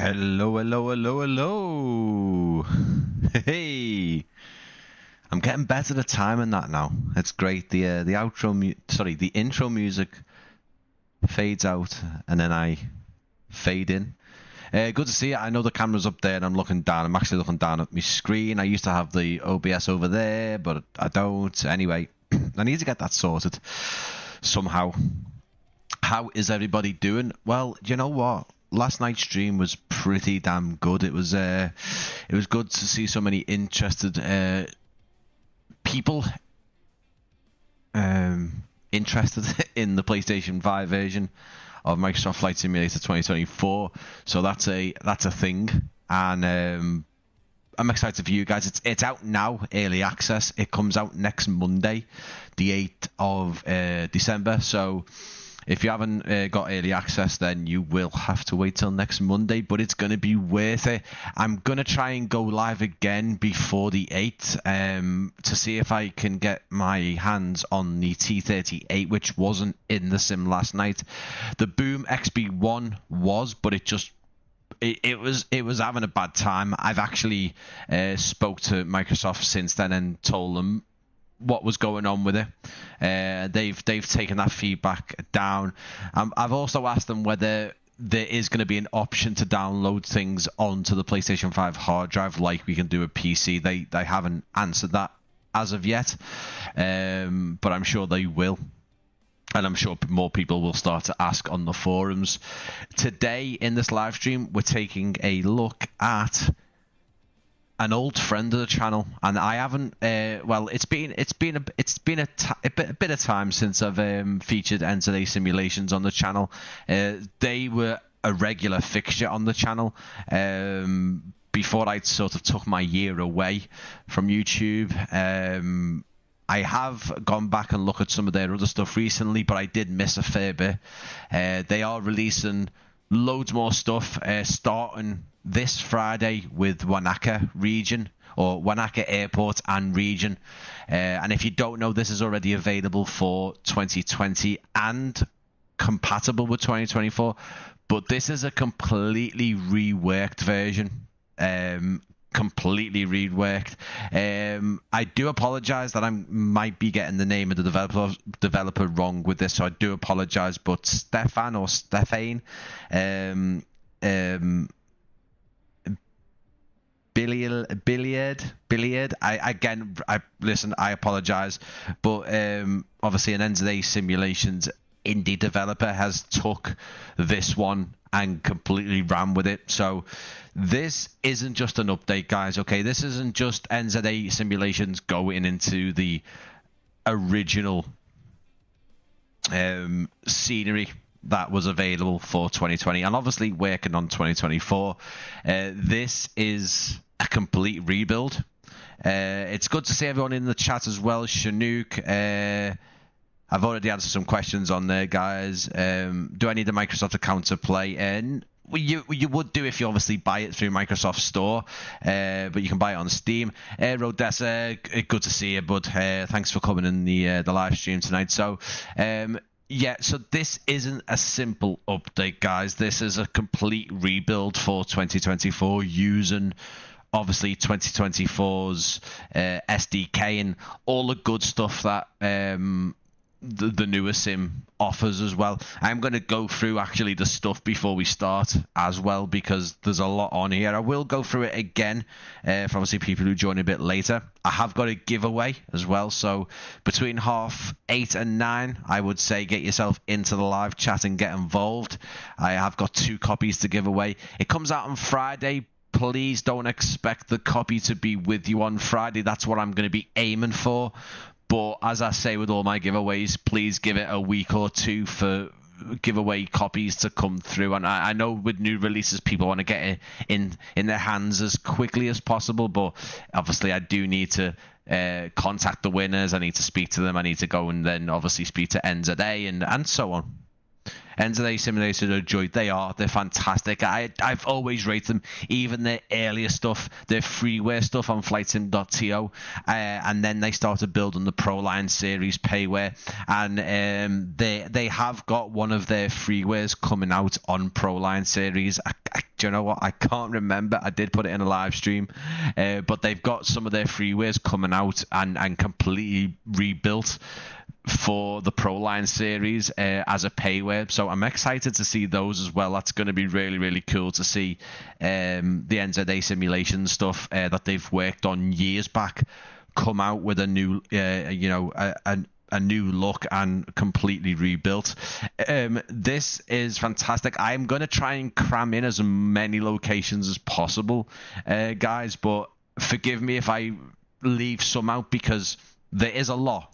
Hello, hello, hello, hello. Hey, I'm getting better at timing that now. It's great. The intro music fades out and then I fade in. Good to see you. I know the camera's up there and I'm looking down. I'm actually looking down at my screen. I used to have the OBS over there, but I don't. Anyway, I need to get that sorted somehow. How is everybody doing? Well, you know what? Last night's stream was pretty damn good. It was good to see so many interested people interested in the PlayStation 5 version of Microsoft Flight Simulator 2024. So that's a thing, and I'm excited for you guys. It's out now, early access. It comes out next Monday, the 8th of December. So if you haven't got early access, then you will have to wait till next Monday, but it's going to be worth it. I'm going to try and go live again before the 8th to see if I can get my hands on the T38, which wasn't in the sim last night. The Boom XB1 was, but it was having a bad time. I've actually spoke to Microsoft since then and told them what was going on with it. They've taken that feedback down. I've also asked them whether there is going to be an option to download things onto the PlayStation 5 hard drive like we can do a PC. They haven't answered that as of yet, but I'm sure they will. And I'm sure more people will start to ask on the forums. Today in this live stream, we're taking a look at an old friend of the channel, and I haven't. Well, it's been a bit of time since I've featured NZA Simulations on the channel. They were a regular fixture on the channel before I sort of took my year away from YouTube. I have gone back and looked at some of their other stuff recently, but I did miss a fair bit. They are releasing loads more stuff, starting this Friday with Wanaka Region, or Wanaka Airport and Region. And if you don't know, this is already available for 2020 and compatible with 2024. But this is a completely reworked version. Completely reworked. I do apologize that I might be getting the name of the developer wrong with this, so I do apologize. But Stefan or Stefane, Billiard. I listen. I apologize, but obviously an NZA Simulations indie developer has took this one and completely ran with it. So this isn't just an update, guys. Okay, this isn't just NZA Simulations going into the original scenery that was available for 2020 and obviously working on 2024. This is a complete rebuild. It's good to see everyone in the chat as well. Chinook, I've already answered some questions on there, guys. Do I need a Microsoft account to play? And you would do if you obviously buy it through Microsoft Store, but you can buy it on Steam. Rodessa, good to see you, bud. Thanks for coming in the live stream tonight. So yeah, so this isn't a simple update, guys. This is a complete rebuild for 2024 using obviously 2024's SDK and all the good stuff that the newer sim offers as well. I'm going to go through actually the stuff before we start as well, because there's a lot on here. I will go through it again for obviously people who join a bit later. I have got a giveaway as well, so between 8:30 and 9, I would say get yourself into the live chat and get involved. I have got 2 copies to give away. It comes out on Friday. Please don't expect the copy to be with you on Friday. That's what I'm going to be aiming for. But as I say with all my giveaways, please give it a week or 2 for giveaway copies to come through. And I know with new releases, people want to get it in their hands as quickly as possible. But obviously, I do need to contact the winners. I need to speak to them. I need to go and then obviously speak to NZA and so on. NZA Simulations are a joy. They're fantastic. I've always rated them, even their earlier stuff, their freeware stuff on flightsim.to, and then they started building the ProLine series payware, and they have got one of their freewares coming out on ProLine series. I do you know what? I can't remember. I did put it in a live stream, but they've got some of their freewares coming out and completely rebuilt for the Proline series as a payware. So I'm excited to see those as well. That's going to be really, really cool to see the NZA Simulations stuff that they've worked on years back come out with a new, a new look and completely rebuilt. This is fantastic. I'm going to try and cram in as many locations as possible, guys, but forgive me if I leave some out because there is a lot.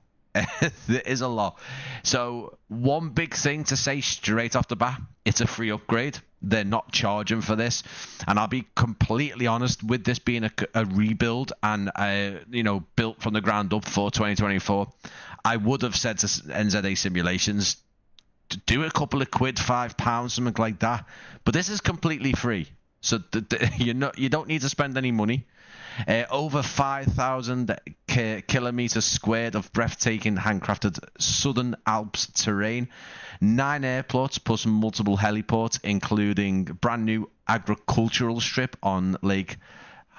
There is a lot. So one big thing to say straight off the bat, it's a free upgrade. They're not charging for this, and I'll be completely honest, with this being a rebuild and built from the ground up for 2024, I would have said to NZA Simulations to do a couple of quid, £5, something like that, but this is completely free, so you don't need to spend any money. Over 5,000 kilometers squared of breathtaking handcrafted Southern Alps terrain, 9 airports plus multiple heliports, including brand new agricultural strip on Lake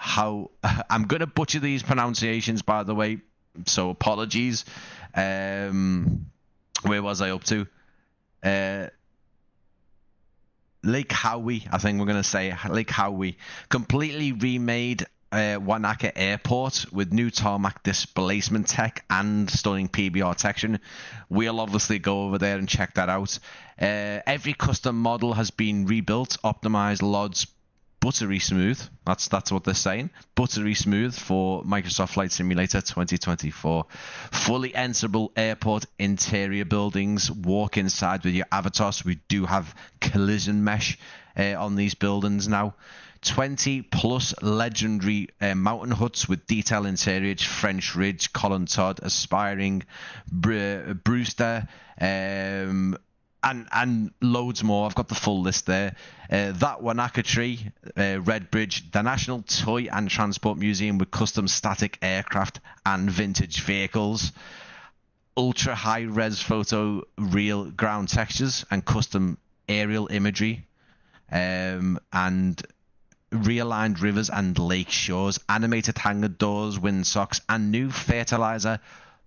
I'm going to butcher these pronunciations, by the way, so apologies. Where was I up to? Lake Howie, I think we're going to say Lake Howie. Completely remade Wanaka Airport with new tarmac displacement tech and stunning PBR texture. We'll obviously go over there and check that out. Every custom model has been rebuilt, optimized LODs, buttery smooth. That's what they're saying. Buttery smooth for Microsoft Flight Simulator 2024. Fully enterable airport interior buildings. Walk inside with your avatar. So we do have collision mesh on these buildings now. 20 plus legendary mountain huts with detailed interior, French Ridge, Colin Todd, Aspiring, Brewster, and loads more. I've got the full list there. That Wanaka Tree, Red Bridge, the National Toy and Transport Museum with custom static aircraft and vintage vehicles, ultra high res photo real ground textures and custom aerial imagery, and realigned rivers and lake shores, animated hangar doors, windsocks, and new fertilizer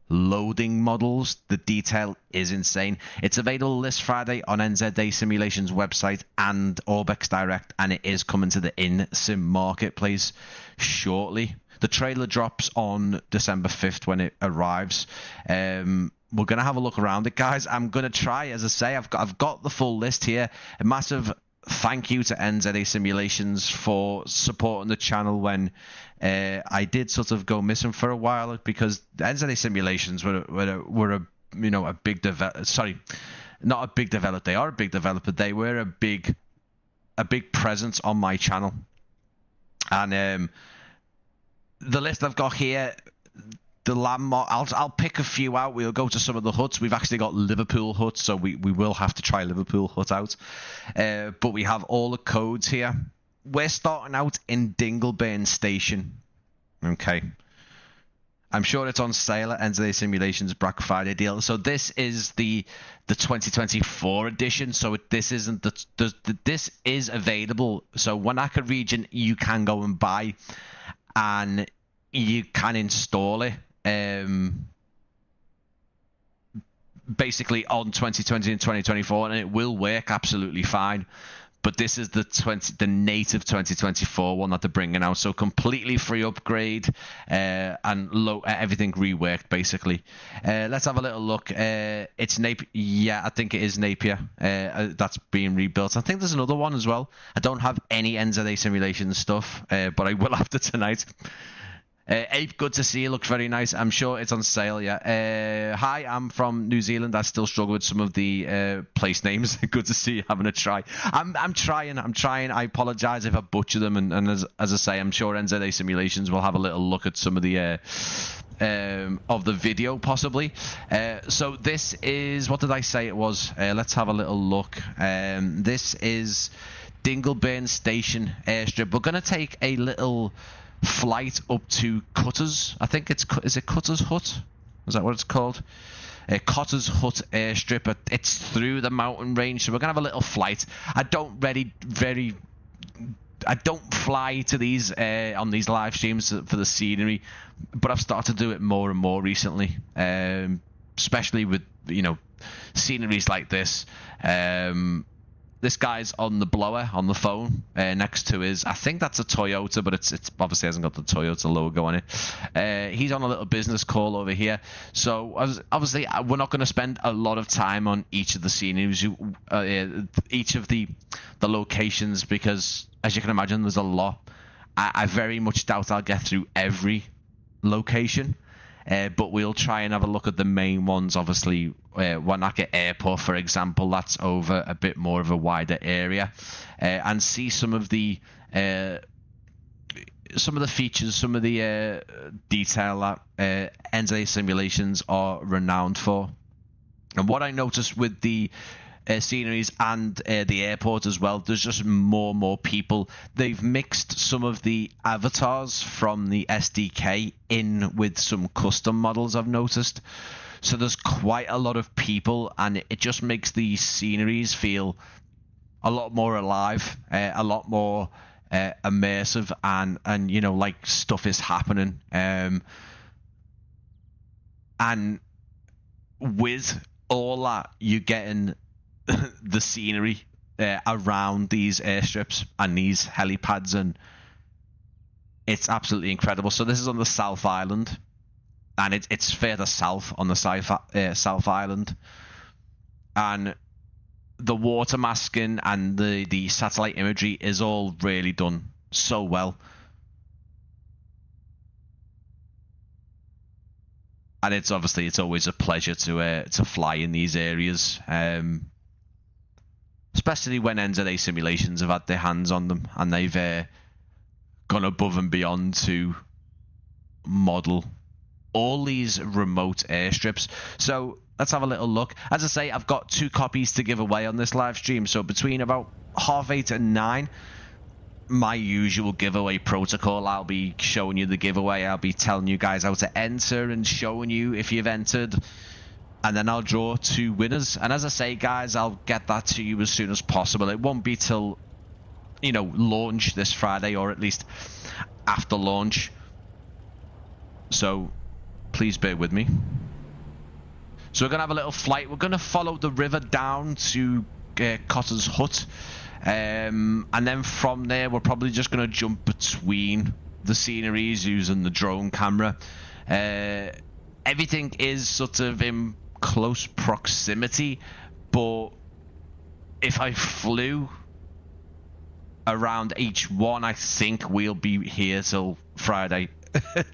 loading models. The detail is insane. It's available this Friday on NZA Simulations website and Orbex Direct, and it is coming to the in-sim marketplace shortly. The trailer drops on December 5th when it arrives. We're going to have a look around it, guys. I'm going to try, as I say, I've got the full list here. A massive thank you to NZA Simulations for supporting the channel when I did sort of go missing for a while, because NZA Simulations were a big developer. Sorry, not a big developer. They are a big developer. They were a big presence on my channel, and the list I've got here. The landmark, I'll pick a few out. We'll go to some of the huts. We've actually got Liverpool huts, so we will have to try Liverpool hut out. But we have all the codes here. We're starting out in Dingleburn Station. Okay. I'm sure it's on sale at NZA Simulations Black Friday deal. So this is the 2024 edition. So this isn't this is available. So Wanaka Region you can go and buy, and you can install it basically on 2020 and 2024, and it will work absolutely fine. But this is the native 2024 one that they're bringing out, so completely free upgrade and everything reworked basically. Let's have a little look. It's Napier. Yeah, I think it is Napier. That's being rebuilt. I think there's another one as well. I don't have any NZA Simulation stuff, but I will after tonight. Ape, good to see you. Looks very nice. I'm sure it's on sale. Yeah. Hi, I'm from New Zealand. I still struggle with some of the place names. Good to see you having a try. I'm trying. I apologize if I butcher them. And as I say, I'm sure NZA Simulations will have a little look at some of the video possibly. So this is, what did I say it was? Let's have a little look. This is Dingleburn Station Airstrip. We're going to take a little flight up to Cutter's. I think is it Cutter's Hut? Is that what it's called? Cotter's Hut Airstrip. It's through the mountain range, so we're gonna have a little flight. I don't very I don't fly to these on these live streams for the scenery, but I've started to do it more and more recently, especially with sceneries like this. This guy's on the blower on the phone next to his, I think that's a Toyota, but it's obviously hasn't got the Toyota logo on it. He's on a little business call over here. So obviously we're not going to spend a lot of time on each of the sceneries, each of the locations, because as you can imagine, there's a lot. I very much doubt I'll get through every location. But we'll try and have a look at the main ones. Obviously, Wanaka Airport, for example, that's over a bit more of a wider area, and see some of the features, some of the detail that NZA Simulations are renowned for. And what I noticed with the sceneries and the airport as well, there's just more and more people. They've mixed some of the avatars from the SDK in with some custom models, I've noticed. So there's quite a lot of people, and it just makes the sceneries feel a lot more alive, a lot more immersive, and like stuff is happening. And with all that, you're getting the scenery around these airstrips and these helipads, and it's absolutely incredible. So this is on the South Island, and it's further south on the South Island, and the water masking and the satellite imagery is all really done so well. And it's always a pleasure to fly in these areas, especially when NZA Simulations have had their hands on them and they've gone above and beyond to model all these remote airstrips. So let's have a little look. As I say, I've got 2 copies to give away on this live stream. So between about 8:30 and 9, my usual giveaway protocol, I'll be showing you the giveaway. I'll be telling you guys how to enter and showing you if you've entered. And then I'll draw 2 winners. And as I say, guys, I'll get that to you as soon as possible. It won't be till, launch this Friday, or at least after launch. So please bear with me. So we're going to have a little flight. We're going to follow the river down to Cotter's Hut. And then from there, we're probably just going to jump between the sceneries using the drone camera. Everything is sort of in close proximity, but if I flew around each one, I think we'll be here till Friday,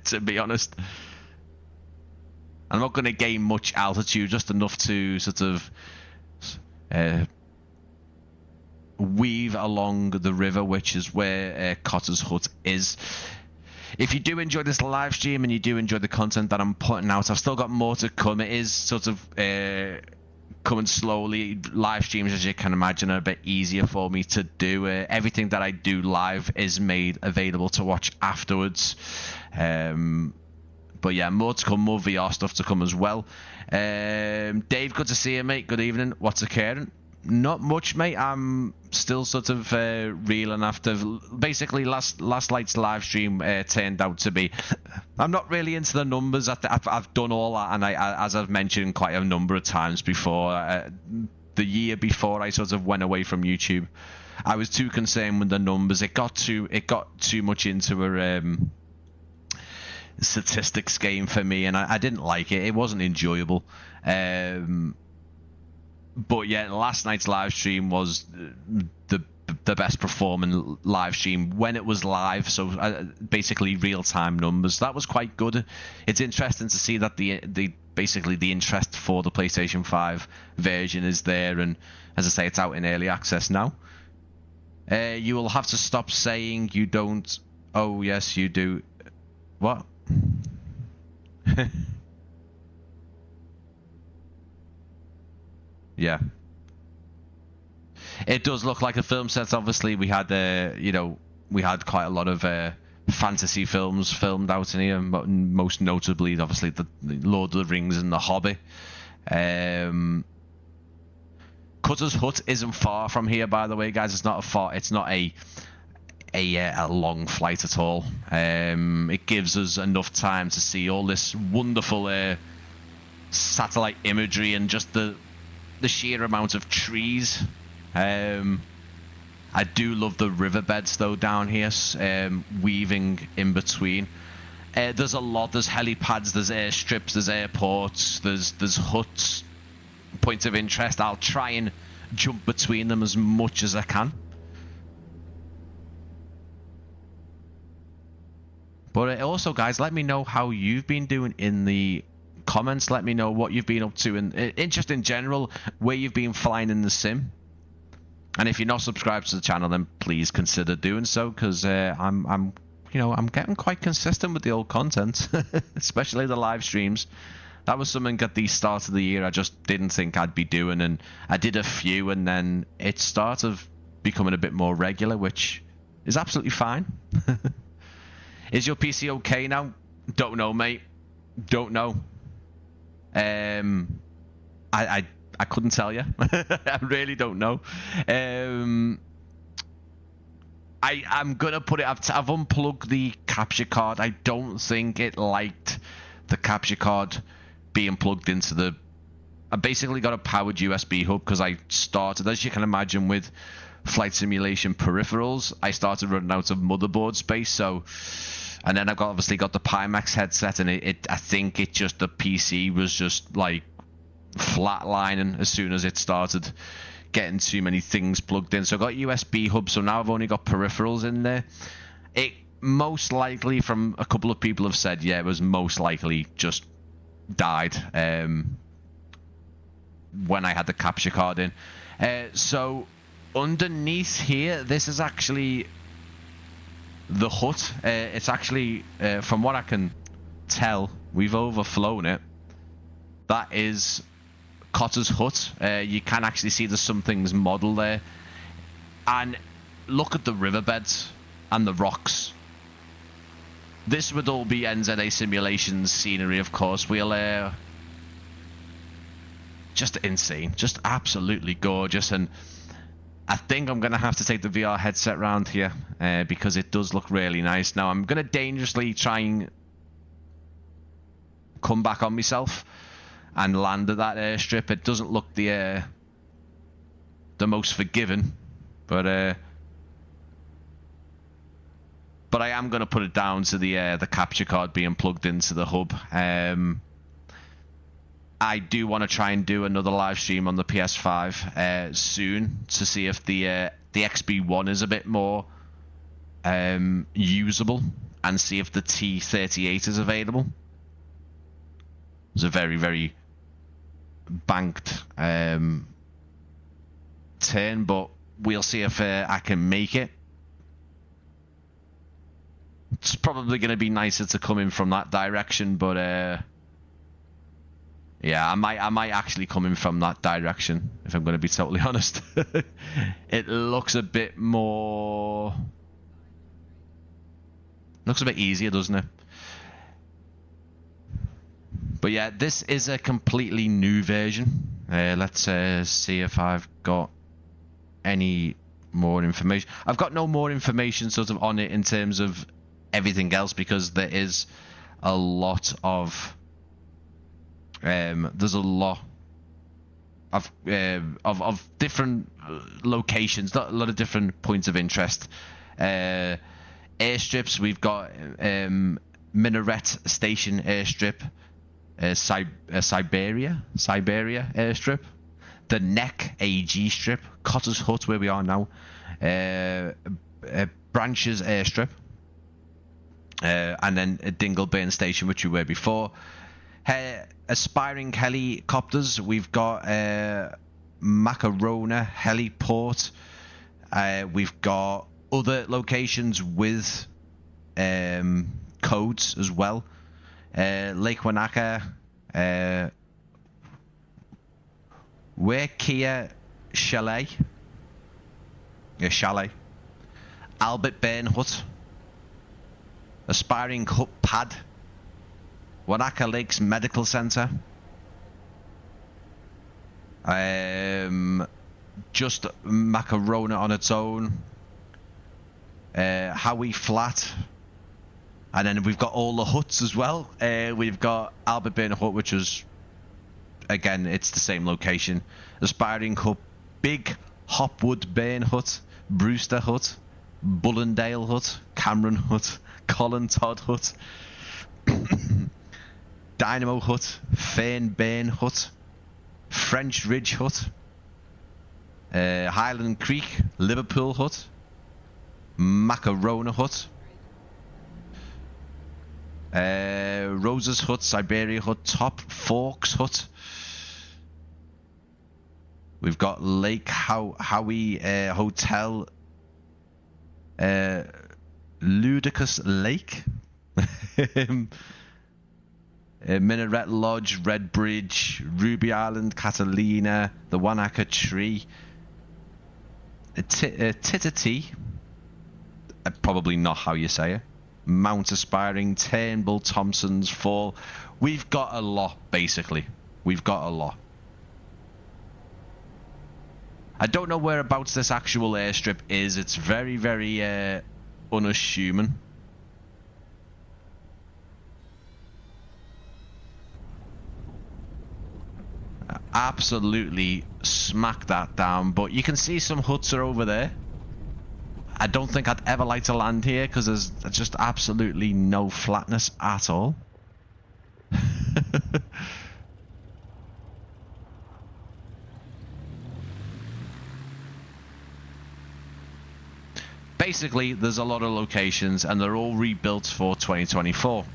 to be honest. I'm not going to gain much altitude, just enough to sort of weave along the river, which is where Cotter's Hut is. If you do enjoy this live stream and you do enjoy the content that I'm putting out, I've still got more to come. It is sort of coming slowly. Live streams, as you can imagine, are a bit easier for me to do. Everything that I do live is made available to watch afterwards. But yeah, more to come, more VR stuff to come as well. Dave, good to see you, mate. Good evening. What's occurring? Not much, mate. I'm still sort of reeling after. Basically, last night's live stream turned out to be. I'm not really into the numbers. I've done all that, and as I've mentioned quite a number of times before, the year before I sort of went away from YouTube, I was too concerned with the numbers. It got too much into a statistics game for me, and I didn't like it. It wasn't enjoyable. But yeah, last night's live stream was the best performing live stream when it was live. So basically real-time numbers. That was quite good. It's interesting to see that the basically the interest for the PlayStation 5 version is there, and as I say, it's out in early access now. You will have to stop saying you don't. Oh yes, you do. What? Yeah, it does look like a film set. Obviously, we had we had quite a lot of fantasy films filmed out in here. Most notably, obviously, the Lord of the Rings and the Hobbit. Cutter's Hut isn't far from here, by the way, guys. It's not a a long flight at all. It gives us enough time to see all this wonderful satellite imagery and just the sheer amount of trees. I do love the riverbeds though down here, weaving in between. There's a lot. There's helipads, there's airstrips, there's airports, there's huts, points of interest. I'll try and jump between them as much as I can. But also, guys, let me know how you've been doing in the comments. Let me know what you've been up to and just in general, where you've been flying in the sim. And if you're not subscribed to the channel, then please consider doing so, because I'm getting quite consistent with the old content, especially the live streams. That was something at the start of the year I just didn't think I'd be doing, and I did a few, and then it started becoming a bit more regular, which is absolutely fine. Is your PC okay now? Don't know, mate. Don't know. I couldn't tell you. I really don't know. I'm gonna put it. I've unplugged the capture card. I don't think it liked the capture card being plugged into the. I basically got a powered USB hub because I started, as you can imagine, with flight simulation peripherals. I started running out of motherboard space, so. And then I've obviously got the Pimax headset, and I think the PC was just like flatlining as soon as it started getting too many things plugged in. So I got USB hub, so now I've only got peripherals in there. It most likely, from a couple of people have said, yeah, it was most likely just died when I had the capture card in. So underneath here, this is actually the hut. It's actually, from what I can tell, we've overflown it. That is Cotter's hut. You can actually see there's some things modelled there. And look at the riverbeds and the rocks. This would all be NZA Simulations scenery, of course. We'll just insane, just absolutely gorgeous. And I think I'm going to have to take the VR headset round here because it does look really nice. Now, I'm going to dangerously try and come back on myself and land at that airstrip. It doesn't look the most forgiving, but I am going to put it down to the capture card being plugged into the hub. I do want to try and do another live stream on the PS5 soon to see if the XB1 is a bit more usable, and see if the T38 is available. It's a very, very banked turn, but we'll see if I can make it. It's probably going to be nicer to come in from that direction, but yeah, I might actually come in from that direction, if I'm going to be totally honest. It looks a bit more... Looks a bit easier, doesn't it? But yeah, this is a completely new version. Let's see if I've got any more information. I've got no more information sort of on it in terms of everything else, because there is a lot of... there's a lot of different locations, a lot of different points of interest. Airstrips, we've got Minaret Station Airstrip, Siberia Airstrip, the Neck AG Strip, Cotter's Hut, where we are now, Branches Airstrip, and then Dingleburn Station, which we were before. Aspiring helicopters, we've got Macarona Heliport. We've got other locations with codes as well. Lake Wanaka, Kia Chalet, Albert Bairn Hut, Aspiring Hut Pad, Wanaka Lakes Medical Center, just Macarona on its own, Howie Flat. And then we've got all the huts as well. We've got Albert Burn Hut, which was, again, it's the same location. Aspiring Hut, Big Hopwood Burn Hut, Brewster Hut, Bullendale Hut, Cameron Hut, Colin Todd Hut, Dynamo Hut, Fern Burn Hut, French Ridge Hut, Highland Creek, Liverpool Hut, Macarona Hut, Roses Hut, Siberia Hut, Top Forks Hut. We've got Lake Howie Hotel, Ludicrous Lake, Minaret Lodge, Red Bridge, Ruby Island, Catalina, the Wanaka Tree, Titati, probably not how you say it, Mount Aspiring, Turnbull, Thompson's Fall. We've got a lot, basically. We've got a lot. I don't know whereabouts this actual airstrip is. It's very, very unassuming. Absolutely smack that down, but you can see some huts are over there. I don't think I'd ever like to land here because there's just absolutely no flatness at all. Basically, there's a lot of locations and they're all rebuilt for 2024.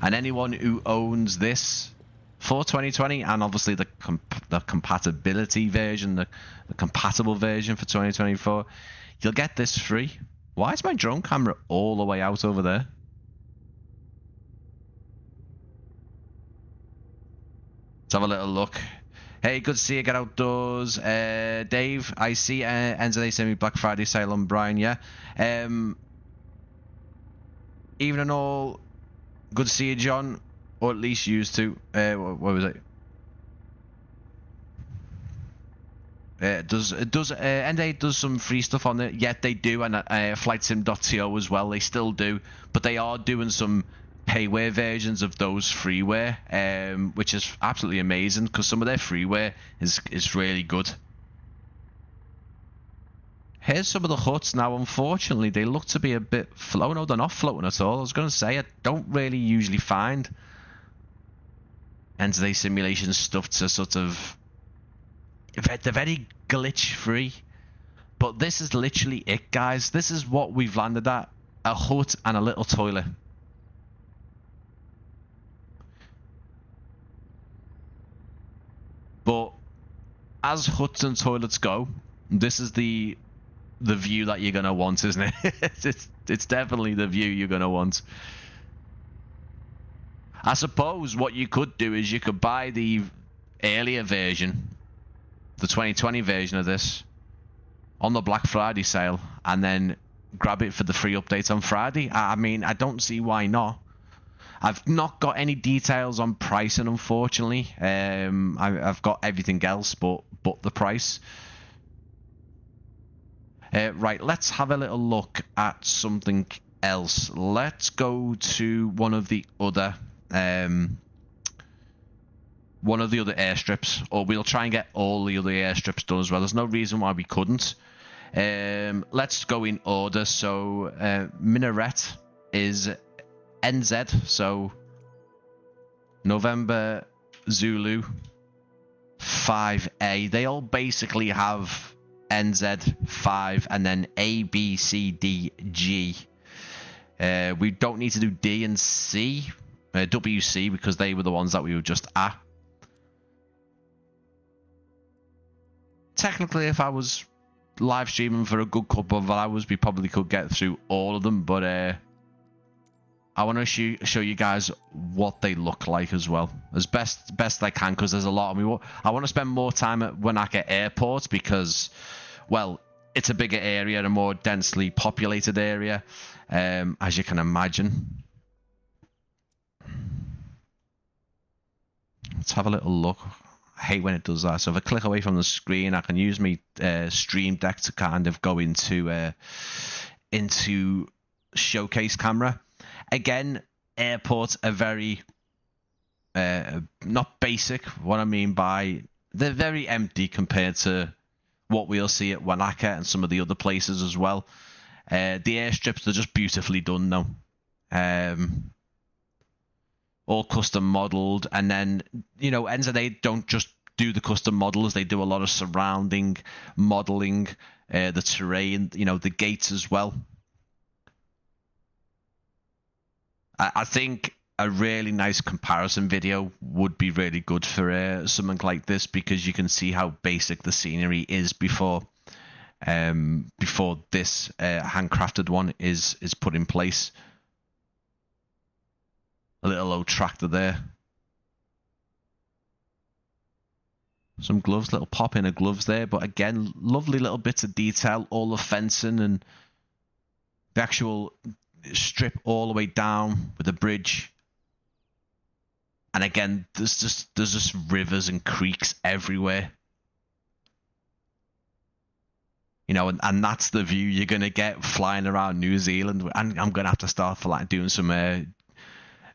And anyone who owns this for 2020 and obviously the compatibility version, the compatible version for 2024, you'll get this free. Why is my drone camera all the way out over there? Let's have a little look. Hey, good to see you. Get outdoors. Dave, I see NZA Semi Black Friday sale on Brian, yeah. Evening all. Good to see you, John. Or at least used to. What was it? NZA does some free stuff on it. Yet they do, and FlightSim.to as well. They still do, but they are doing some payware versions of those freeware, which is absolutely amazing because some of their freeware is really good. Here's some of the huts. Now, unfortunately, they look to be a bit floating. No, they're not floating at all. I was going to say, I don't really usually find NZA Simulations stuff to sort of... They're very glitch-free. But this is literally it, guys. This is what we've landed at. A hut and a little toilet. But as huts and toilets go, this is the view that you're going to want, isn't it? It's definitely the view you're going to want. I suppose what you could do is you could buy the earlier version, the 2020 version of this, on the Black Friday sale, and then grab it for the free update on Friday. I mean, I don't see why not. I've not got any details on pricing, unfortunately. I've got everything else but the price. Right, let's have a little look at something else. Let's go to one of the other airstrips, or we'll try and get all the other airstrips done as well. There's no reason why we couldn't. Let's go in order. So Minaret is NZ, so November Zulu 5A. They all basically have NZ 5 and then A, B, C, D, G. We don't need to do D and C, WC, because they were the ones that we were just at. Technically, if I was live streaming for a good couple of hours, we probably could get through all of them, but I want to show you guys what they look like as well, as best I can, because there's a lot. I want to spend more time at Wanaka Airport because, well, it's a bigger area, a more densely populated area, as you can imagine. Let's have a little look. hate when it does that. So if I click away from the screen, I can use my Stream Deck to kind of go into showcase camera. Again, airports are very not basic. What I mean by they're very empty compared to what we'll see at Wanaka and some of the other places as well. The airstrips are just beautifully done now. All custom modeled, and then NZA don't just do the custom models, they do a lot of surrounding modeling, the terrain, the gates as well. I think a really nice comparison video would be really good for something like this, because you can see how basic the scenery is before this handcrafted one is put in place. A little old tractor there. Some gloves, little pop in of gloves there. But again, lovely little bits of detail. All the fencing and the actual strip all the way down with the bridge. And again, there's just rivers and creeks everywhere. And that's the view you're going to get flying around New Zealand. And I'm going to have to start doing some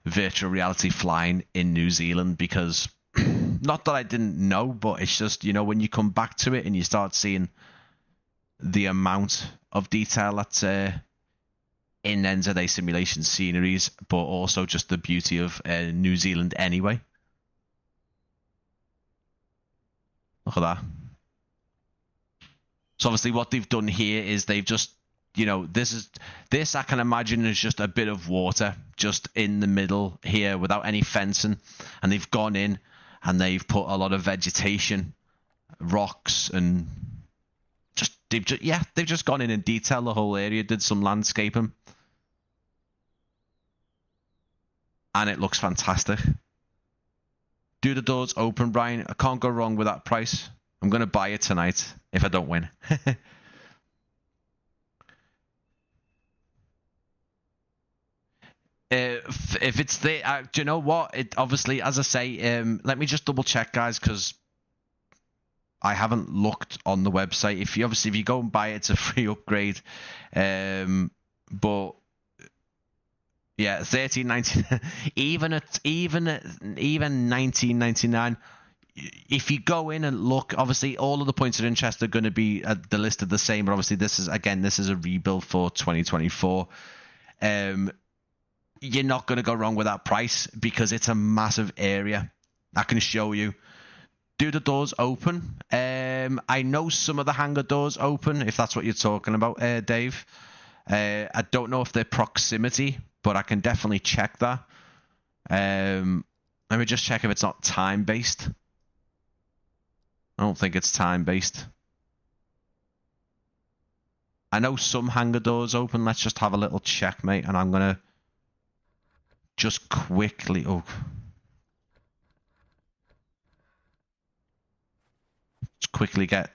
virtual reality flying in New Zealand, because not that I didn't know, but it's just when you come back to it and you start seeing the amount of detail that's in NZA Simulation sceneries, but also just the beauty of New Zealand anyway. Look at that. So obviously what they've done here is they've just this I can imagine is just a bit of water just in the middle here without any fencing, and they've gone in and they've put a lot of vegetation, rocks, and they've just gone in and detailed the whole area, did some landscaping, and it looks fantastic. Do the doors open, Brian? I can't go wrong with that price. I'm going to buy it tonight if I don't win. If it's the do you know what, it obviously, as I say, let me just double check, guys, because I haven't looked on the website. If you go and buy it, it's a free upgrade, but yeah, $13.99 even $19.99. If you go in and look, obviously all of the points of interest are going to be the listed the same, but obviously this is a rebuild for 2024. You're not going to go wrong with that price, because it's a massive area. I can show you. Do the doors open? I know some of the hangar doors open, if that's what you're talking about, Dave. I don't know if they're proximity, but I can definitely check that. Let me just check if it's not time-based. I don't think it's time-based. I know some hangar doors open. Let's just have a little check, mate, and I'm going to just quickly... Just quickly get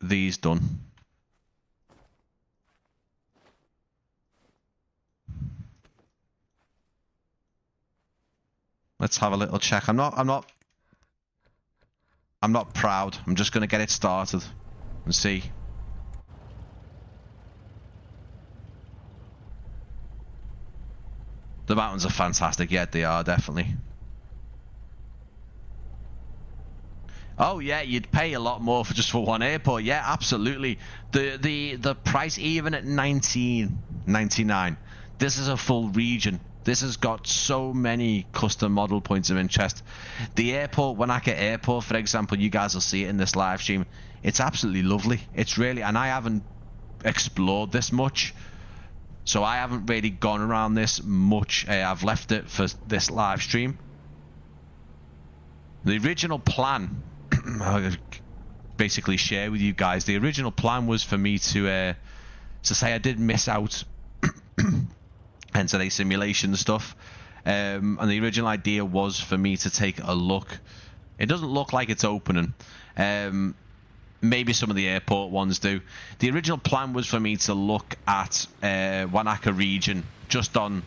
these done. Let's have a little check. I'm not proud. I'm just going to get it started and see. The mountains are fantastic. Yeah, they are, definitely. Oh yeah, you'd pay a lot more for just for one airport. Yeah, absolutely. The price, even at $19.99, this is a full region. This has got so many custom model points of interest. The airport, Wanaka Airport, for example, you guys will see it in this live stream. It's absolutely lovely. It's really, and I haven't explored this much, so I haven't really gone around this much. I've left it for this live stream. The original plan, I'll basically share with you guys. The original plan was for me to say I did miss out NZA Simulation stuff, and the original idea was for me to take a look. It doesn't look like it's opening. Maybe some of the airport ones do. The original plan was for me to look at Wanaka Region, just on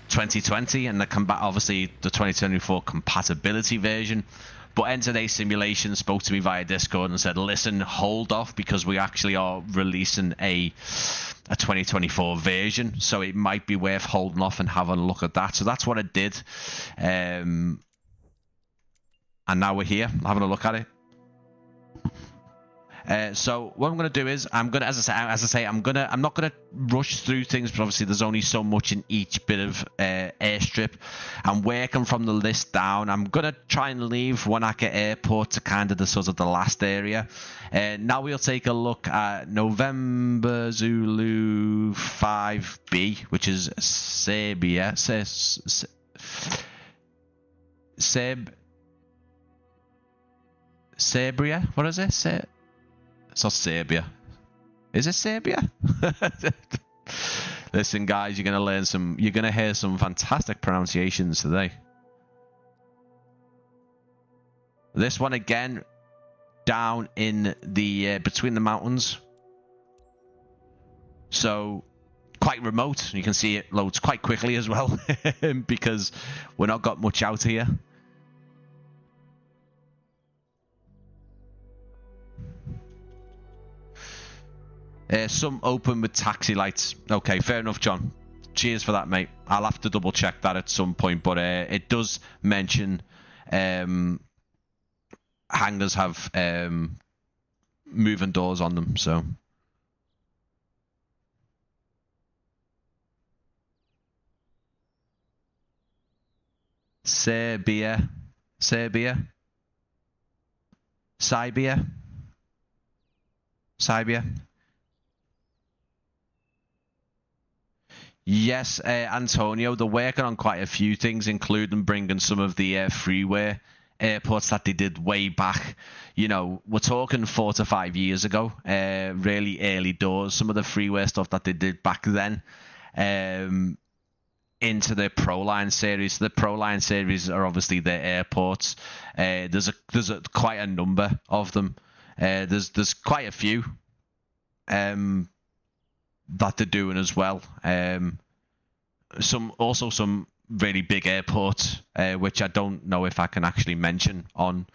2020 and obviously the 2024 compatibility version. But NZA Simulations spoke to me via Discord and said, listen, hold off, because we actually are releasing a 2024 version, so it might be worth holding off and having a look at that. So that's what I did, and now we're here having a look at it. So what I'm going to do is I'm not going to rush through things, but obviously there's only so much in each bit of airstrip. I'm working from the list down. I'm going to try and leave Wanaka Airport to kind of the last area. Now we'll take a look at November Zulu 5B, which is Serbia. Serbia? What is it? It's not Serbia. Is it Serbia? Listen, guys, you're gonna hear some fantastic pronunciations today. This one again, down in the between the mountains. So quite remote. You can see it loads quite quickly as well, because we're not got much out here. Some open with taxi lights. Okay, fair enough, John. Cheers for that, mate. I'll have to double check that at some point, but it does mention hangars have moving doors on them, so. Siberia. Yes, Antonio, they're working on quite a few things, including bringing some of the freeware airports that they did way back. You know, we're talking 4 to 5 years ago, really early doors. Some of the freeware stuff that they did back then into the Proline series. So the Proline series are obviously their airports. There's quite a number of them. There's quite a few that they're doing as well. Some really big airports, which I don't know if I can actually mention on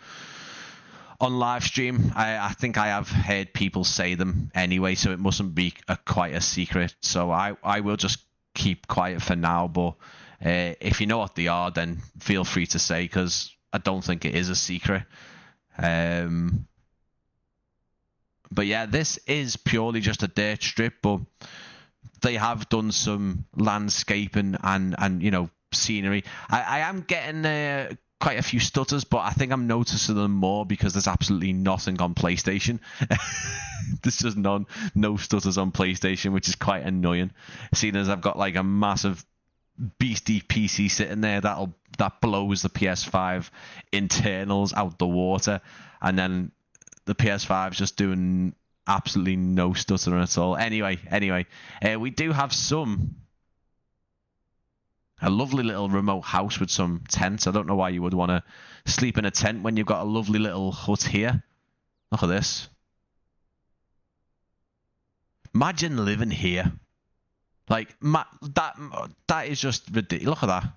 live stream. I think I have heard people say them anyway, so it mustn't be quite a secret. So I will just keep quiet for now. But if you know what they are, then feel free to say, because I don't think it is a secret. But yeah, this is purely just a dirt strip, but they have done some landscaping and you know, scenery. I am getting quite a few stutters, but I think I'm noticing them more because there's absolutely nothing on PlayStation. There's just no stutters on PlayStation, which is quite annoying. Seeing as I've got like a massive beastie PC sitting there that blows the PS5 internals out the water, and then the PS5's just doing absolutely no stuttering at all. Anyway, we do have a lovely little remote house with some tents. I don't know why you would want to sleep in a tent when you've got a lovely little hut here. Look at this. Imagine living here. Like, that is just ridiculous. Look at that.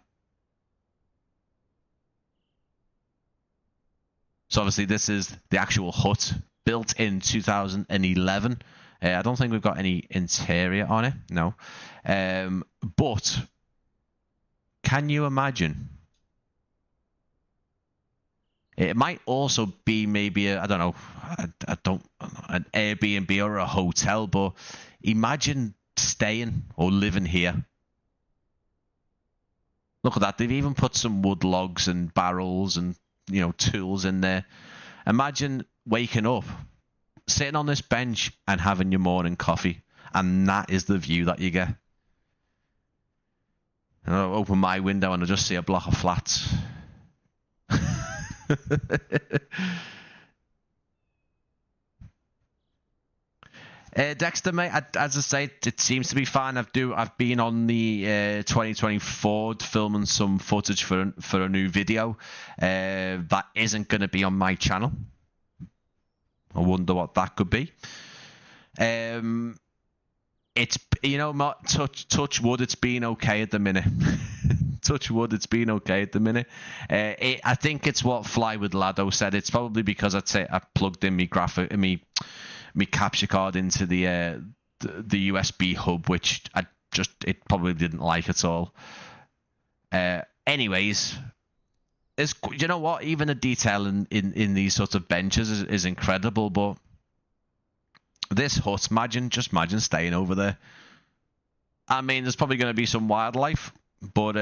So obviously this is the actual hut, built in 2011. I don't think we've got any interior on it, no. But can you imagine? It might also be maybe an Airbnb or a hotel, but imagine staying or living here. Look at that. They've even put some wood logs and barrels and, you know, tools in there. Imagine waking up, sitting on this bench and having your morning coffee, and that is the view that you get. And I'll open my window and I just see a block of flats. Dexter, mate, as I say, it seems to be fine. I've been on the 2024 filming some footage for a new video that isn't going to be on my channel. I wonder what that could be. It's, you know, touch wood, it's been okay at the minute. Touch wood, it's been okay at the minute. I think it's what Fly with Lado said. It's probably because I plugged in me capture card into the USB hub, which it probably didn't like at all. Anyways, you know what? Even the detail in these sorts of benches is incredible. But this hut, just imagine staying over there. I mean, there's probably going to be some wildlife, but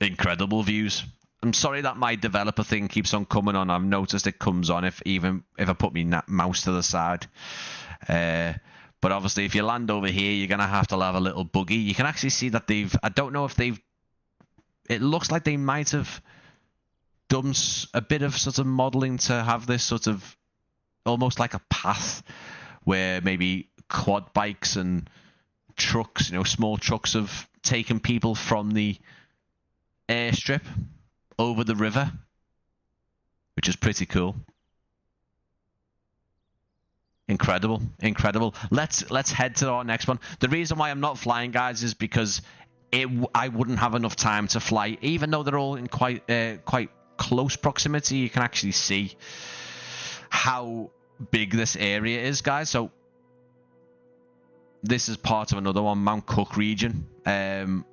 incredible views. I'm sorry that my developer thing keeps on coming on. I've noticed it comes on if I put my mouse to the side. But obviously, if you land over here, you're going to have a little buggy. You can actually see that I don't know if they've... It looks like they might have done a bit of sort of modeling to have this sort of almost like a path where maybe quad bikes and trucks, small trucks have taken people from the airstrip over the river, which is pretty cool. Incredible. Let's head to our next one. The reason why I'm not flying, guys, is because I wouldn't have enough time to fly. Even though they're all in quite close proximity, you can actually see how big this area is, guys. So this is part of another one, Wanaka Region. And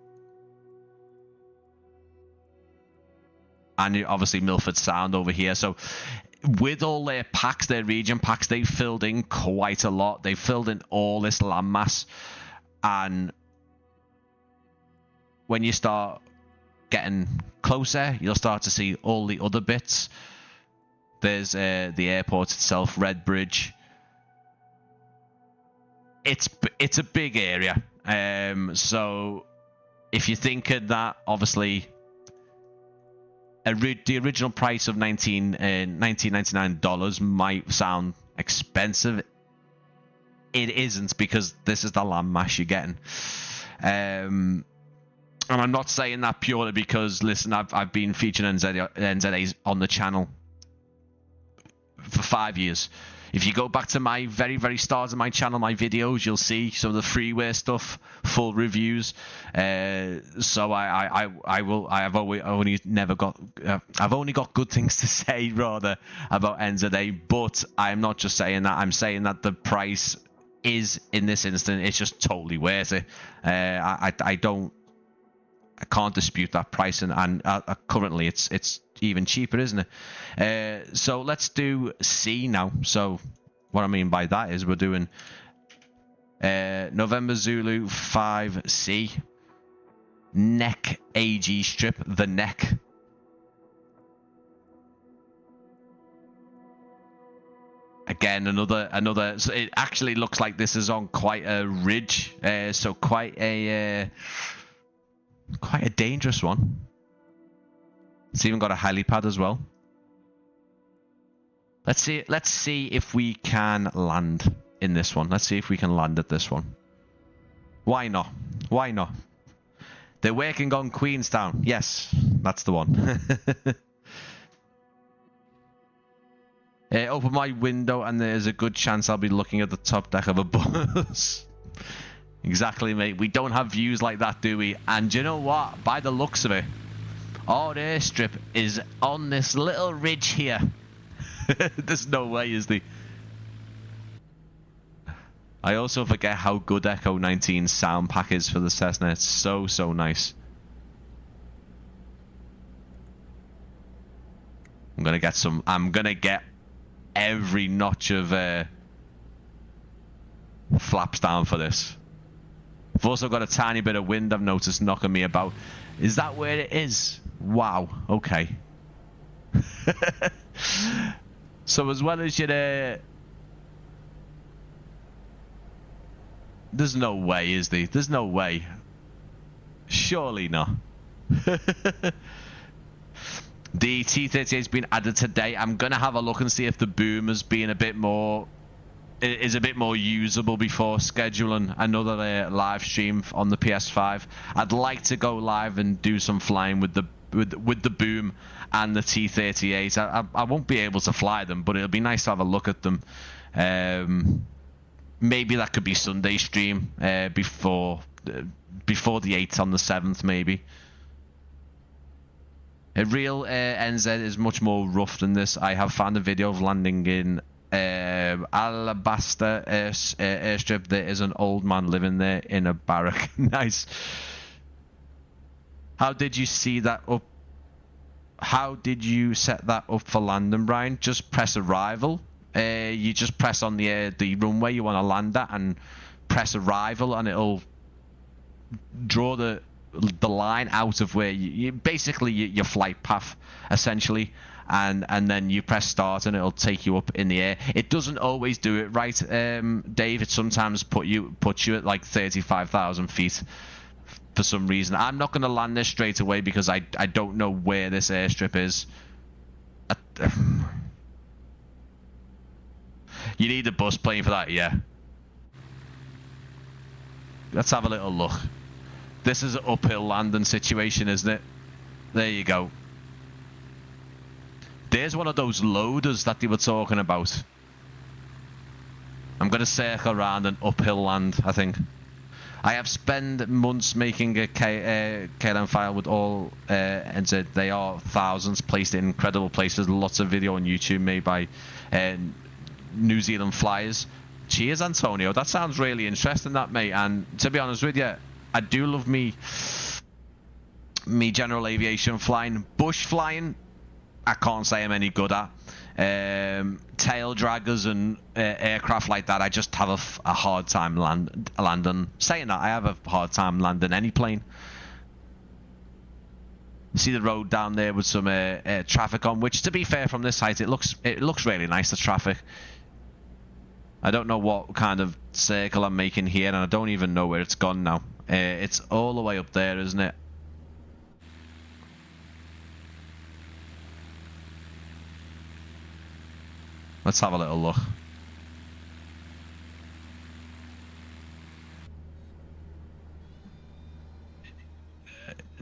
obviously Milford Sound over here. So with all their packs, their region packs, they've filled in quite a lot. They've filled in all this landmass. And when you start getting closer, you'll start to see all the other bits. There's the airport itself, Red Bridge. It's a big area. So if you're thinking that, obviously, the original price of $19.99 might sound expensive. It isn't, because this is the landmass you're getting. And I'm not saying that purely because, listen, I've been featuring NZAs on the channel for 5 years. If you go back to my very, very start of my channel, my videos, you'll see some of the freeware stuff, full reviews. So I've only got good things to say, rather, about NZA. But I'm not just saying that. I'm saying that the price is, in this instance, it's just totally worth it. I can't dispute that price, and currently it's even cheaper, isn't it? So let's do C now. So what I mean by that is we're doing November Zulu 5C neck AG strip, the neck. Again, another. So it actually looks like this is on quite a ridge, so quite a dangerous one. It's even got a helipad as well. Let's see if we can land in this one. Let's see if we can land at this one. Why not? Why not? They're working on Queenstown. Yes, that's the one. Open my window and there's a good chance I'll be looking at the top deck of a bus. Exactly, mate. We don't have views like that, do we? And you know what? By the looks of it, our airstrip is on this little ridge here. There's no way, is there? I also forget how good Echo 19's sound pack is for the Cessna. It's so nice. I'm gonna get every notch of flaps down for this. I've also got a tiny bit of wind I've noticed knocking me about. Is that where it is? Wow. Okay. So as well as there's no way, is there? There's no way. Surely not. The T-38 has been added today. I'm gonna have a look and see if the boom has been a bit more usable before scheduling another live stream on the PS5. I'd like to go live and do some flying with the boom and the T-38. I won't be able to fly them, but it'll be nice to have a look at them. Maybe that could be Sunday stream before before the 8th on the 7th maybe. A real NZ is much more rough than this. I have found a video of landing in Alabaster airstrip. There is an old man living there in a barrack. Nice. How did you see that up? How did you set that up for landing, Brian? Just press arrival. You just press on the runway you want to land at and press arrival, and it'll draw the line out of where you basically your flight path essentially, and then you press start and it'll take you up in the air. It doesn't always do it right, Dave. It sometimes puts you at like 35,000 feet for some reason. I'm not going to land this straight away because I don't know where this airstrip is. You need a bus plane for that, yeah. Let's have a little look. This is an uphill landing situation, isn't it? There you go. There's one of those loaders that they were talking about. I'm going to circle around an uphill land, I think. I have spent months making a KLM file with all NZ. They are thousands placed in incredible places. Lots of video on YouTube made by New Zealand flyers. Cheers, Antonio. That sounds really interesting, that, mate. And to be honest with you, I do love me general aviation flying. Bush flying, I can't say I'm any good at. Tail draggers and aircraft like that, I just have a hard time landing. Saying that, I have a hard time landing any plane. See the road down there with some traffic on, which, to be fair, from this height, it looks really nice, the traffic. I don't know what kind of circle I'm making here, and I don't even know where it's gone now. It's all the way up there, isn't it? Let's have a little look.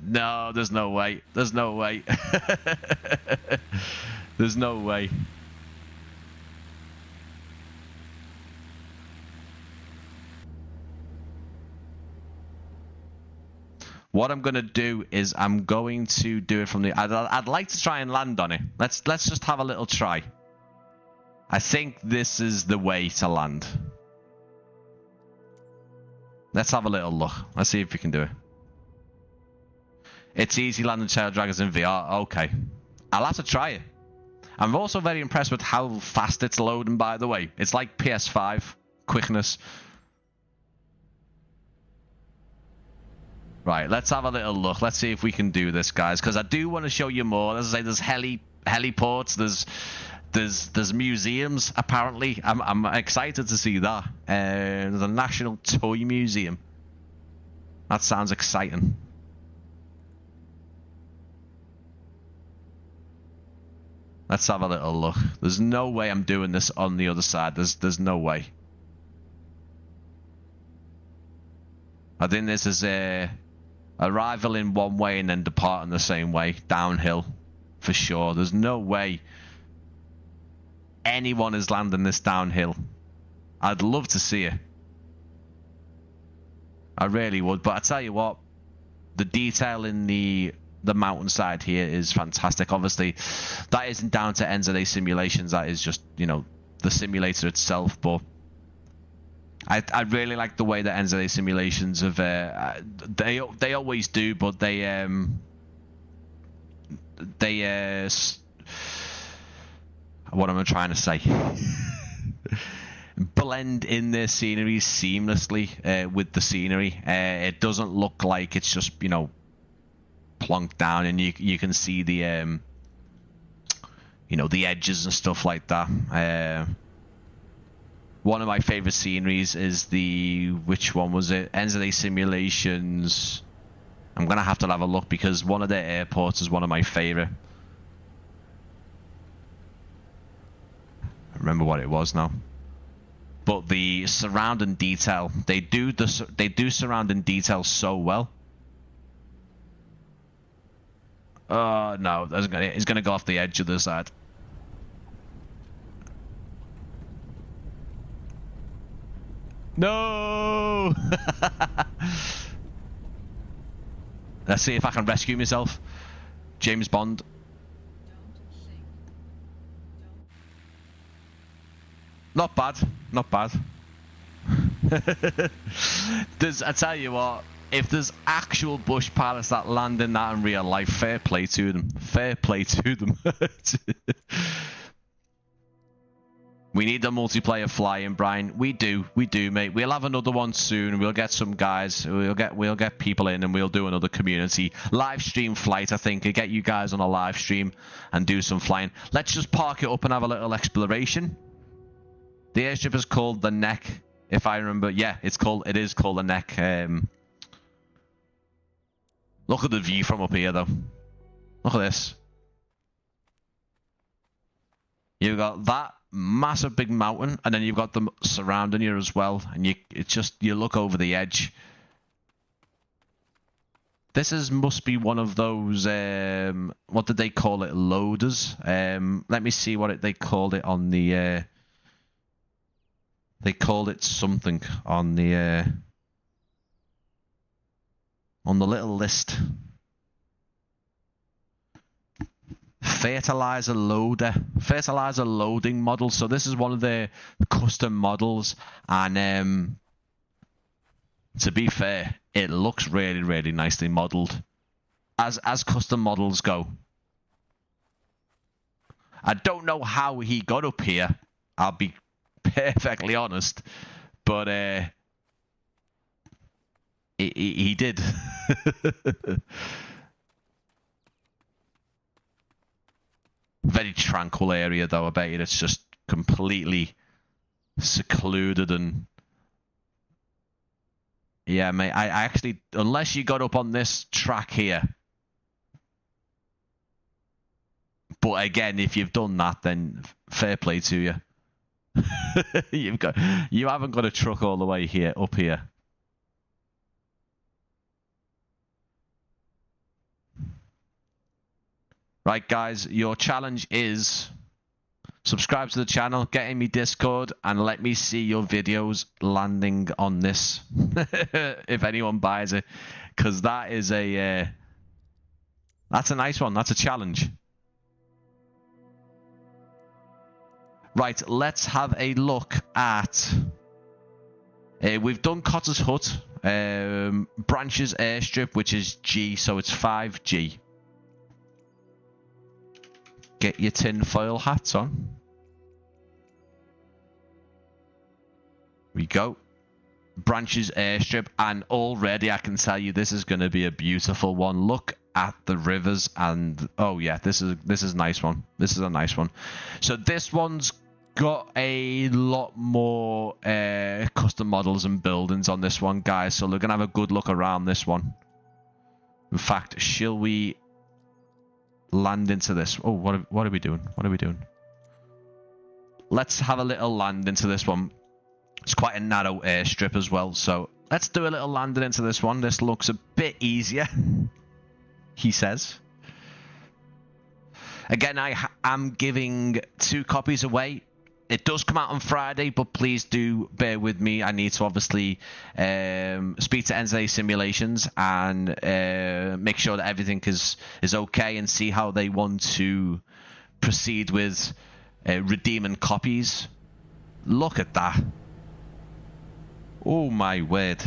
No, there's no way. There's no way. There's no way. What I'm going to do is I'm going to do it from the... I'd like to try and land on it. Let's just have a little try. I think this is the way to land. Let's have a little look. Let's see if we can do it. It's easy landing tail draggers in VR. Okay. I'll have to try it. I'm also very impressed with how fast it's loading, by the way. It's like PS5 quickness. Right, let's have a little look. Let's see if we can do this, guys, because I do want to show you more. As I say, there's heliports, there's museums, apparently. I'm excited to see that. There's a National Toy Museum. That sounds exciting. Let's have a little look. There's no way I'm doing this on the other side. There's no way. I think this is a arrival in one way and then departing the same way, downhill, for sure. There's no way anyone is landing this downhill. I'd love to see it. I really would, but I tell you what, the detail in the mountainside here is fantastic. Obviously, that isn't down to NZA Simulations. That is just, you know, the simulator itself, but I really like the way that NZA Simulations have they always do, but they what am I trying to say? Blend in their scenery seamlessly with the scenery. It doesn't look like it's just, you know, plonked down, and you can see the you know, the edges and stuff like that. One of my favorite sceneries is which one was it? NZA Simulations. I'm gonna have to have a look because one of their airports is one of my favorite. I remember what it was now. But the surrounding detail, they do surrounding detail so well. Oh no, he's gonna go off the edge of the side. No! Let's see if I can rescue myself. James Bond. Not bad. Not bad. I tell you what, if there's actual bush pilots that land in that in real life, fair play to them. Fair play to them. We need the multiplayer flying, Brian. We do, mate. We'll have another one soon. We'll get some guys. We'll get people in, and we'll do another community live stream flight. I think to get you guys on a live stream and do some flying. Let's just park it up and have a little exploration. The airstrip is called the Neck, if I remember. Yeah, it is called the Neck. Look at the view from up here, though. Look at this. You've got that massive big mountain, and then you've got them surrounding you as well, and you look over the edge. This must be one of those what did they call it, loaders? Let me see what they called it on the they called it something on the little list. Fertilizer loading model. So this is one of the custom models, and to be fair, it looks really, really nicely modeled as custom models go. I don't know how he got up here, I'll be perfectly honest, but he did. Very tranquil area, though. I bet you it's just completely secluded, and yeah, mate. I actually, unless you got up on this track here, but again, if you've done that, then fair play to you. You haven't got a truck all the way here, up here. Right, guys, your challenge is subscribe to the channel, get in me Discord, and let me see your videos landing on this. If anyone buys it, because that is that's a nice one. That's a challenge. Right, let's have a look at. We've done Cotter's Hut, Branches Airstrip, which is G, so it's 5G. Get your tinfoil hats on. We go. Branches Airstrip, and already I can tell you this is going to be a beautiful one. Look at the rivers, and oh yeah, this is a nice one. This is a nice one. So this one's got a lot more custom models and buildings on this one, guys. So we're gonna have a good look around this one. In fact, shall we land into this? Oh, what are we doing? What are we doing? Let's have a little land into this one. It's quite a narrow airstrip as well, so let's do a little landing into this one. This looks a bit easier, he says. Again, I am giving 2 copies away. It does come out on Friday, but please do bear with me. I need to obviously speak to NZA Simulations and make sure that everything is okay, and see how they want to proceed with redeeming copies. Look at that. Oh my word.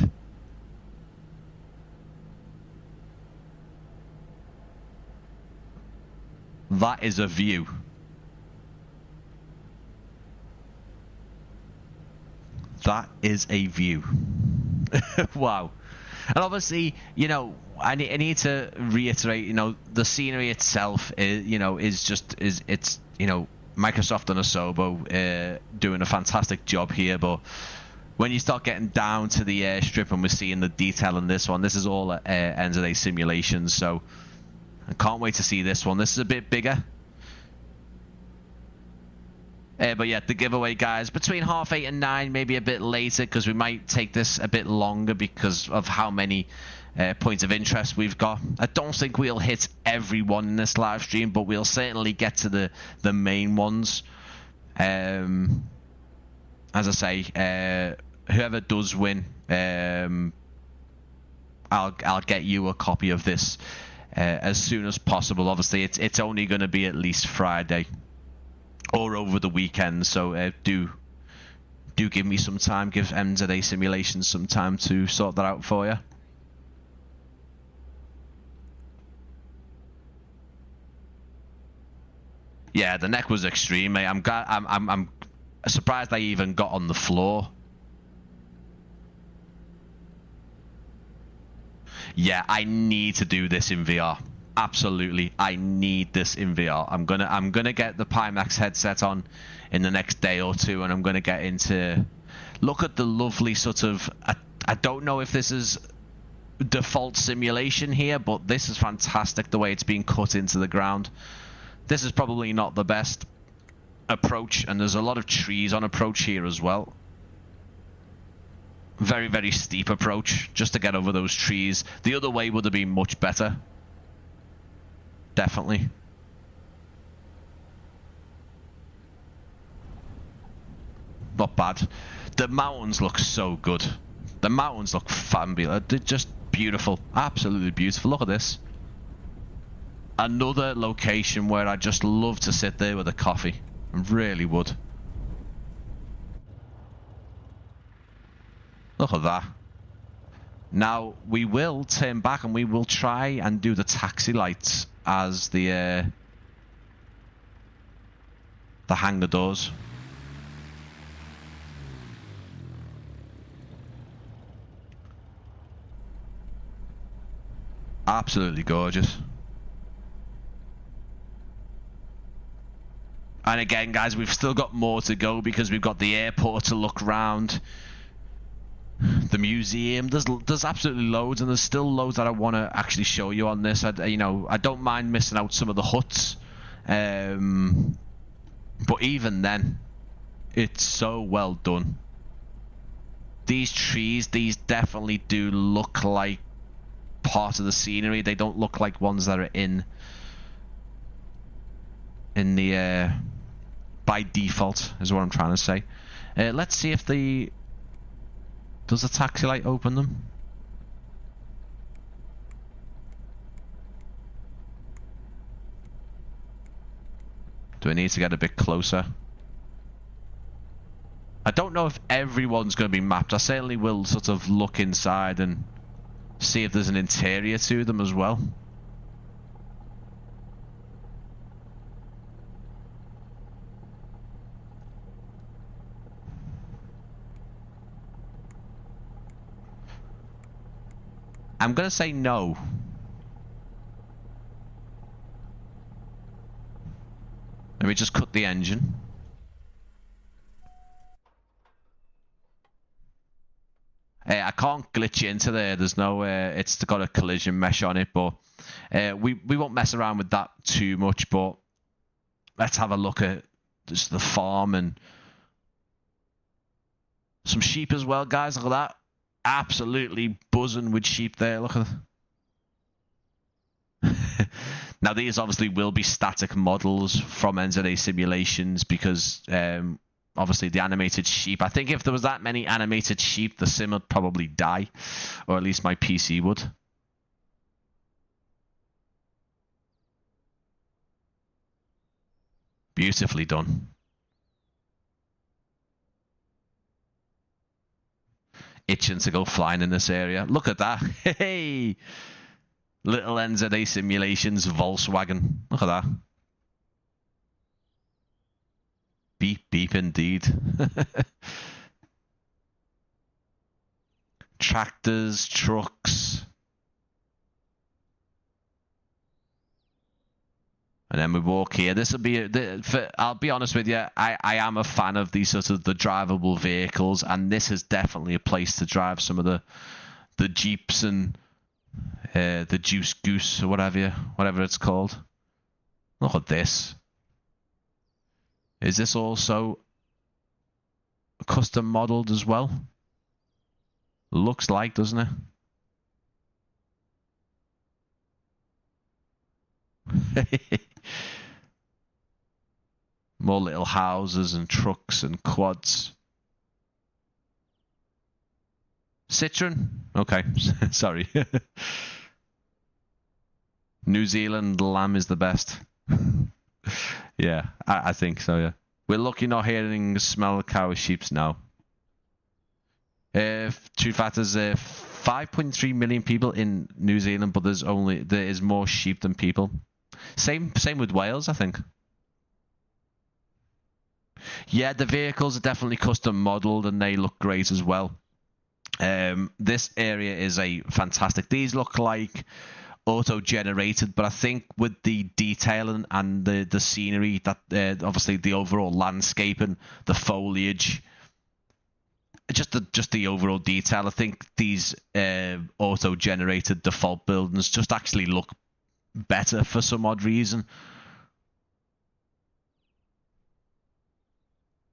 That is a view. That is a view. Wow. And obviously, you know, I need to reiterate, you know, the scenery itself is, you know, it's you know, Microsoft and Asobo doing a fantastic job here, but when you start getting down to the airstrip and we're seeing the detail in this one, this is all NZA Simulations, so I can't wait to see this one. This is a bit bigger. But yeah, the giveaway, guys, between 8:30 and 9, maybe a bit later, because we might take this a bit longer because of how many points of interest we've got. I don't think we'll hit everyone in this live stream, but we'll certainly get to the main ones. As I say, whoever does win, I'll get you a copy of this as soon as possible. Obviously, it's only going to be at least Friday or over the weekend, so do give me some time. Give NZA Simulations some time to sort that out for you. Yeah, the neck was extreme, mate. I'm surprised I even got on the floor. Yeah, I need to do this in VR. Absolutely, I need this in VR. I'm gonna get the Pimax headset on in the next day or two, and I'm gonna get into look at the lovely sort of. I don't know if this is default simulation here, but this is fantastic the way it's being cut into the ground. This is probably not the best approach, and there's a lot of trees on approach here as well. Very, very steep approach just to get over those trees. The other way would have been much better. Definitely. Not bad. The mountains look so good. The mountains look fabulous. They're just beautiful. Absolutely beautiful. Look at this. Another location where I just love to sit there with a coffee. I really would. Look at that. Now, we will turn back and we will try and do the taxi lights as the hangar doors. Absolutely gorgeous. And again, guys, we've still got more to go because we've got the airport to look around. The museum, there's absolutely loads, and there's still loads that I want to actually show you on this. I don't mind missing out some of the huts, but even then, it's so well done. These trees, these definitely do look like part of the scenery. They don't look like ones that are in the by default, is what I'm trying to say. Let's see if does the taxi light open them? Do I need to get a bit closer? I don't know if everyone's going to be mapped. I certainly will sort of look inside and see if there's an interior to them as well. I'm going to say no. Let me just cut the engine. I can't glitch into there. There's no. It's got a collision mesh on it, but we won't mess around with that too much. But let's have a look at just the farm and some sheep as well, guys. Look at that. Absolutely buzzing with sheep there. Look at that. Now these obviously will be static models from NZA Simulations because obviously the animated sheep. I think if there was that many animated sheep, the sim would probably die, or at least my PC would. Beautifully done. Itching to go flying in this area. Look at that. Hey! Little NZA Simulations Volkswagen. Look at that. Beep, beep indeed. Tractors, trucks. And then we walk here. This will be. I'll be honest with you. I am a fan of these sort of the drivable vehicles, and this is definitely a place to drive some of the Jeeps and the Juice Goose or whatever it's called. Look at this. Is this also custom modeled as well? Looks like, doesn't it? More little houses and trucks and quads. Citroen. Okay, sorry. New Zealand lamb is the best. Yeah, I think so, yeah. We're lucky not hearing smell cow sheeps now. True fact is 5.3 million people in New Zealand, but there is more sheep than people. Same with Wales, I think. Yeah, the vehicles are definitely custom modeled and they look great as well. This area is a fantastic. These look like auto-generated, but I think with the detailing and the scenery, that obviously the overall landscaping, the foliage, just the overall detail, I think these auto-generated default buildings just actually look better for some odd reason.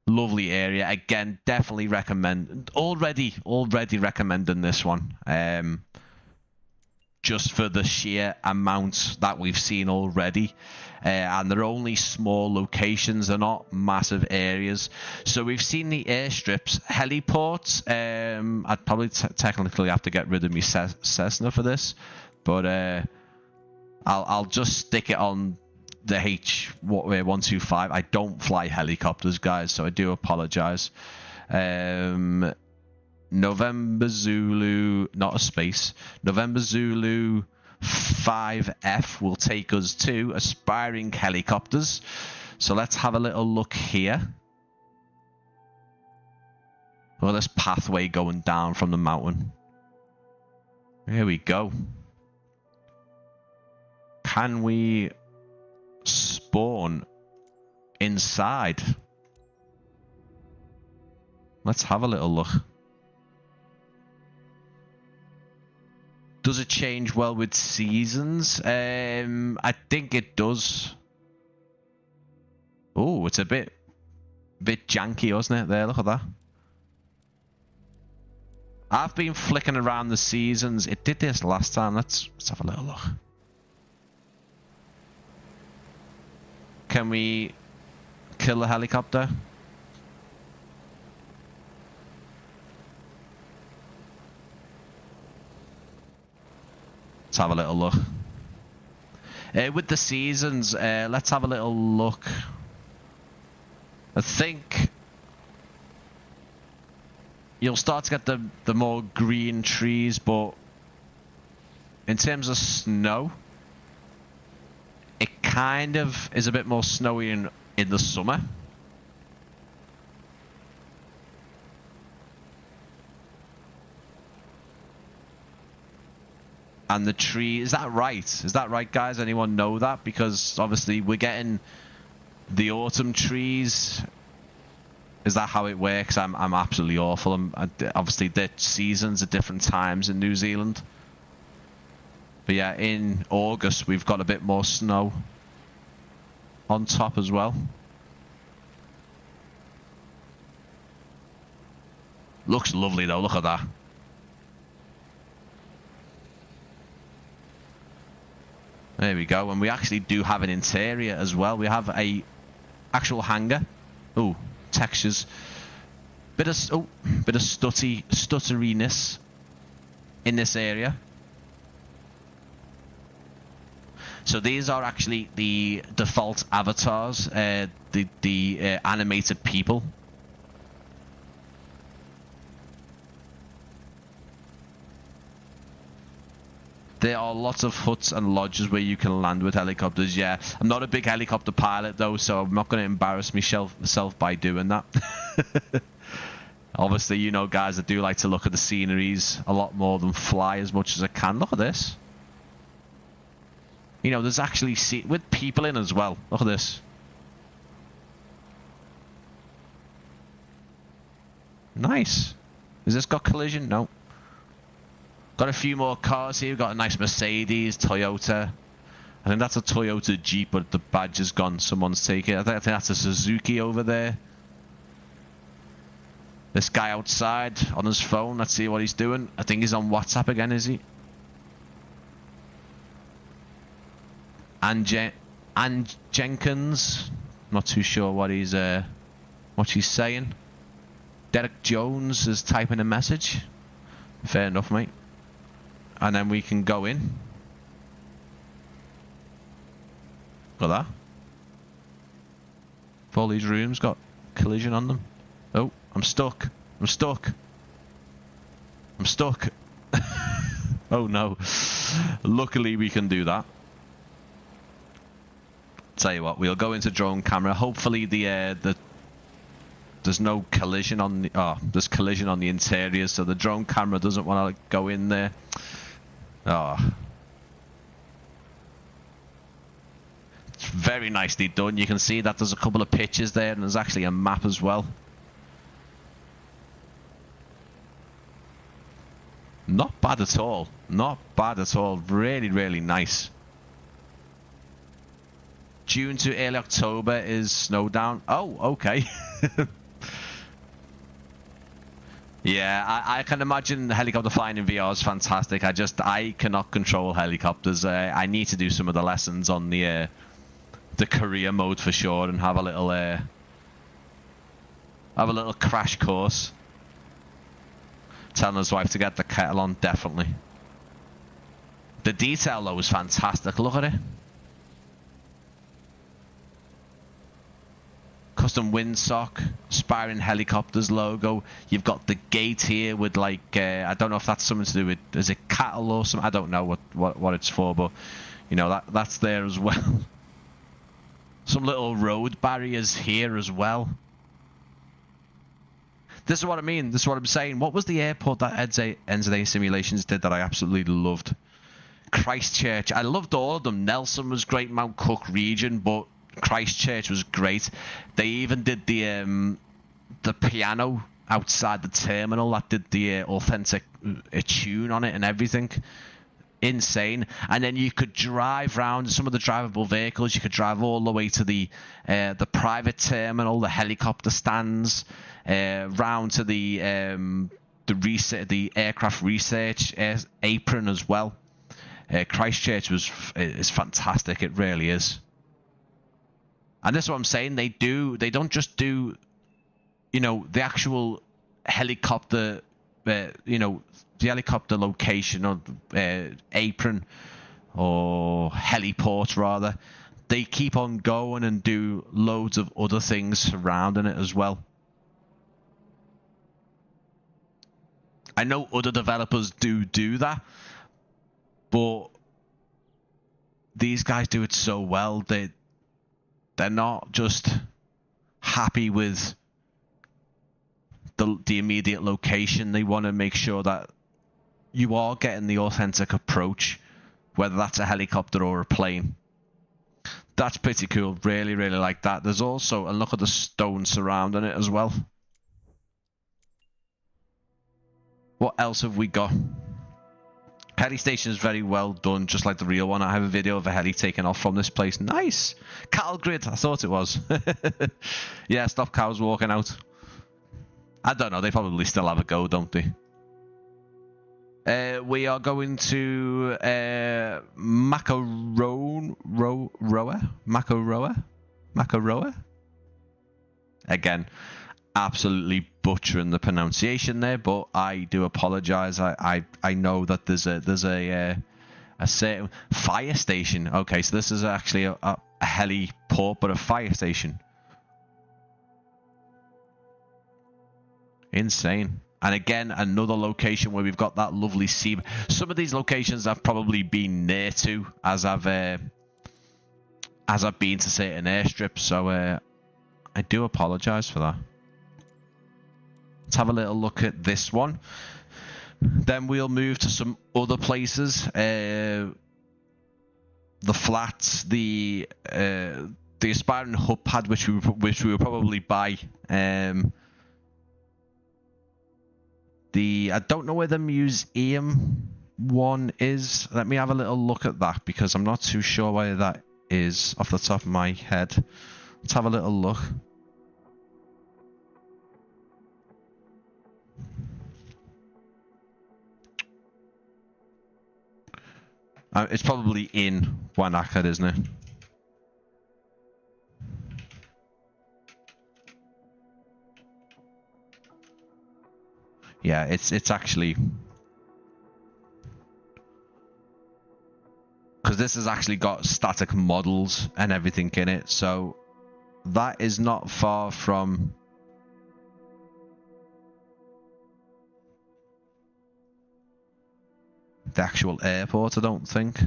Lovely area. Again, definitely recommend. Already recommending this one. Just for the sheer amount that we've seen already. And they're only small locations. They're not massive areas. So we've seen the airstrips, heliports. I'd probably technically have to get rid of my Cessna for this. But I'll just stick it on the H125. I don't fly helicopters, guys, so I do apologize. November Zulu, not a space. November Zulu 5F will take us to aspiring helicopters. So let's have a little look here. Well, this pathway going down from the mountain. Here we go. Can we spawn inside? Let's have a little look. Does it change well with seasons? I think it does. Oh, it's a bit janky, wasn't it? There, look at that. I've been flicking around the seasons. It did this last time. Let's have a little look. Can we kill the helicopter? Let's have a little look. With the seasons, let's have a little look. I think you'll start to get the more green trees, but in terms of snow, it kind of is a bit more snowy in the summer. And the tree, is that right? Is that right, guys? Anyone know that? Because obviously we're getting the autumn trees. Is that how it works? I'm absolutely awful. Obviously the seasons at different times in New Zealand. But yeah, in August we've got a bit more snow on top as well. Looks lovely though, look at that. There we go, and we actually do have an interior as well. We have a actual hangar. Oh, textures. Bit of stutteriness in this area. So these are actually the default avatars, the animated people. There are lots of huts and lodges where you can land with helicopters, yeah. I'm not a big helicopter pilot though, so I'm not going to embarrass myself by doing that. Obviously, you know, guys, I do like to look at the sceneries a lot more than fly as much as I can. Look at this. You know, there's actually with people in as well. Look at this. Nice. Has this got collision? No. Got a few more cars here. We've got a nice Mercedes, Toyota. I think that's a Toyota Jeep, but the badge is gone. Someone's taken it. I think that's a Suzuki over there. This guy outside on his phone. Let's see what he's doing. I think he's on WhatsApp again, is he? And Jenkins. Not too sure what he's saying. Derek Jones is typing a message. Fair enough, mate. and then we can go in. Got that? All these rooms got collision on them. Oh, I'm stuck. I'm stuck. I'm stuck. Oh no. Luckily we can do that. Tell you what, we'll go into drone camera. Hopefully there's no collision on the there's collision on the interior, so the drone camera doesn't want to go in there. It's very nicely done. You can see that there's a couple of pictures there, and there's actually a map as well. Not bad at all. Not bad at all. Really, really nice. June to early October is snow down. Oh, okay. Yeah, I can imagine helicopter flying in VR is fantastic. I cannot control helicopters. I need to do some of the lessons on the career mode for sure, and have a little crash course. Telling his wife to get the kettle on, definitely. The detail though is fantastic. Look at it. Custom windsock, Aspiring Helicopters logo. You've got the gate here with like I don't know if that's something to do with, is it cattle or something? I don't know what it's for, but you know that's there as well. Some little road barriers here as well. This is what I mean. This is what I'm saying. What was the airport that NZA Simulations did that I absolutely loved? Christchurch. I loved all of them. Nelson was great, Mount Cook region, but Christchurch was great. They even did the piano outside the terminal that did the authentic tune on it and everything. Insane. And then you could drive around some of the drivable vehicles. You could drive all the way to the private terminal, the helicopter stands, round to the aircraft research apron as well. Christchurch is fantastic. It really is. And that's what I'm saying. They don't just do, you know, the actual helicopter, you know, the helicopter location or apron or heliport rather. They keep on going and do loads of other things surrounding it as well. I know other developers do that, but these guys do it so well. They're not just happy with the immediate location. They want to make sure that you are getting the authentic approach, whether that's a helicopter or a plane. That's pretty cool. Really, really like that. There's also, and look at the stone surrounding it as well. What else have we got? Heli station is very well done, just like the real one. I have a video of a heli taking off from this place. Nice. Cattle grid, I thought it was. Yeah, stop cows walking out. I don't know, they probably still have a go, don't they? We are going to Makaroa. Again, absolutely butchering the pronunciation there, but I do apologize. I know that there's a certain fire station. Okay, so this is actually a heliport, but a fire station. Insane. And again, another location where we've got that lovely sea. Some of these locations I've probably been near to as I've been to certain airstrips, so I do apologise for that. Let's have a little look at this one. Then we'll move to some other places. The flats, the aspiring hub pad, which we will probably buy. I don't know where the museum one is. Let me have a little look at that, because I'm not too sure where that is off the top of my head. Let's have a little look. It's probably in Wanaka, isn't it? Yeah, it's actually... this has actually got static models and everything in it, so that is not far from the actual airport, I don't think.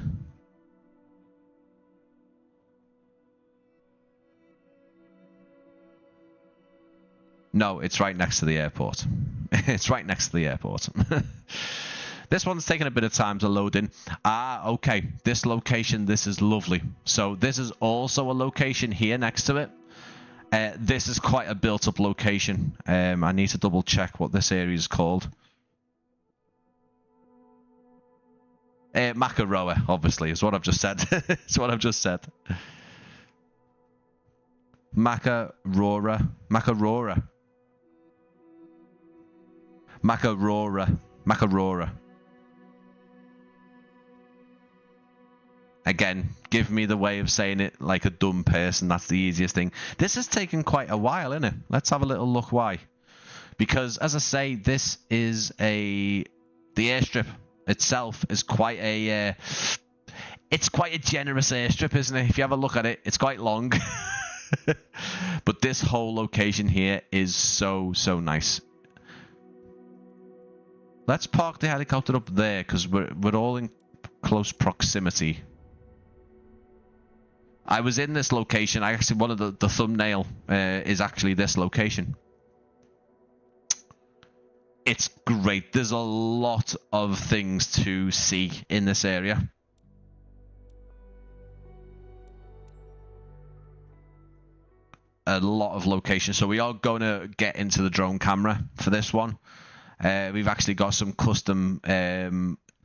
No, it's right next to the airport. It's right next to the airport. This one's taking a bit of time to load in. Ah, okay. This location, this is lovely. So this is also a location here next to it. This is quite a built-up location. I need to double check what this area is called. Makaroa, obviously, is what I've just said. It's what I've just said. Makarora. Again, give me the way of saying it like a dumb person. That's the easiest thing. This has taken quite a while, isn't it? Let's have a little look why. Because, as I say, this is the airstrip itself is quite a... it's quite a generous airstrip, isn't it? If you have a look at it, it's quite long. But this whole location here is so nice. Let's park the helicopter up there, because we're all in close proximity. I was in this location. I actually, one of the thumbnail is actually this location. It's great. There's a lot of things to see in this area. A lot of locations. So we are going to get into the drone camera for this one. We've actually got some custom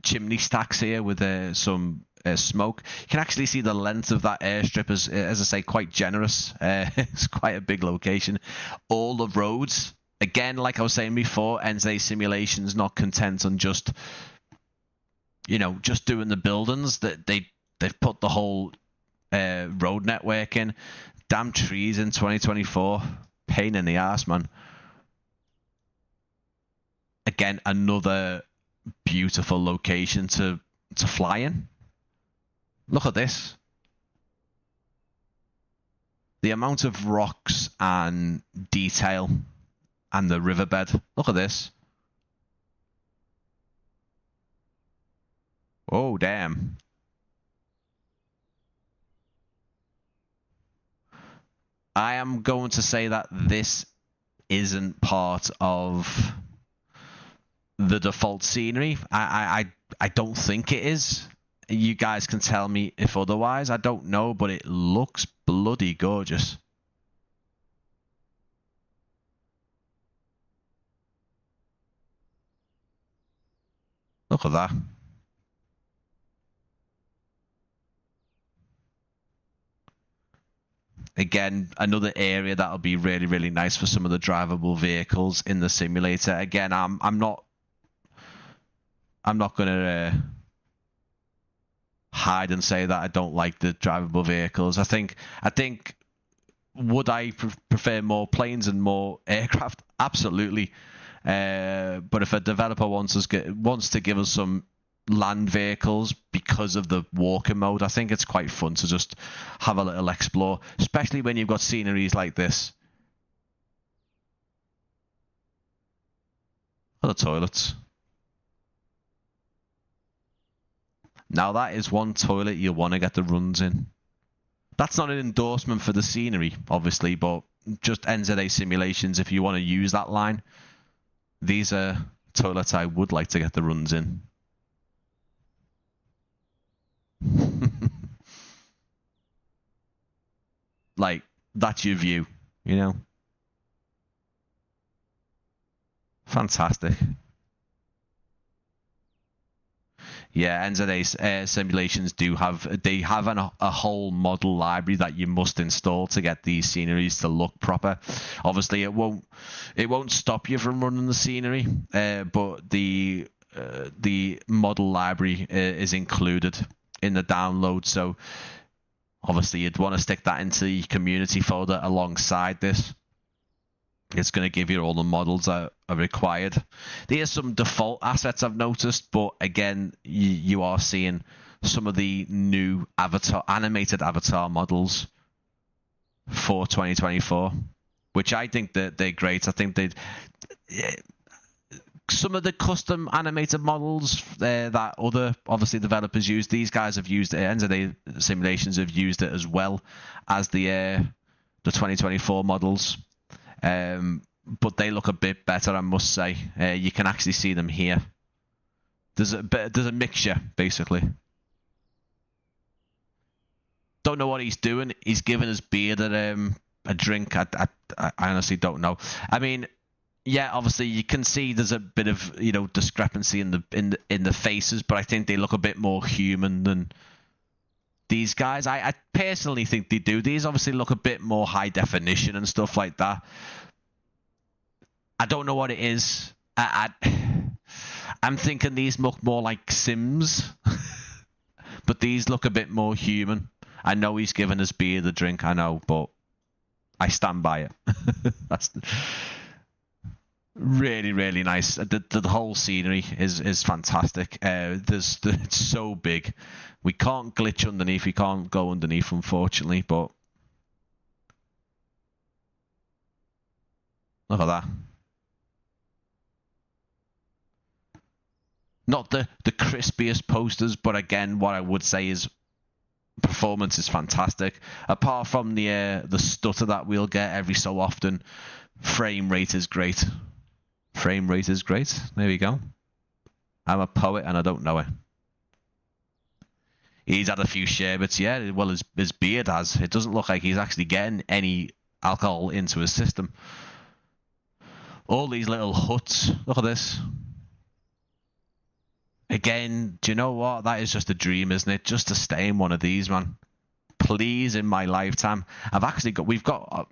chimney stacks here with some smoke. You can actually see the length of that airstrip is, as I say, quite generous. It's quite a big location. All the roads, again, like I was saying before, NZA Simulations not content on just, you know, just doing the buildings. That they've put the whole road network in. Damn trees in 2024. Pain in the ass, man. Again, another beautiful location to fly in. Look at this. The amount of rocks and detail and the riverbed. Look at this. Oh, damn. I am going to say that this isn't part of the default scenery. I don't think it is. You guys can tell me if otherwise. I don't know, but it looks bloody gorgeous. Look at that. Again, another area that'll be really nice for some of the drivable vehicles in the simulator. Again, I'm not gonna hide and say that I don't like the drivable vehicles. I think would I prefer more planes and more aircraft? Absolutely. But if a developer wants to give us some land vehicles because of the walking mode, I think it's quite fun to just have a little explore, especially when you've got sceneries like this. Oh, the toilets. Now that is one toilet you want to get the runs in. That's not an endorsement for the scenery, obviously, but just NZA Simulations, if you want to use that line, these are toilets I would like to get the runs in. Like, that's your view, you know? Fantastic. Yeah, NZA Simulations they have a whole model library that you must install to get these sceneries to look proper. Obviously, it won't stop you from running the scenery, but the model library is included in the download. So obviously, you'd want to stick that into the community folder alongside this. It's going to give you all the models that are required. There's some default assets I've noticed, but again, you are seeing some of the new animated avatar models for 2024, which I think that they're great. I think they some of the custom animated models that other obviously developers use, these guys have used it. NZA Simulations have used it as well as the 2024 models, but they look a bit better, I must say. You can actually see them here. There's a mixture basically. Don't know what he's doing. He's giving his beard a drink. I honestly don't know. I mean, yeah, obviously you can see there's a bit of discrepancy in the faces, but I think they look a bit more human than these guys. I personally think they do. These obviously look a bit more high definition and stuff like that. I don't know what it is. I'm thinking these look more like Sims, but these look a bit more human. I know he's given his beer the drink, I know, but I stand by it. That's really, really nice. The whole scenery is fantastic. It's so big. We can't glitch underneath. We can't go underneath, unfortunately, but look at that. Not the crispiest posters, but again, what I would say is performance is fantastic. Apart from the stutter that we'll get every so often, frame rate is great. Frame rate is great. There we go. I'm a poet and I don't know it. He's had a few sherbets, yeah. Well, his beard has. It doesn't look like he's actually getting any alcohol into his system. All these little huts. Look at this. Again, do you know what? That is just a dream, isn't it? Just to stay in one of these, man. Please, in my lifetime.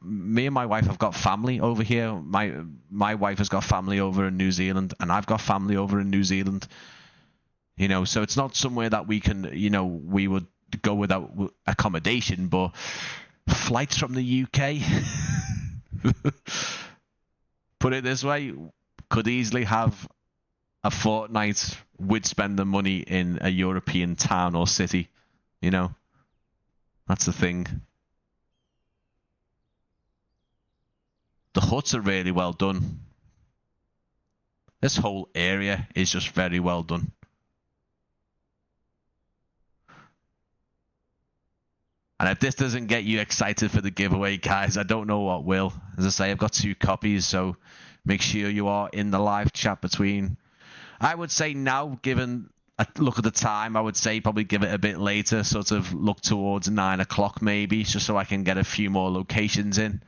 Me and my wife have got family over here. My wife has got family over in New Zealand, and I've got family over in New Zealand. So it's not somewhere that we can, we would go without accommodation, but flights from the UK, put it this way, could easily have a fortnight. We'd spend the money in a European town or city, That's the thing. The huts are really well done. This whole area is just very well done. And if this doesn't get you excited for the giveaway, guys, I don't know what will. As I say, I've got 2 copies, so make sure you are in the live chat between. I would say now, given a look at the time, I would say probably give it a bit later, sort of look towards 9 o'clock maybe, just so I can get a few more locations in.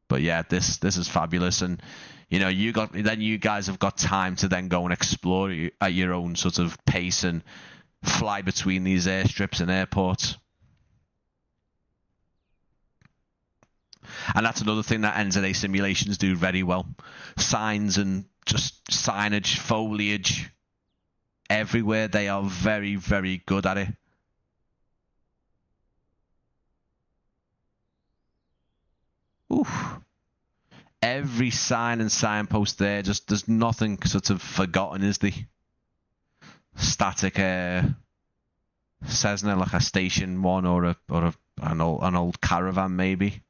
But yeah, this is fabulous, and you guys have got time to then go and explore at your own sort of pace and fly between these airstrips and airports. And that's another thing that NZA Simulations do very well. Signs and just signage, foliage, everywhere. They are very, very good at it. Oof. Every sign and signpost there, just there's nothing sort of forgotten, is there? Static Cessna, like a station one or an old caravan maybe.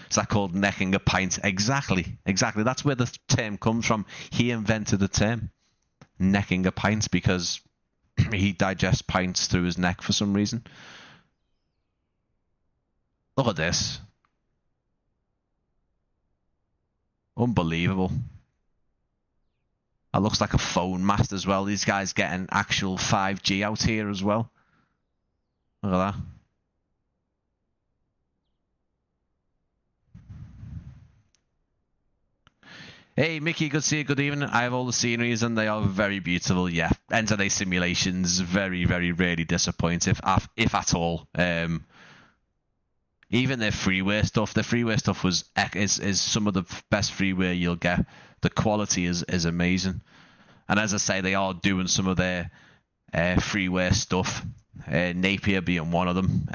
Is that called necking a pint? Exactly. That's where the term comes from. He invented the term necking a pint because he digests pints through his neck for some reason. Look at this. Unbelievable. That looks like a phone mast as well. These guys getting actual 5G out here as well. Look at that. Hey, Mickey, good to see you. Good evening. I have all the sceneries and they are very beautiful. Yeah, NZA Simulations, very, very rarely disappoint, if at all. Even their freeware stuff. Their freeware stuff is some of the best freeware you'll get. The quality is amazing. And as I say, they are doing some of their freeware stuff. Napier being one of them.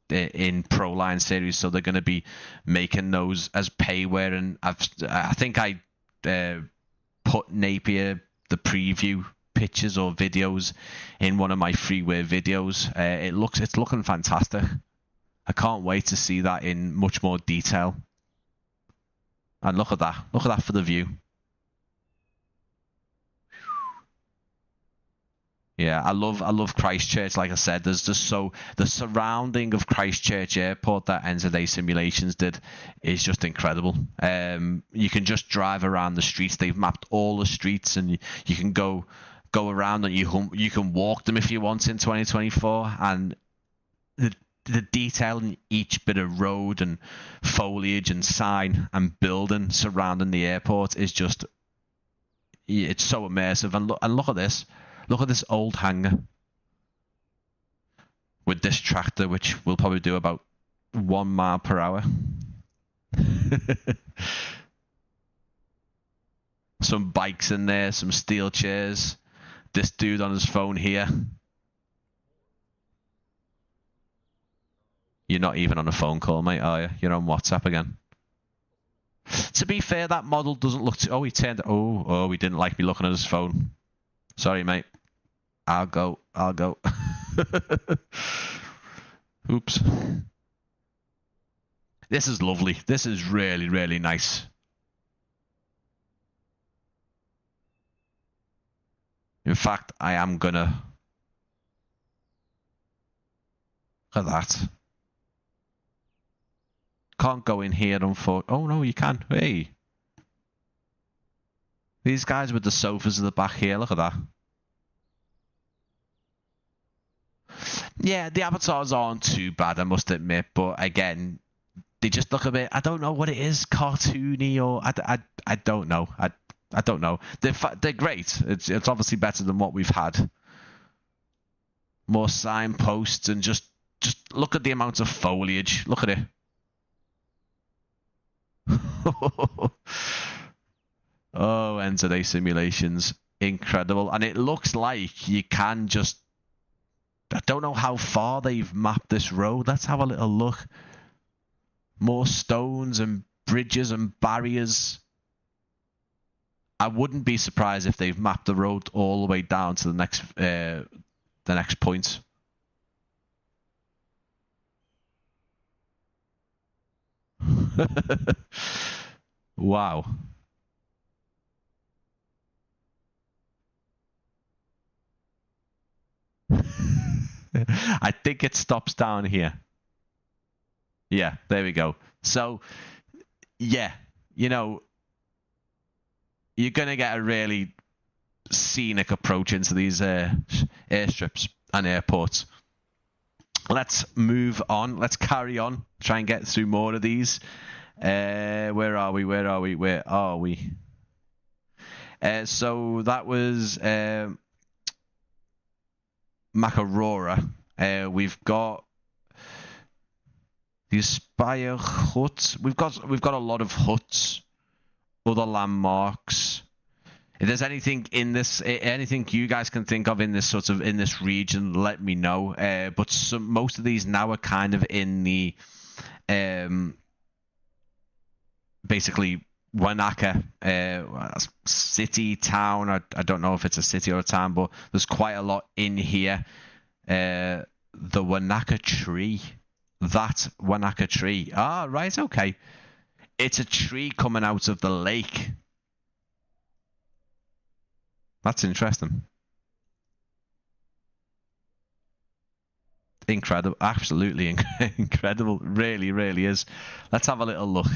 In Proline series, so they're going to be making those as payware, and I think I put Napier the preview pictures or videos in one of my freeware videos. It's looking fantastic. I can't wait to see that in much more detail. And look at that. Look at that for the view. Yeah, I love Christchurch. Like I said, there's just the surrounding of Christchurch Airport that NZA Simulations did is just incredible. You can just drive around the streets. They've mapped all the streets, and you can go around, and you can walk them if you want in 2024. And the detail in each bit of road and foliage and sign and building surrounding the airport is just, it's so immersive. And look at this. Look at this old hangar with this tractor, which will probably do about 1 mile per hour. Some bikes in there, some steel chairs. This dude on his phone here. You're not even on a phone call, mate, are you? You're on WhatsApp again. To be fair, that model doesn't look too... Oh, he turned... Oh, he didn't like me looking at his phone. Sorry, mate. I'll go. Oops. This is lovely. This is really, really nice. In fact, I am gonna... Look at that. Can't go in here, unfortunately. Oh, no, you can. Hey. These guys with the sofas at the back here, look at that. Yeah, the avatars aren't too bad, I must admit, but again, they just look a bit, I don't know what it is, cartoony, or I don't know. I don't know. They're great. It's obviously better than what we've had. More signposts, and just look at the amount of foliage. Look at it. Oh, NZA Simulations, incredible. And it looks like you can just... I don't know how far they've mapped this road. Let's have a little look. More stones and bridges and barriers. I wouldn't be surprised if they've mapped the road all the way down to the next point. Wow. I think it stops down here. Yeah, there we go. So, yeah, you know, you're going to get a really scenic approach into these airstrips and airports. Let's move on. Let's carry on. Try and get through more of these. Where are we? So that was Makarora. We've got the Aspire huts. We've got a lot of huts, other landmarks. If there's anything in this, anything you guys can think of in this region, let me know. But most of these now are kind of in the basically Wanaka city, town. I don't know if it's a city or a town, but there's quite a lot in here. The Wanaka tree. That Wanaka tree. Ah, right, okay. It's a tree coming out of the lake. That's interesting. Incredible. Absolutely incredible. Really, really is. Let's have a little look.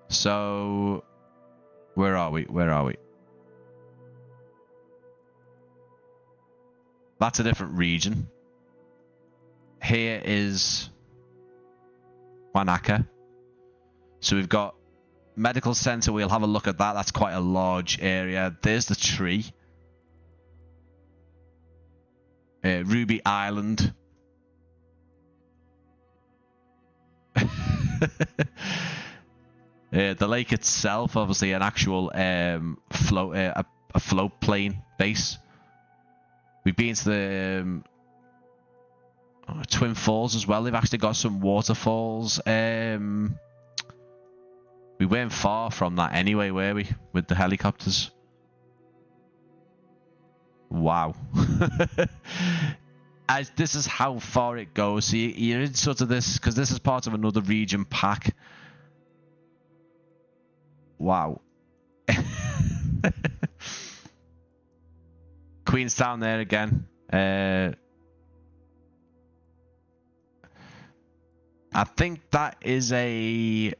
So, where are we? That's a different region. Here is Wanaka. So we've got medical center. We'll have a look at that. That's quite a large area. There's the tree. Ruby Island. The lake itself, obviously, an actual a float plane base. We've been to the Twin Falls as well. They've actually got some waterfalls. We weren't far from that anyway, were we? With the helicopters. Wow. As this is how far it goes. So you're in sort of this, because this is part of another region pack. Wow. Queenstown there again. I think that is a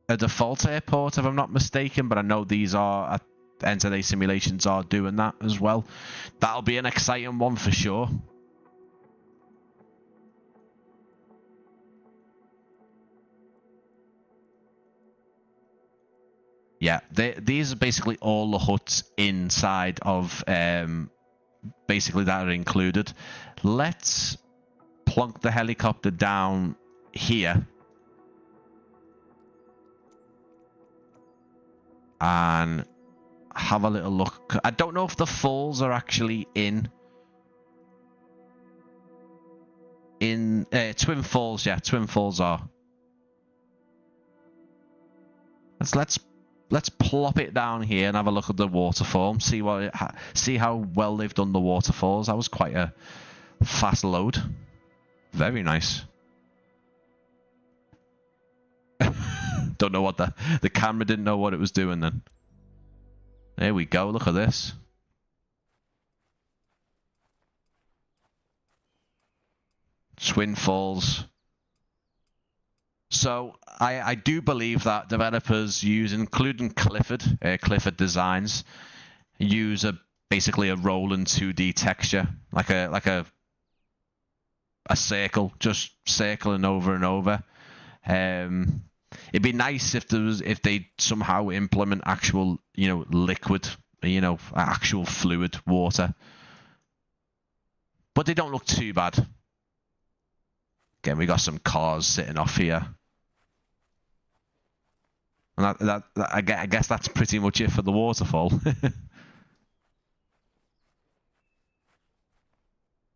default airport, if I'm not mistaken, but I know these are NZA Simulations are doing that as well. That'll be an exciting one for sure. Yeah, these are basically all the huts inside of basically that are included. Let's plonk the helicopter down here. And have a little look. I don't know if the falls are actually in Twin Falls. Yeah, Twin Falls are. Let's plop it down here and have a look at the waterfall. See how well they've done the waterfalls. That was quite a fast load. Very nice. Don't know what the camera didn't know what it was doing then. There we go. Look at this. Twin Falls. So I do believe that developers use, including Clifford Designs, use basically a rolling 2D texture, like a circle, just circling over and over. It'd be nice if they somehow implement actual, liquid, actual fluid water. But they don't look too bad. Again, we got some cars sitting off here. And I guess that's pretty much it for the waterfall.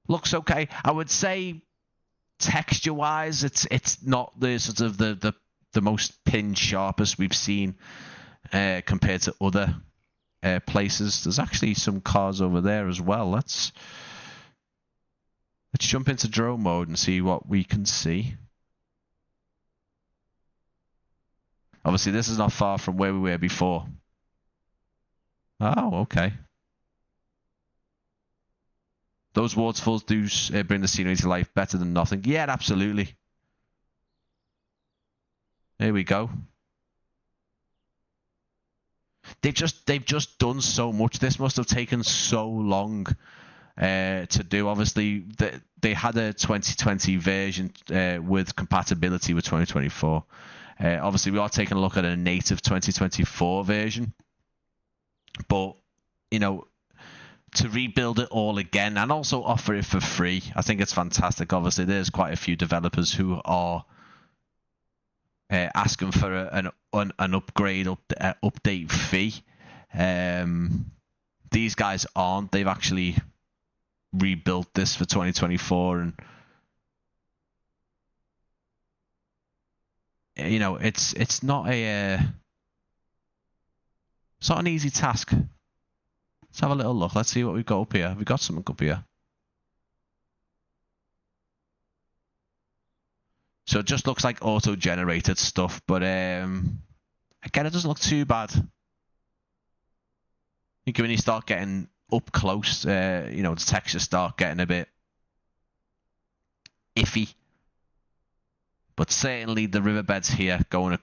Looks okay. I would say texture-wise, it's not the sort of the most pin sharpest we've seen compared to other places. There's actually some cars over there as well. Let's jump into drone mode and see what we can see. Obviously, this is not far from where we were before. Oh, okay. Those waterfalls do bring the scenery to life better than nothing. Yeah, absolutely. There we go. They've just done so much. This must have taken so long to do. Obviously, they had a 2020 version with compatibility with 2024. Obviously, we are taking a look at a native 2024 version. But, to rebuild it all again and also offer it for free, I think it's fantastic. Obviously, there's quite a few developers who are asking for an upgrade, update fee. These guys aren't. They've actually rebuilt this for 2024, and it's not an easy task. Let's have a little look. Let's see what we've got up here. We've got something up here. So it just looks like auto-generated stuff, but again, it doesn't look too bad. I think when you start getting up close, the textures start getting a bit iffy. But certainly the riverbeds here going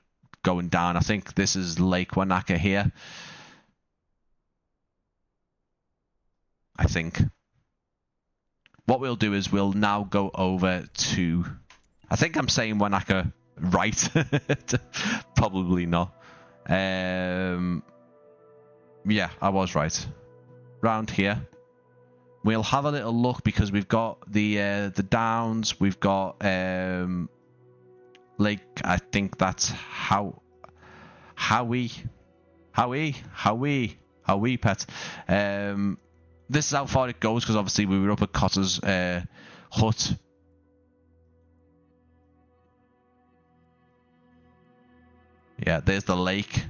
down. I think this is Lake Wanaka here. I think. What we'll do is we'll now go over to... I think I'm saying Wanaka right. Probably not. Yeah, I was right. Round here. We'll have a little look because we've got the downs. We've got Lake. I think that's Howie Pet. This is how far it goes because obviously we were up at Cotter's hut. Yeah, there's the lake.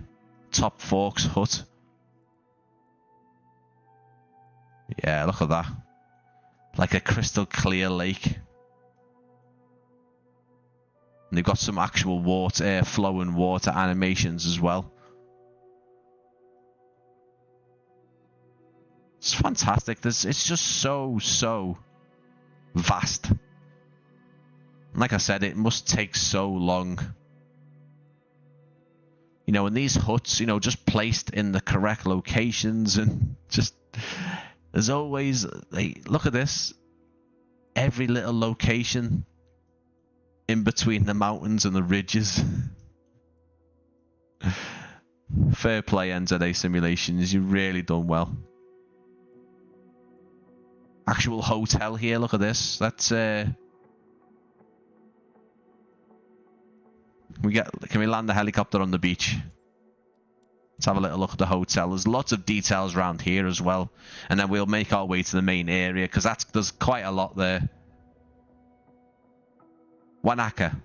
Top Forks hut. Yeah, look at that. Like a crystal clear lake. And they've got some actual water, flowing water animations as well. It's fantastic. It's just so vast. Like I said, it must take so long. You know, and these huts, you know, just placed in the correct locations, and just there's always, like, look at this. Every little location in between the mountains and the ridges. Fair play, NZA Simulations. You've really done well. Actual hotel here. Look at this. That's can we land the helicopter on the beach? Let's have a little look at the hotel. There's lots of details around here as well, and then we'll make our way to the main area because there's quite a lot there. Wanaka.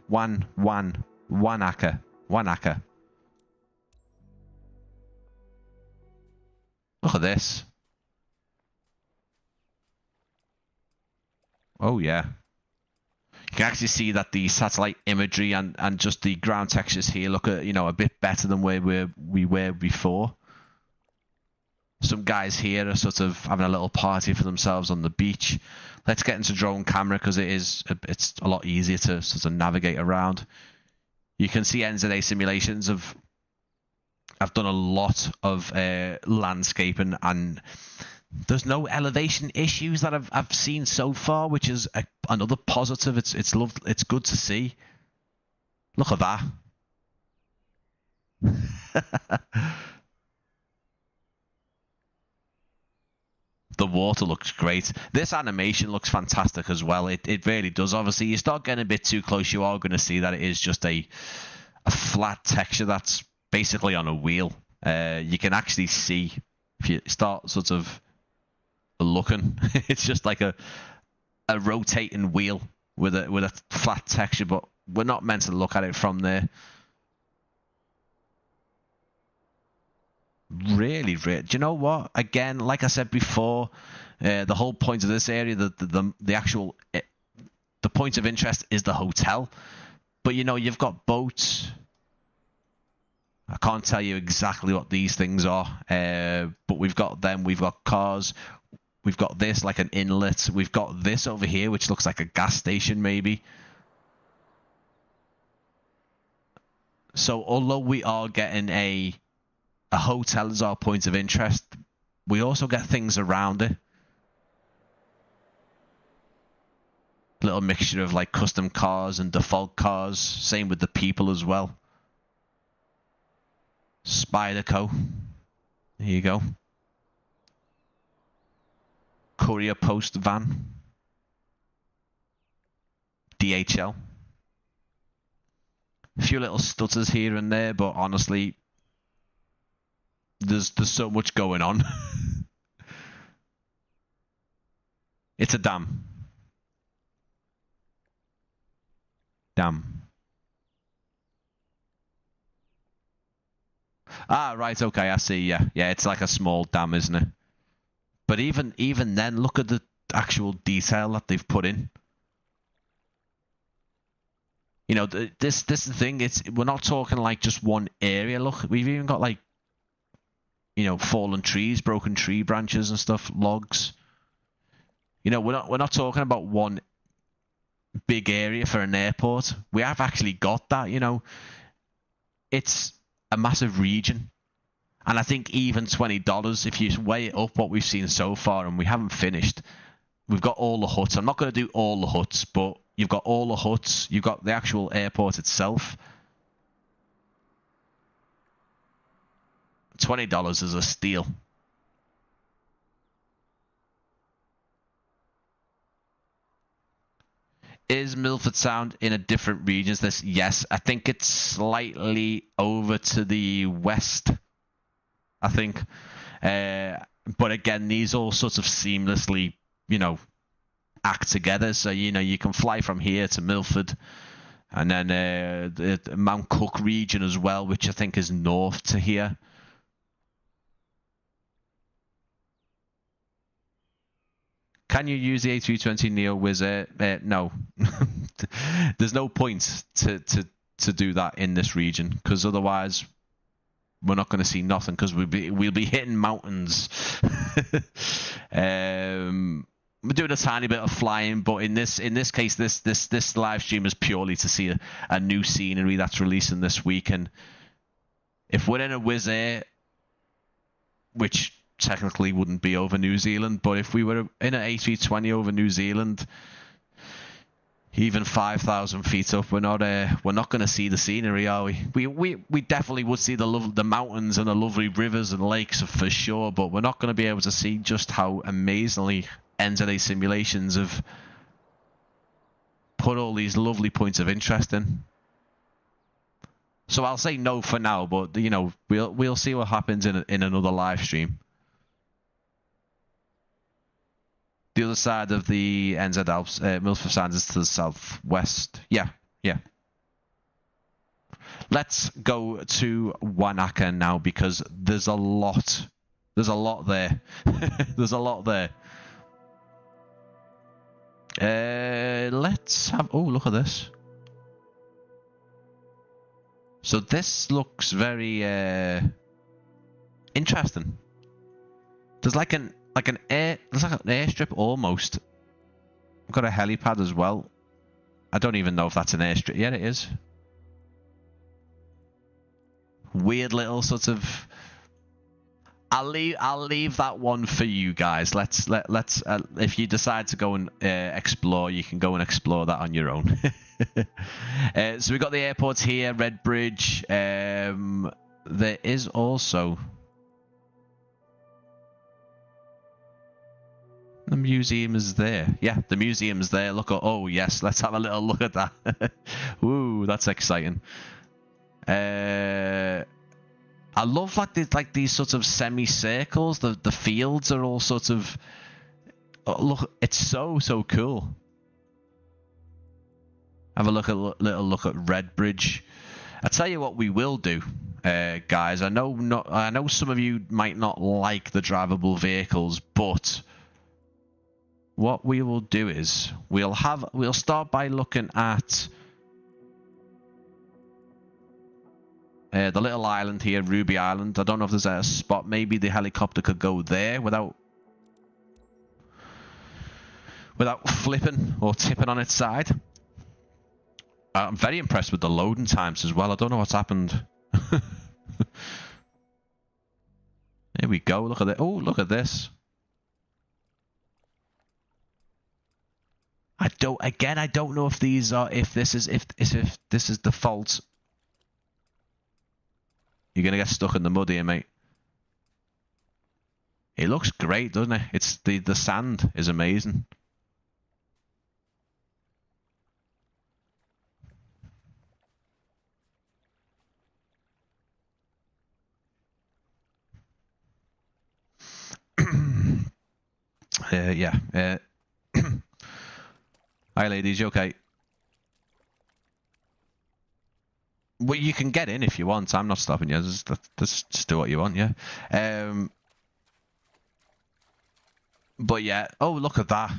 Look at this. Oh yeah. You can actually see that the satellite imagery and just the ground textures here look a bit better than where we were before. Some guys here are sort of having a little party for themselves on the beach. Let's get into drone camera because it's a lot easier to sort of navigate around. You can see NZA Simulations have done a lot of landscaping, and there's no elevation issues that I've seen so far, which is another positive. It's good to see. Look at that. The water looks great. This animation looks fantastic as well. It really does. Obviously, you start getting a bit too close, you are going to see that it is just a flat texture that's basically on a wheel. You can actually see if you start sort of looking, it's just like a rotating wheel with a flat texture, but we're not meant to look at it from there. Really, do you know what? Again, like I said before, the whole point of this area, the actual the point of interest is the hotel. But you know, you've got boats. I can't tell you exactly what these things are, but we've got them. We've got cars. We've got this like an inlet. We've got this over here, which looks like a gas station, maybe. So although we are getting a hotel as our point of interest, we also get things around it. Little mixture of like custom cars and default cars. Same with the people as well. Spyderco. There you go. Courier post van. DHL. A few little stutters here and there, but honestly, there's so much going on. It's a dam. Dam. Ah, right, okay, I see, yeah. Yeah, it's like a small dam, isn't it? But even then, look at the actual detail that they've put in. You know, this is the thing, we're not talking like just one area. Look, we've even got like, you know, fallen trees, broken tree branches and stuff, logs. You know, we're not talking about one big area for an airport. We have actually got that, you know. It's a massive region. And I think even $20, if you weigh it up what we've seen so far, and we haven't finished, we've got all the huts. I'm not going to do all the huts, but you've got all the huts. You've got the actual airport itself. $20 is a steal. Is Milford Sound in a different region? Yes, I think it's slightly over to the west, I think. But again, these all sorts of seamlessly, you know, act together. So, you know, you can fly from here to Milford. And then the Mount Cook region as well, which I think is north to here. Can you use the A320neo Wizz Air? No. There's no point to do that in this region, because otherwise we're not going to see nothing, because we'll be hitting mountains. We're doing a tiny bit of flying, but in this case, this live stream is purely to see a new scenery that's releasing this week. And if we're in a Wizz Air, which technically wouldn't be over New Zealand, but if we were in an A320 over New Zealand, even 5,000 feet up, we're not going to see the scenery, are we? We definitely would see the mountains and the lovely rivers and lakes for sure, but we're not going to be able to see just how amazingly NZA Simulations have put all these lovely points of interest in. So I'll say no for now, but you know, we'll see what happens in another live stream. The other side of the NZ Alps, Milford Sound, is to the southwest. Yeah. Let's go to Wanaka now, because there's a lot there. There's a lot there. Let's have... Oh, look at this. So this looks very interesting. There's like an airstrip almost. I've got a helipad as well. I don't even know if that's an airstrip. Yeah, it is. Weird little sort of... I'll leave that one for you guys. Let's if you decide to go and explore, you can go and explore that on your own. So we've got the airports here, Red Bridge. There is also the museum is there. Yeah, the museum's there. Look at, oh yes, let's have a little look at that. Ooh, that's exciting. I love like these sorts of semicircles. The fields are all sorts of... Oh, look, it's so cool. Have a little look at Red Bridge. I tell you what we will do, guys. I know some of you might not like the drivable vehicles, but what we will do is we'll start by looking at the little island here, Ruby Island. I don't know if there's a spot. Maybe the helicopter could go there without flipping or tipping on its side. I'm very impressed with the loading times as well. I don't know what's happened. There we go. Look at it. Oh, look at this. I don't know if these are if this is default. You're gonna get stuck in the mud here, mate. It looks great, doesn't it? It's the sand is amazing. Yeah. Hi, ladies. You okay? Well, you can get in if you want. I'm not stopping you. Just do what you want, yeah. But yeah. Oh, look at that.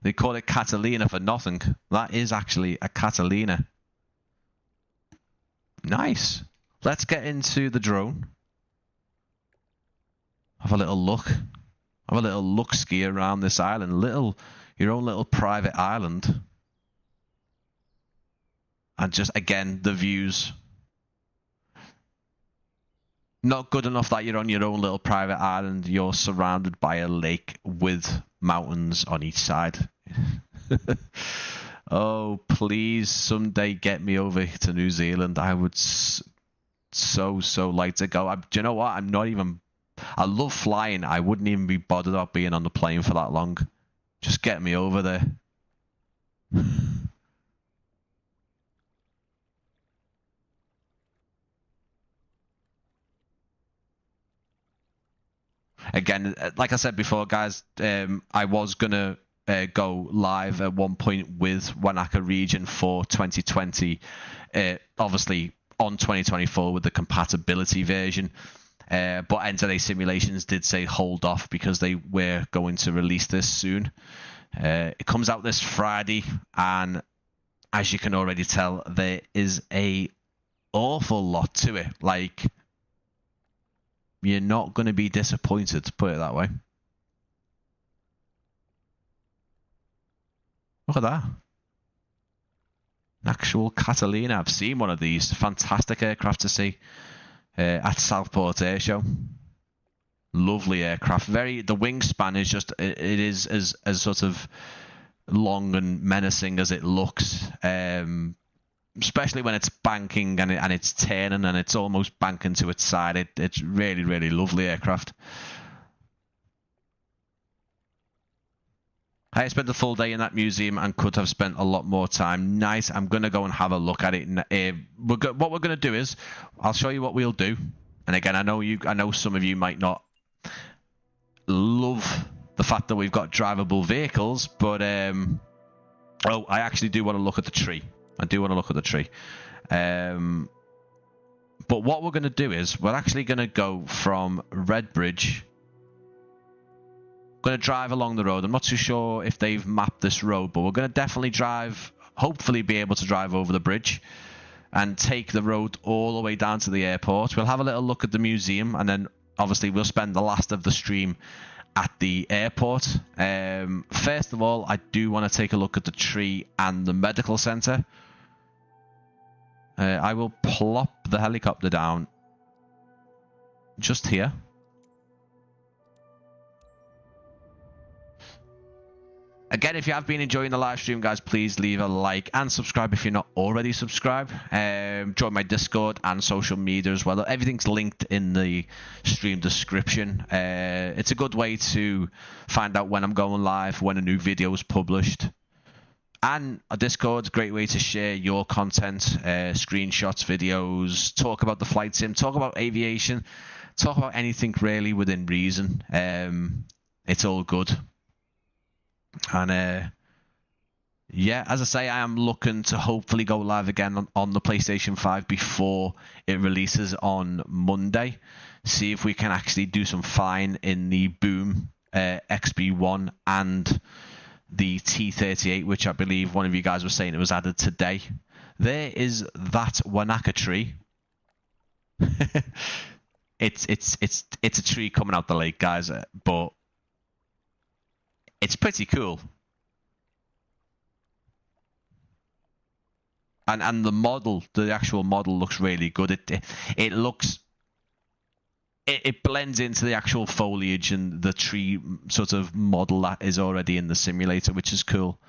They call it Catalina for nothing. That is actually a Catalina. Nice. Let's get into the drone. Have a little look. Have a little look-ski around this island. Your own little private island. And just, again, the views. Not good enough that you're on your own little private island. You're surrounded by a lake with mountains on each side. Oh, please, someday get me over to New Zealand. I would so like to go. Do you know what? I love flying. I wouldn't even be bothered about being on the plane for that long. Just get me over there. Again, like I said before, guys, I was gonna go live at one point with Wanaka Region for 2020, obviously on 2024 with the compatibility version. But NZA Simulations did say hold off because they were going to release this soon. It comes out this Friday, and as you can already tell, there is a awful lot to it. Like, you're not going to be disappointed, to put it that way. Look at that. An actual Catalina. I've seen one of these. Fantastic aircraft to see at Southport Air Show. Lovely aircraft. The wingspan is just, it is as sort of long and menacing as it looks. Especially when it's banking and it's turning and it's almost banking to its side. It's really, really lovely aircraft. I spent the full day in that museum and could have spent a lot more time. Nice. I'm going to go and have a look at it. What we're going to do is, I'll show you what we'll do. And again, I know some of you might not love the fact that we've got drivable vehicles, but I actually do want to look at the tree. I do want to look at the tree. But what we're going to do is, we're actually going to go from Redbridge. Going to drive along the road. I'm not too sure if they've mapped this road, but we're going to definitely drive, hopefully be able to drive over the bridge and take the road all the way down to the airport. We'll have a little look at the museum, and then obviously we'll spend the last of the stream at the airport. First of all, I do want to take a look at the tree and the medical centre. I will plop the helicopter down just here. Again, if you have been enjoying the live stream, guys, please leave a like and subscribe if you're not already subscribed. Join my Discord and social media as well. Everything's linked in the stream description. It's a good way to find out when I'm going live, when a new video is published. And a Discord's a great way to share your content, screenshots, videos, talk about the flight sim, talk about aviation, talk about anything really within reason. It's all good. And yeah, as I say, I am looking to hopefully go live again on the PlayStation 5 before it releases on Monday. See if we can actually do some flying in the Boom XB1 and the T38, which I believe one of you guys was saying it was added today. There is that Wanaka tree. It's a tree coming out the lake, guys, but it's pretty cool. And the model, the actual model looks really good. It blends into the actual foliage and the tree sort of model that is already in the simulator, which is cool.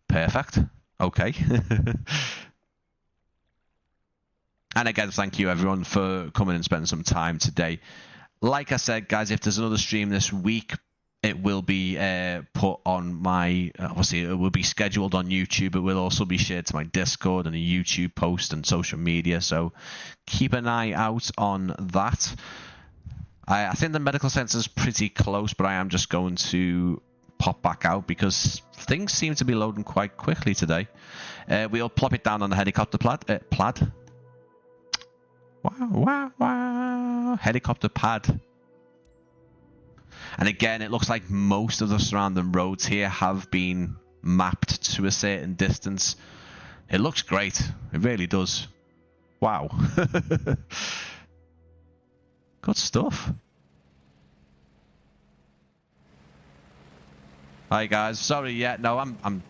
Perfect. Okay. And again, thank you everyone for coming and spending some time today. Like I said, guys, if there's another stream this week, it will be put on my, obviously it will be scheduled on YouTube. It will also be shared to my Discord and a YouTube post and social media. So keep an eye out on that. I think the medical centre is pretty close, but I am just going to pop back out because things seem to be loading quite quickly today. We'll plop it down on the helicopter plaid. Wow. Helicopter pad. And again, it looks like most of the surrounding roads here have been mapped to a certain distance. It looks great. It really does. Wow. Good stuff. Hi guys. Sorry, yeah, no, I'll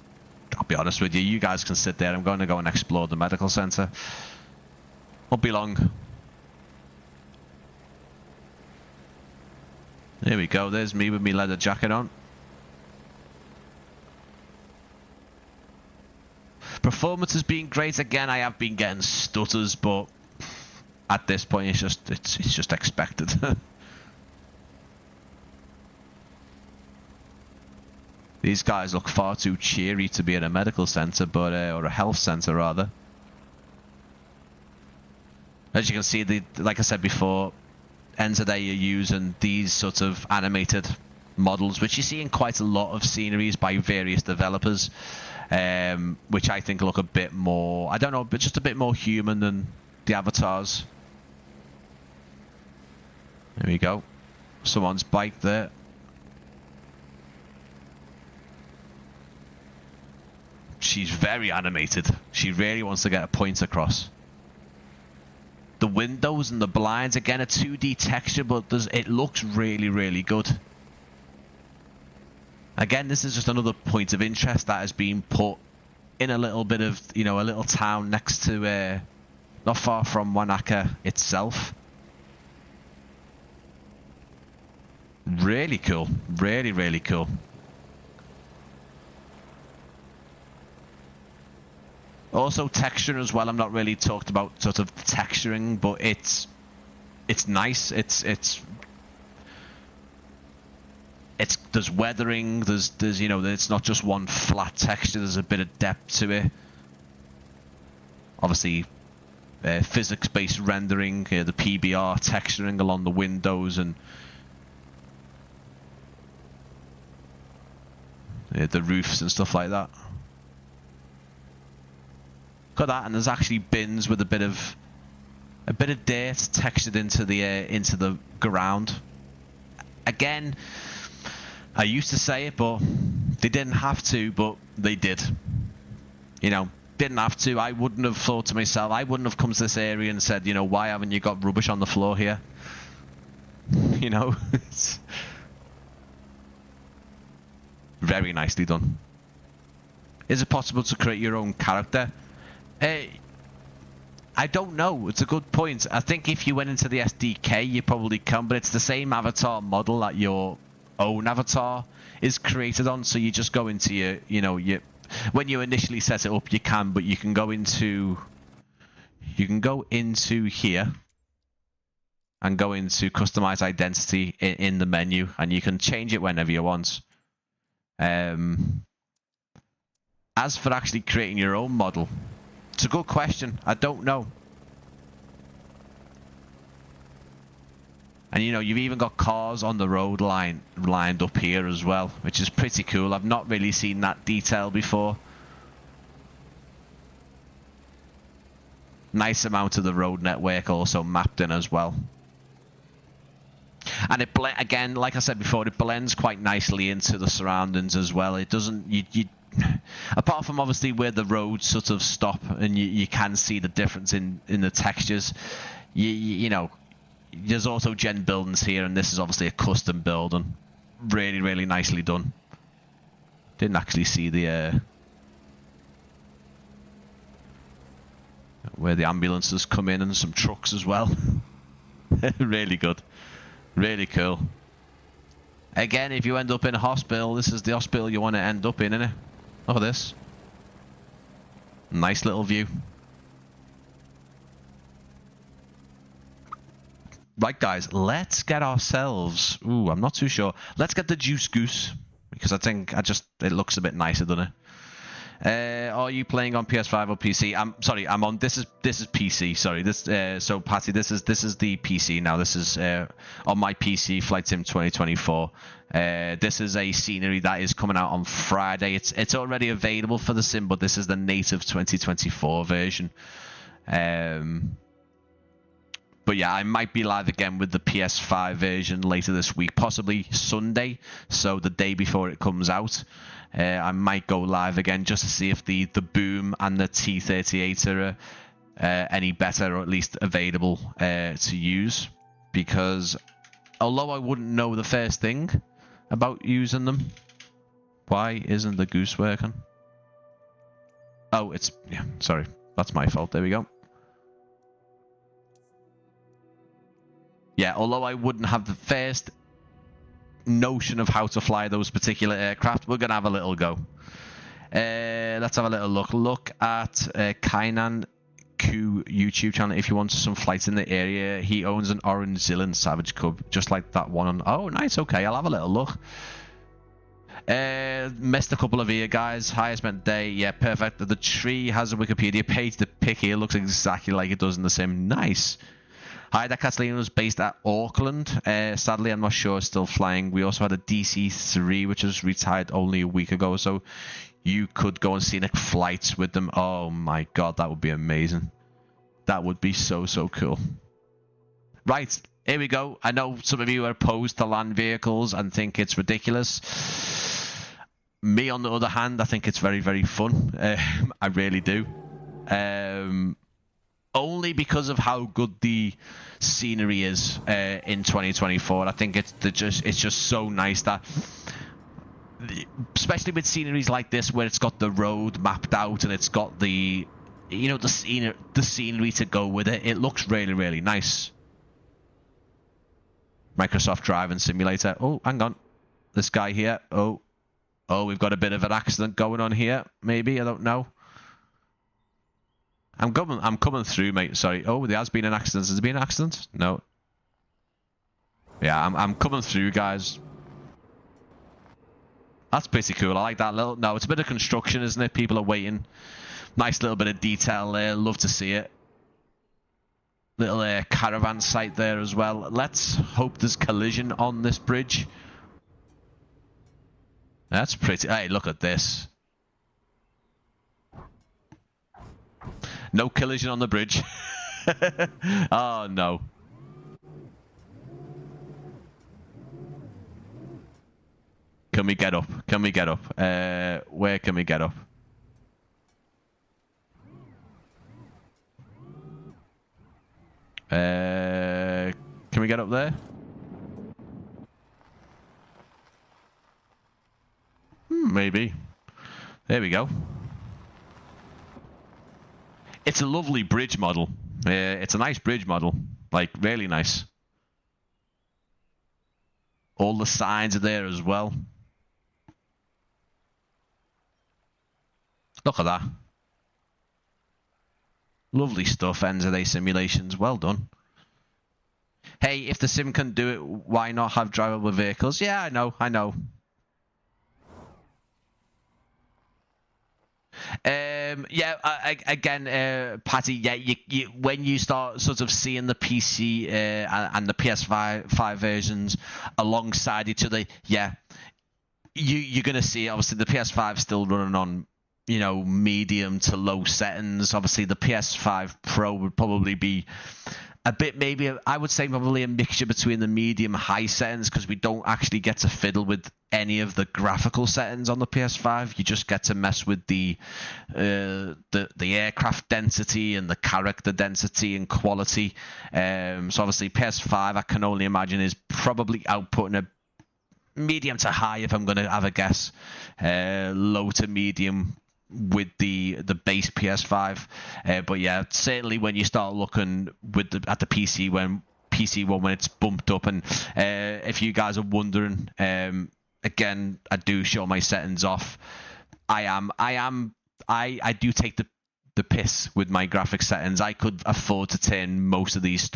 be honest with you. You guys can sit there. I'm going to go and explore the medical centre. Won't be long. There we go. There's me with my leather jacket on. Performance has been great. Again, I have been getting stutters, but at this point, it's just expected. These guys look far too cheery to be at a medical centre, but or a health centre rather. As you can see, like I said before, NZA are using these sort of animated models, which you see in quite a lot of sceneries by various developers, which I think look a bit more, I don't know, but just a bit more human than the avatars. There we go. Someone's bike there. She's very animated. She really wants to get a point across. The windows and the blinds, again, a 2D texture, but it looks really, really good. Again, this is just another point of interest that has been put in a little bit of, you know, a little town next to, not far from Wanaka itself. Really cool. Really, really cool. Also texture as well. I'm not really talked about sort of texturing, but it's nice. There's weathering. There's you know, it's not just one flat texture. There's a bit of depth to it. Obviously, physics-based rendering. The PBR texturing along the windows and the roofs and stuff like that. Look at that, and there's actually bins with a bit of dirt textured into the ground. Again, I used to say it, but they didn't have to, but they did. You know, didn't have to. I wouldn't have thought to myself, I wouldn't have come to this area and said, you know, why haven't you got rubbish on the floor here? You know, it's very nicely done. Is it possible to create your own character? I don't know. It's a good point. I think if you went into the SDK, you probably can, but it's the same avatar model that your own avatar is created on. So you just go into your, you know, when you initially set it up, you can, but you can go into here and go into customize identity in the menu, and you can change it whenever you want. As for actually creating your own model, it's a good question. I don't know. And you know, you've even got cars on the road lined up here as well, which is pretty cool. I've not really seen that detail before. Nice amount of the road network also mapped in as well. And it again, like I said before, it blends quite nicely into the surroundings as well. It doesn't, apart from obviously where the roads sort of stop and you can see the difference in the textures. You know, there's also gen buildings here, and this is obviously a custom building. Really, really nicely done. Didn't actually see the where the ambulances come in, and some trucks as well. Really good. Really cool. Again, if you end up in a hospital, this is the hospital you want to end up in, innit? Look at this. Nice little view. Right, guys, let's get ourselves... Ooh, I'm not too sure. Let's get the Juice Goose, because I think it looks a bit nicer, doesn't it? Are you playing on PS5 or PC? I'm sorry, I'm on. This is PC. Sorry, so Patty, this is the PC now. This is on my PC, Flight Sim 2024. This is a scenery that is coming out on Friday. It's already available for the sim, but this is the native 2024 version. But yeah, I might be live again with the PS5 version later this week, possibly Sunday, so the day before it comes out. I might go live again just to see if the Boom and the T38 are any better, or at least available to use. Because although I wouldn't know the first thing about using them, why isn't the goose working? Oh, yeah, sorry, that's my fault. There we go. Yeah, although I wouldn't have the first notion of how to fly those particular aircraft, we're going to have a little go. Let's have a little look. Look at Kainan Q YouTube channel if you want some flights in the area. He owns an orange Zillion Savage Cub, just like that one. Oh, nice. Okay, I'll have a little look. Missed a couple of here, guys. Highest spent day. Yeah, perfect. The tree has a Wikipedia page. The pic here looks exactly like it does in the sim. Nice. Hi, that Catalina was based at Auckland. Sadly, I'm not sure it's still flying. We also had a DC-3, which was retired only a week ago, so you could go on scenic flights with them. Oh my god, that would be amazing. That would be so, so cool. Right, here we go. I know some of you are opposed to land vehicles and think it's ridiculous. Me, on the other hand, I think it's very, very fun. I really do. Only because of how good the scenery is in 2024. I think it's just so nice that, especially with sceneries like this, where it's got the road mapped out and it's got the, you know, the scenery to go with it. It looks really, really nice. Microsoft Driving Simulator. Oh, hang on, this guy here. Oh, we've got a bit of an accident going on here. Maybe, I don't know. I'm coming through, mate. Sorry. Oh, there has been an accident. Has there been an accident? No. Yeah, I'm coming through, guys. That's pretty cool. I like that little... No, it's a bit of construction, isn't it? People are waiting. Nice little bit of detail there. Love to see it. Little caravan site there as well. Let's hope there's collision on this bridge. That's pretty... Hey, look at this. No collision on the bridge. Oh, no. Can we get up? Can we get up? Where can we get up? Can we get up there? Maybe. There we go. It's a lovely bridge model. It's a nice bridge model. Like, really nice. All the signs are there as well. Look at that. Lovely stuff, NZA Simulations. Well done. Hey, if the sim can do it, why not have drivable vehicles? Yeah, I know. Yeah, again, Patty, yeah, you when you start sort of seeing the PC and the PS5 versions alongside each other, yeah, you're going to see, obviously, the PS5 still running on, you know, medium to low settings. Obviously, the PS5 Pro would probably be a bit, maybe, I would say probably a mixture between the medium high settings, because we don't actually get to fiddle with any of the graphical settings on the PS5. You just get to mess with the aircraft density and the character density and quality. So obviously PS5, I can only imagine, is probably outputting a medium to high, if I'm going to have a guess. Low to medium with the base PS5, but yeah, certainly when you start looking at the PC one when it's bumped up, and if you guys are wondering, again, I do show my settings off. I do take the piss with my graphics settings. I could afford to turn most of these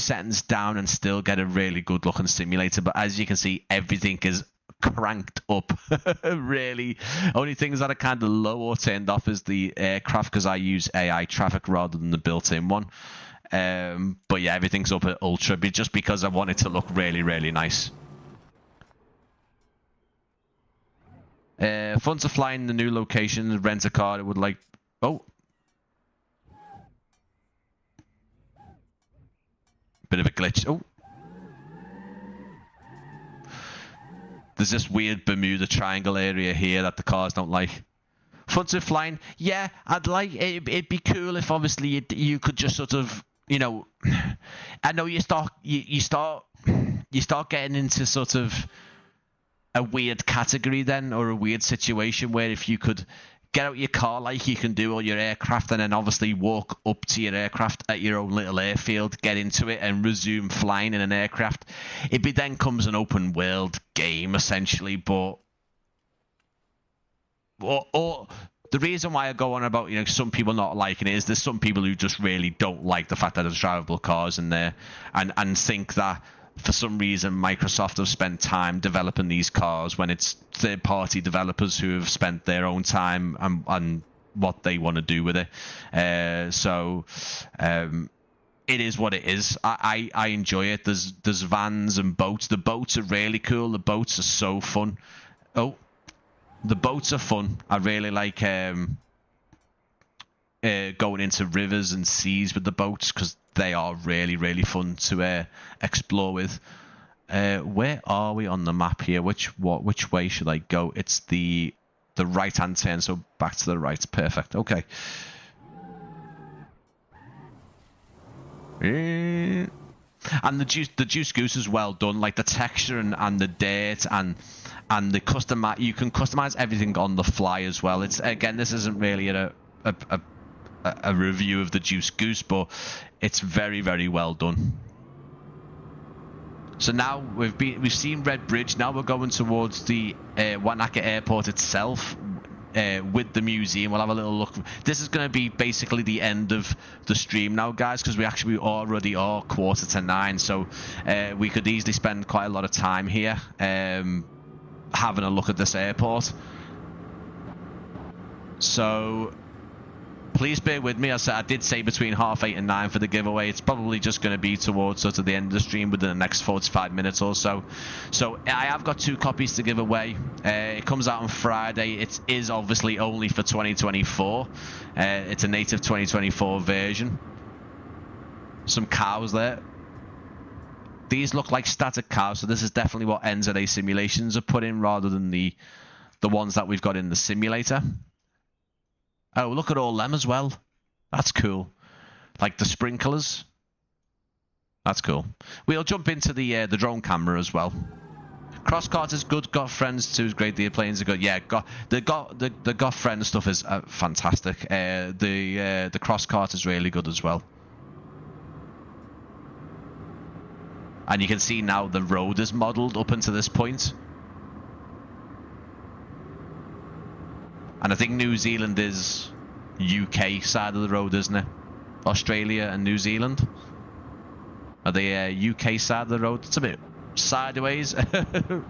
settings down and still get a really good looking simulator, but as you can see, everything is cranked up. Really, only things that are kind of low or turned off is the aircraft, because I use AI traffic rather than the built-in one. But yeah, everything's up at ultra, just because I want it to look really, really nice. Fun to fly in the new locations, rent a car. It would like... Oh, bit of a glitch. Oh, there's this weird Bermuda Triangle area here that the cars don't like. Fun to flying. Yeah, I'd like it. It'd be cool if obviously you could just sort of, you know, I know you start getting into sort of a weird category then, or a weird situation where if you could get out your car like you can do all your aircraft, and then obviously walk up to your aircraft at your own little airfield, get into it and resume flying in an aircraft. It then comes an open world game essentially, but or the reason why I go on about, you know, some people not liking it is there's some people who just really don't like the fact that there's drivable cars in there, and think that for some reason Microsoft have spent time developing these cars when it's third-party developers who have spent their own time and what they want to do with it. it is what it is. I enjoy it. There's vans and boats. The boats are really cool. The boats are so fun. Oh, the boats are fun. I really like going into rivers and seas with the boats because they are really, really fun to explore with. Where are we on the map here? Which way should I go? It's the right-hand turn, so back to the right. Perfect. Okay. And the juice goose is well done. Like the texture and the dirt and the you can customize everything on the fly as well. It's again, this isn't really a review of the juice goose, but it's very, very well done. So now we've seen Red Bridge. Now we're going towards the Wanaka Airport itself with the museum. We'll have a little look. This is going to be basically the end of the stream now, guys, because we actually already are 8:45. So we could easily spend quite a lot of time here having a look at this airport. So please bear with me. I did say between 8:30 and 9 for the giveaway. It's probably just going to be towards sort of the end of the stream within the next 45 minutes or so. So I have got 2 copies to give away. It comes out on Friday. It is obviously only for 2024. It's a native 2024 version. Some cows there. These look like static cows, so this is definitely what NZA Simulations have put in rather than the ones that we've got in the simulator. Oh, look at all them as well. That's cool. Like the sprinklers. That's cool. We'll jump into the drone camera as well. Crosscart is good. Got friends too is great. The planes are good. Yeah, the got friends stuff is fantastic. The crosscart is really good as well. And you can see now the road is modelled up until this point. And I think New Zealand is UK side of the road, isn't it? Australia and New Zealand. Are they UK side of the road? It's a bit sideways. You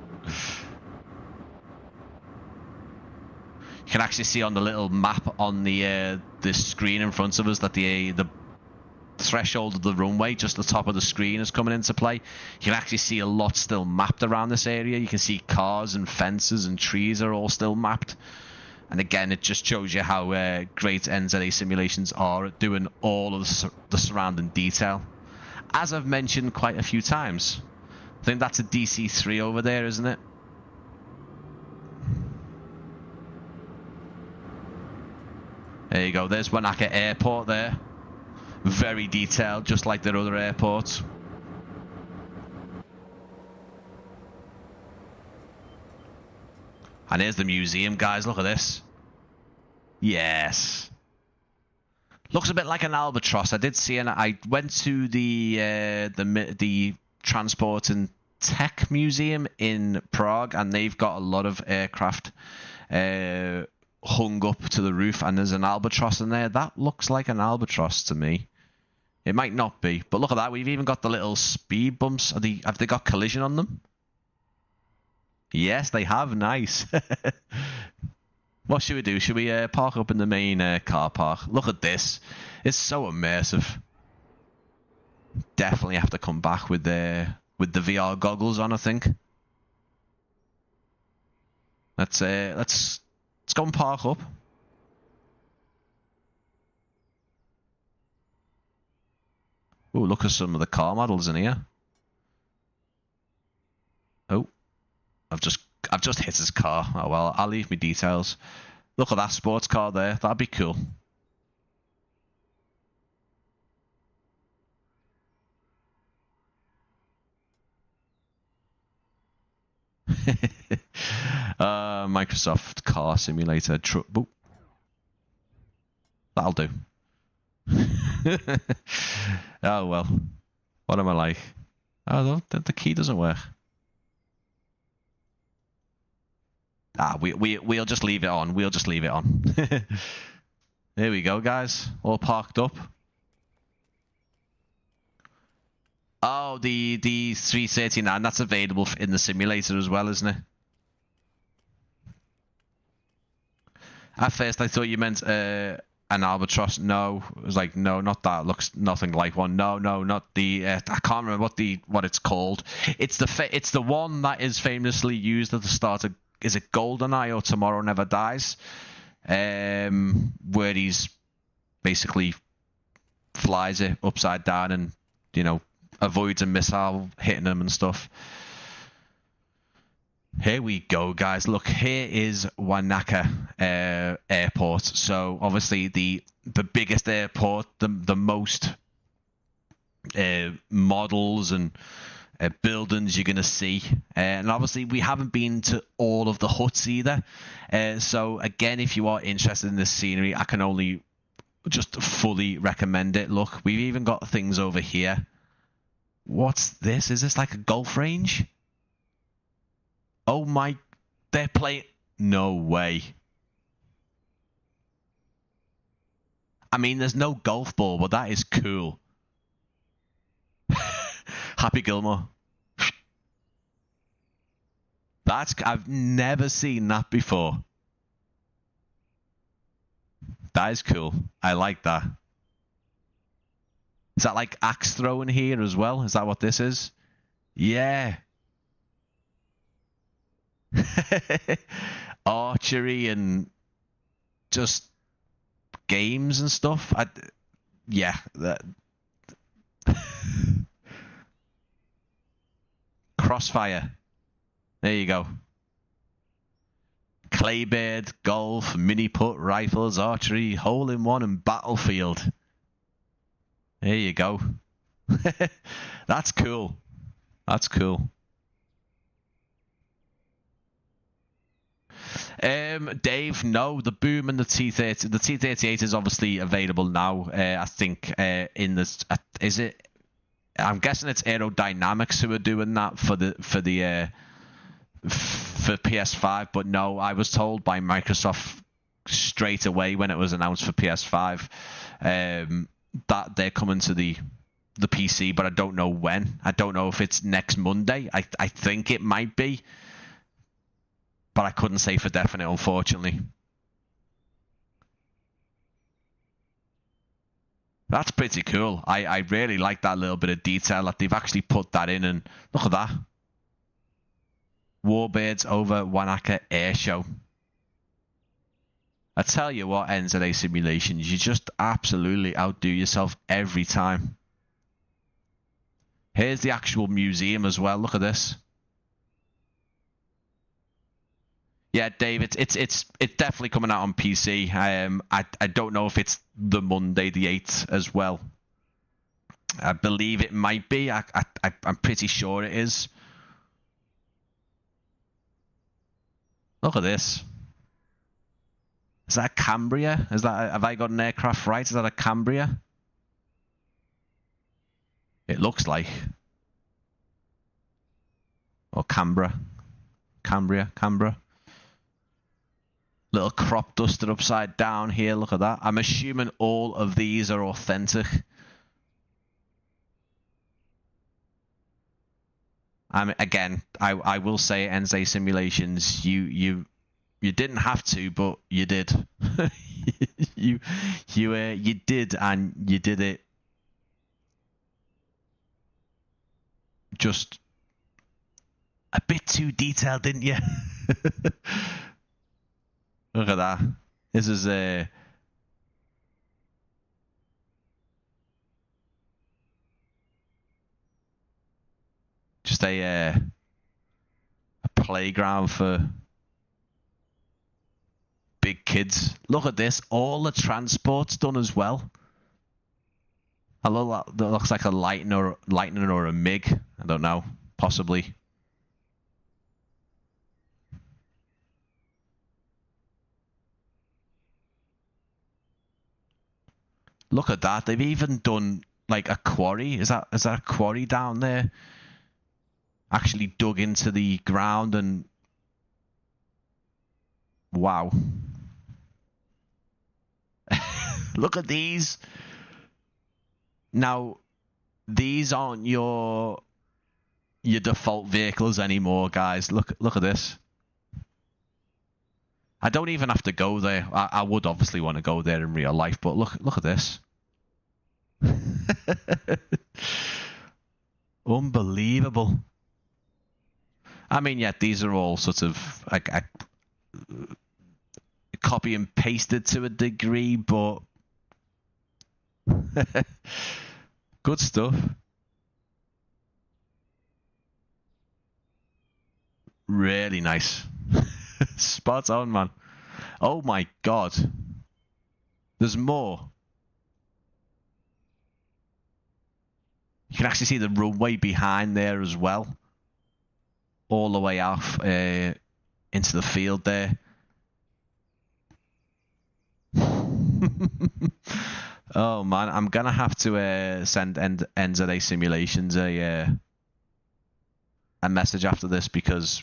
can actually see on the little map on the screen in front of us that the threshold of the runway, just the top of the screen, is coming into play. You can actually see a lot still mapped around this area. You can see cars and fences and trees are all still mapped. And again, it just shows you how great NZA Simulations are at doing all of the surrounding detail. As I've mentioned quite a few times, I think that's a DC-3 over there, isn't it? There you go. There's Wanaka Airport there. Very detailed, just like their other airports. And here's the museum, guys. Look at this. Yes. Looks a bit like an albatross. I did see, and I went to the Transport and Tech Museum in Prague, and they've got a lot of aircraft hung up to the roof, and there's an albatross in there. That looks like an albatross to me. It might not be, but look at that. We've even got the little speed bumps. Have they got collision on them? Yes, they have. Nice. What should we do? Should we park up in the main car park? Look at this. It's so immersive. Definitely have to come back with the VR goggles on, I think. Let's go and park up. Oh, look at some of the car models in here. Oh. I've just hit his car. Oh well, I'll leave me details. Look at that sports car there. That'd be cool. Microsoft Car Simulator. Boop. That'll do. Oh well. What am I like? Oh, the key doesn't work. We'll just leave it on. We'll just leave it on. There we go, guys. All parked up. Oh, the 339. That's available in the simulator as well, isn't it? At first, I thought you meant an albatross? No. It was like, no, not that. It looks nothing like one. No, not the. I can't remember what it's called. It's the one that is famously used at the start of. Is it GoldenEye or Tomorrow Never Dies? Where he's basically flies it upside down and avoids a missile hitting him and stuff. Here we go, guys. Look, here is Wanaka Airport. So obviously the biggest airport, the most models and buildings you're going to see. And obviously we haven't been to all of the huts either. So again, if you are interested in this scenery, I can only just fully recommend it. Look, we've even got things over here. What's this? Is this like a golf range? Oh my, they're playing. No way. I mean, there's no golf ball, but that is cool. Happy Gilmore. I've never seen that before. That is cool. I like that. Is that like axe throwing here as well? Is that what this is? Yeah. Archery and just games and stuff. Yeah. Crossfire. There you go. Claybird, golf, mini putt, rifles, archery, hole-in-one, and battlefield. There you go. That's cool. That's cool. Dave, no, the Boom and the T30. The T38 is obviously available now. I think in this, is it? I'm guessing it's Aerodynamics who are doing that for PS5. But no, I was told by Microsoft straight away when it was announced for PS5 that they're coming to the PC, but I don't know when. I don't know if it's next Monday. I think it might be, but I couldn't say for definite, unfortunately. That's pretty cool. I really like that little bit of detail that they've actually put that in, and look at that. Warbirds over Wanaka Air Show. I tell you what, NZA Simulations, you just absolutely outdo yourself every time. Here's the actual museum as well. Look at this. Yeah, Dave, it's definitely coming out on PC. I don't know if it's the Monday the 8th as well. I believe it might be. I'm pretty sure it is. Look at this. Is that a Cambria? Have I got an aircraft right? Is that a Cambria? It looks like. Or Canberra. Cambria. Little crop duster upside down here. Look at that. I'm assuming all of these are authentic. Again, I will say, NZA Simulations, you didn't have to, but you did. you did, and you did it just a bit too detailed, didn't you? Look at that. This is just a playground for big kids. Look at this. All the transport's done as well. I love that. That looks like a lightning or a MiG. I don't know. Possibly. Look at that. They've even done like a quarry. Is that a quarry down there? Actually dug into the ground and wow. Look at these. Now, these aren't your default vehicles anymore, guys. Look at this. I don't even have to go there. I would obviously want to go there in real life, but look at this. Unbelievable. I mean, yeah, these are all sort of like copy and pasted to a degree, but good stuff. Really nice. Spot on, man. Oh my god. There's more. You can actually see the runway behind there as well. All the way off into the field there. Oh man, I'm gonna have to send NZA Simulations a message after this, because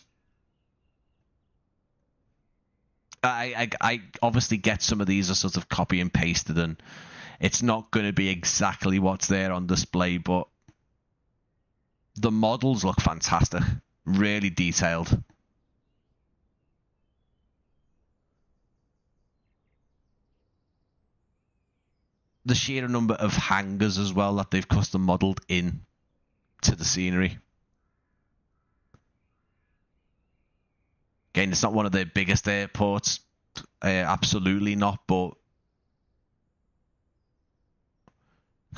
I obviously get some of these are sort of copy and pasted, and it's not going to be exactly what's there on display, but the models look fantastic, really detailed. The sheer number of hangars as well that they've custom modeled in to the scenery. Again, it's not one of their biggest airports, absolutely not, but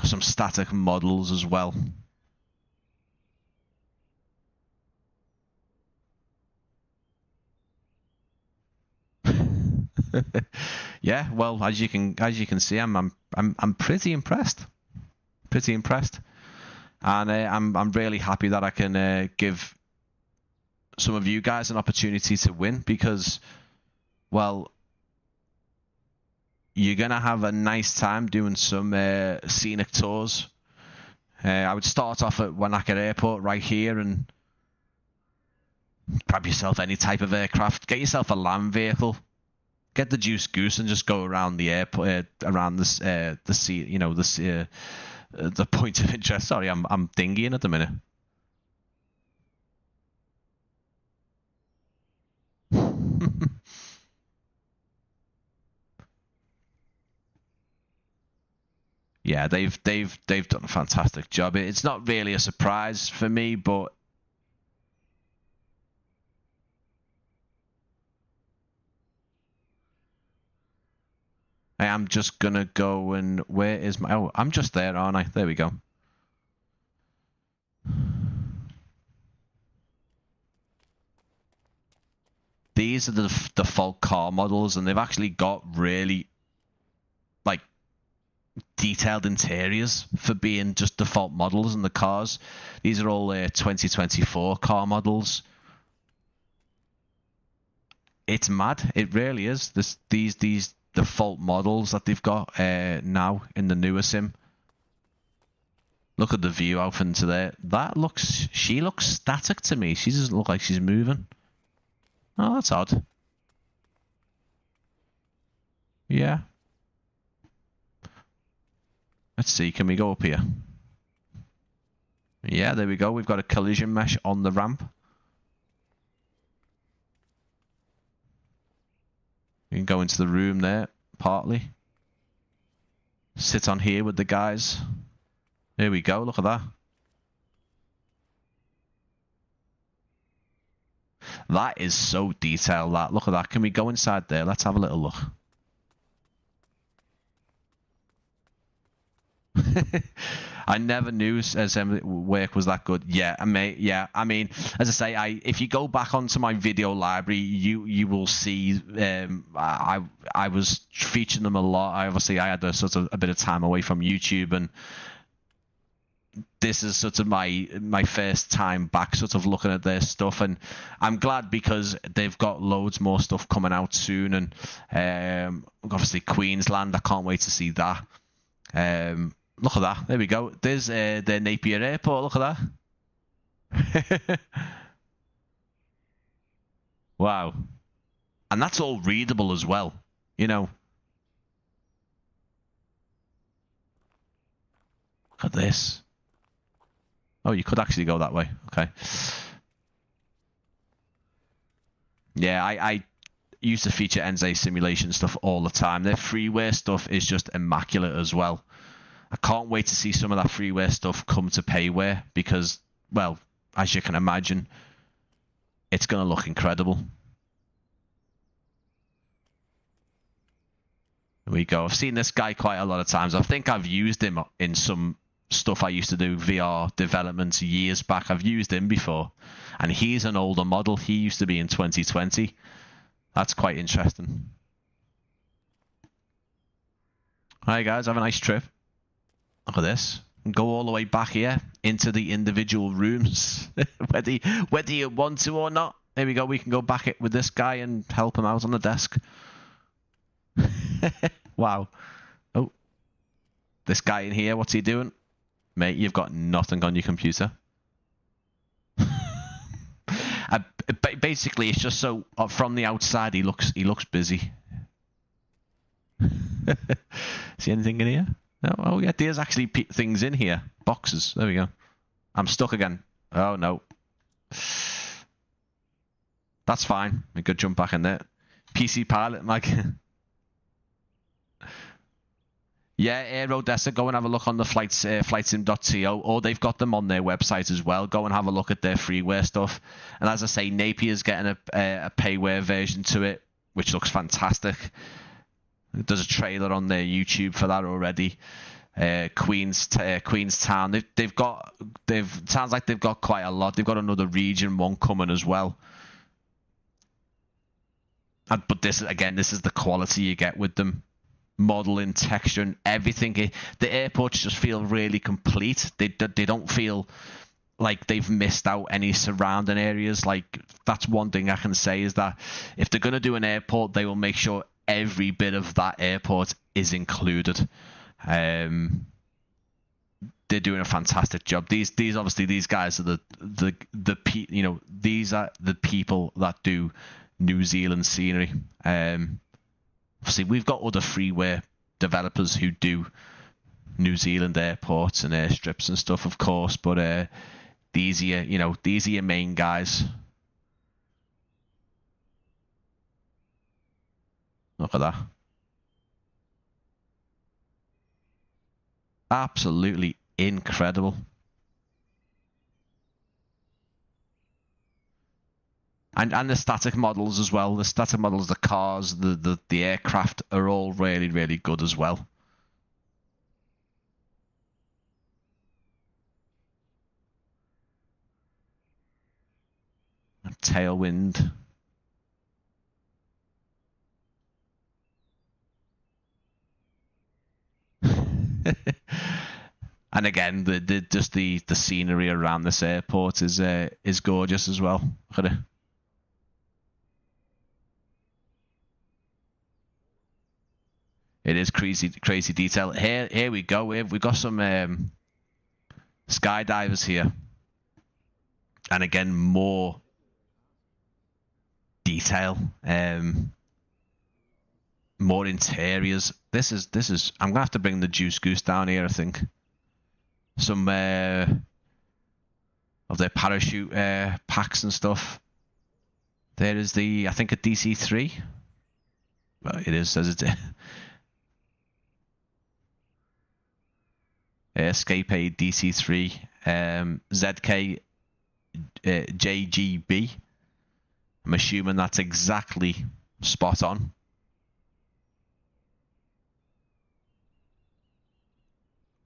some static models as well. Yeah, well, as you can see, I'm pretty impressed. Pretty impressed, and I'm really happy that I can give some of you guys an opportunity to win, because, well, you're gonna have a nice time doing some scenic tours. I would start off at Wanaka Airport right here and grab yourself any type of aircraft. Get yourself a land vehicle. Get the Juice Goose and just go around the airport, around the sea, you know, the point of interest. Sorry, I'm dinghying at the minute. Yeah, they've done a fantastic job. It's not really a surprise for me, but I am just gonna go and where is my? Oh, I'm just there, aren't I? There we go. These are the default car models, and they've actually got really like detailed interiors for being just default models in the cars. These are all 2024 car models. It's mad. It really is. These default models that they've got now in the newer sim. Look at the view out into there. She looks static to me. She doesn't look like she's moving. Oh, that's odd. Yeah. Let's see, can we go up here? Yeah, there we go. We've got a collision mesh on the ramp. You can go into the room there, partly. Sit on here with the guys. There we go, look at that. That is so detailed, that. Look at that. Can we go inside there? Let's have a little look. I never knew assembly work was that good. Yeah, I mean, as I say, if you go back onto my video library, you will see I was featuring them a lot. I had a sort of a bit of time away from YouTube, and this is sort of my first time back sort of looking at their stuff, and I'm glad because they've got loads more stuff coming out soon, and obviously Queensland, I can't wait to see that. Look at that. There we go. There's the Napier Airport. Look at that. Wow. And that's all readable as well, you know. Look at this. Oh, you could actually go that way. Okay. Yeah, used to feature NZA Simulation stuff all the time. Their freeware stuff is just immaculate as well. I can't wait to see some of that freeware stuff come to payware because, well, as you can imagine, it's going to look incredible. There we go. I've seen this guy quite a lot of times. I think I've used him in some stuff I used to do, VR development years back. I've used him before. And he's an older model. He used to be in 2020. That's quite interesting. Alright guys, have a nice trip. Look at this. Go all the way back here into the individual rooms. whether you want to or not. There we go. We can go back with this guy and help him out on the desk. Wow. Oh. This guy in here, what's he doing? Mate, you've got nothing on your computer. Basically, it's just so from the outside he looks busy. See anything in here? No. Oh yeah, there's actually things in here. Boxes. There we go. I'm stuck again. Oh no. That's fine. We could jump back in there. PC pilot, Mike. Yeah, Aerodessa, go and have a look on the flightsim.to, or they've got them on their website as well. Go and have a look at their freeware stuff. And as I say, Napier's getting a payware version to it, which looks fantastic. There's a trailer on their YouTube for that already. Queenstown, sounds like they've got quite a lot. They've got another region one coming as well. But this is the quality you get with them. Modeling, texture, and everything. The airports just feel really complete. They don't feel like they've missed out any surrounding areas. Like, that's one thing I can say, is that if they're going to do an airport, they will make sure every bit of that airport is included. They're doing a fantastic job. These guys are these are the people that do New Zealand scenery. Obviously, we've got other freeware developers who do New Zealand airports and airstrips and stuff, of course, but these are your main guys. Look at that. Absolutely incredible. And the static models as well. The static models, the cars, the aircraft are all really, really good as well. A tailwind. And again, the scenery around this airport is gorgeous as well. Look at it. It is crazy detail. Here we go. We've got some skydivers here, and again more detail, more interiors. This is. I'm gonna have to bring the Juice Goose down here. I think some of their parachute packs and stuff. There is I think a DC-3. Well, it is, says it. Escape A DC-3, ZK JGB. I'm assuming that's exactly spot on.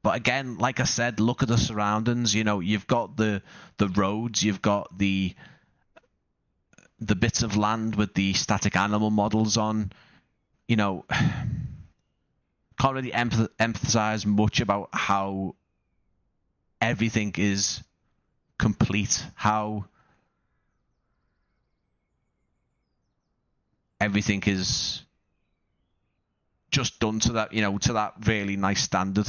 But again, like I said, look at the surroundings. You've got the roads, you've got the bits of land with the static animal models on. Can't really emphasize much about how everything is complete, how everything is just done to that, to that really nice standard.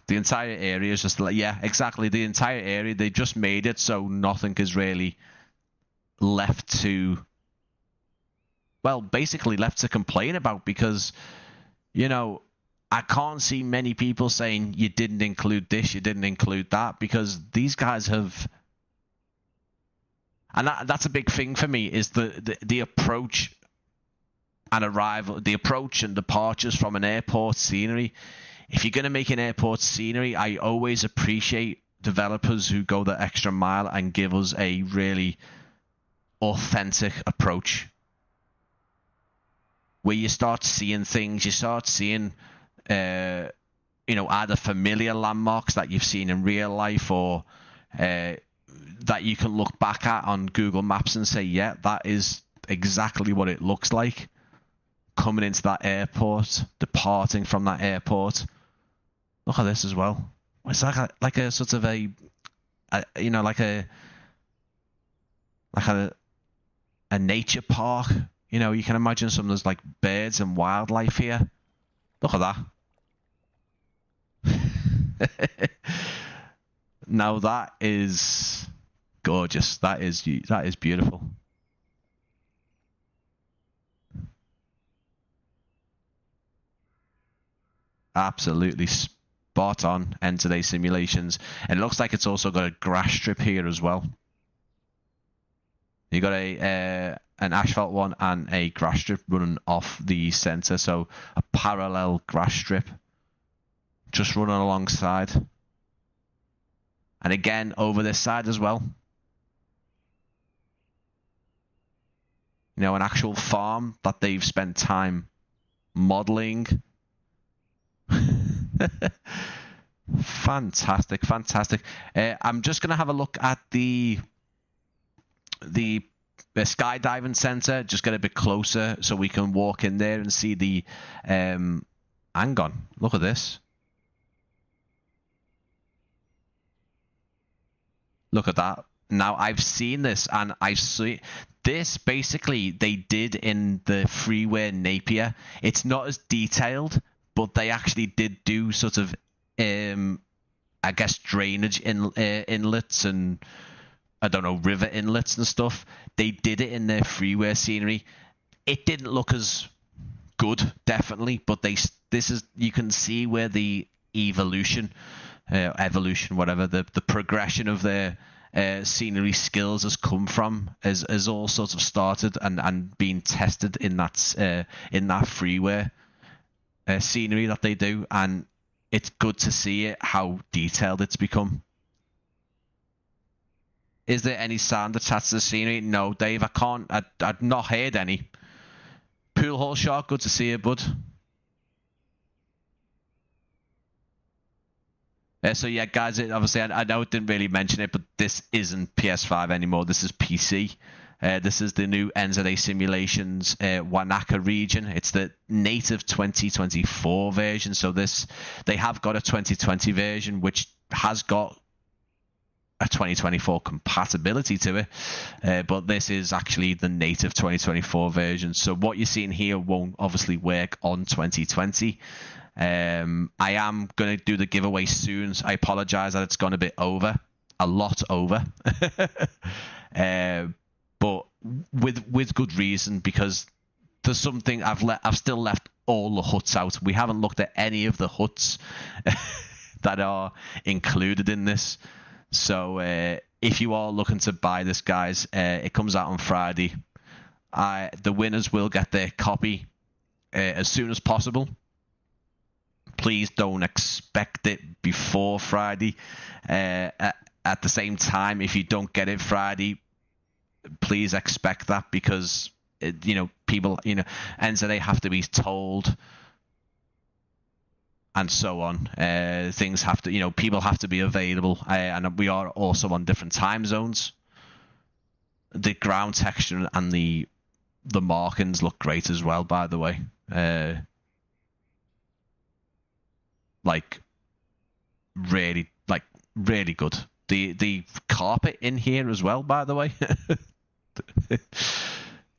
The entire area is just like, yeah, exactly. The entire area, they just made it so nothing is really left to, well, basically left to complain about, because I can't see many people saying you didn't include this, you didn't include that, because these guys have, and that's a big thing for me, is the approach and arrival, the approach and departures from an airport scenery. If you're going to make an airport scenery, I always appreciate developers who go the extra mile and give us a really authentic approach, where you start seeing things, you start seeing either familiar landmarks that you've seen in real life, or that you can look back at on Google Maps and say, yeah, that is exactly what it looks like coming into that airport, departing from that airport. Look at this as well. It's like a sort of a nature park. You know, you can imagine some of those like birds and wildlife here. Look at that. Now that is gorgeous. That is beautiful. Absolutely spot on, NZA Simulations. And it looks like it's also got a grass strip here as well. You got an asphalt one and a grass strip running off the center, so a parallel grass strip just running alongside. And again, over this side as well. You know, an actual farm that they've spent time modeling. Fantastic. I'm just going to have a look at the skydiving center, just get a bit closer so we can walk in there and see the hang on, look at this. Look at that. Now, I've seen this, and I see this basically they did in the freeware Napier. It's not as detailed, but they actually did do sort of I guess drainage inlets and I don't know, river inlets and stuff. They did it in their freeware scenery. It didn't look as good, definitely, but you can see where the evolution, whatever, the progression of their scenery skills has come from, has all sort of started and been tested in that freeware scenery that they do, and it's good to see it, how detailed it's become. Is there any sound attached to the scenery? No, Dave, I can't. I've not heard any. Pool Hall Shark, good to see you, bud. So yeah, guys, obviously I know it didn't really mention it, but this isn't PS5 anymore. This is PC. This is the new NZA Simulations Wanaka Region. It's the native 2024 version. So they have got a 2020 version, which has got a 2024 compatibility to it, but this is actually the native 2024 version. So what you're seeing here won't obviously work on 2020. I am going to do the giveaway soon. So I apologize that it's gone a lot over. But with good reason, because there's something I've still left all the huts out. We haven't looked at any of the huts that are included in this. So if you are looking to buy this, guys, it comes out on Friday. The winners will get their copy as soon as possible. Please don't expect it before Friday. At the same time, if you don't get it Friday, please expect that, because people, NZA have to be told, and so on. Things have to, people have to be available, and we are also on different time zones. The ground texture and the markings look great as well, by the way. Really good. The carpet in here as well, by the way.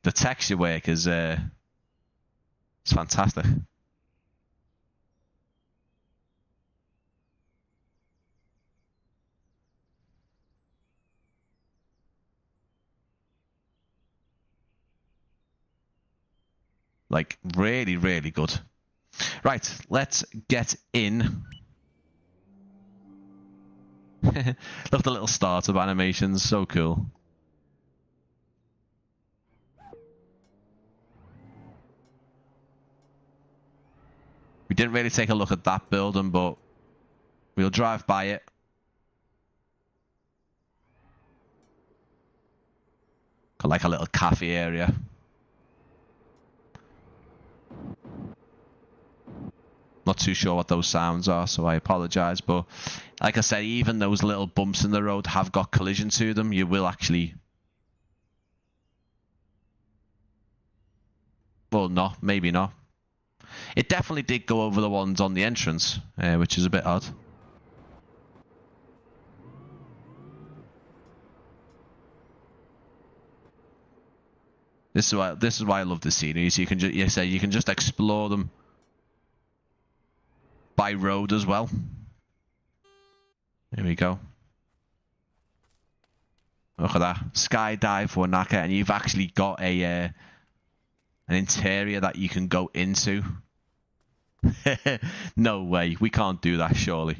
The texture work is it's fantastic. Like really, really good. Right, let's get in. Look at the little startup animations, so cool. We didn't really take a look at that building, but we'll drive by it. Got like a little cafe area. Not too sure what those sounds are, so I apologize. But like I said, even those little bumps in the road have got collision to them. You will actually... Well, no, maybe not. It definitely did go over the ones on the entrance, which is a bit odd. This is why I love the scenery. You can just explore them by road as well. Here we go. Look at that. Skydive Wanaka, and you've actually got a an interior that you can go into. No way. We can't do that, surely.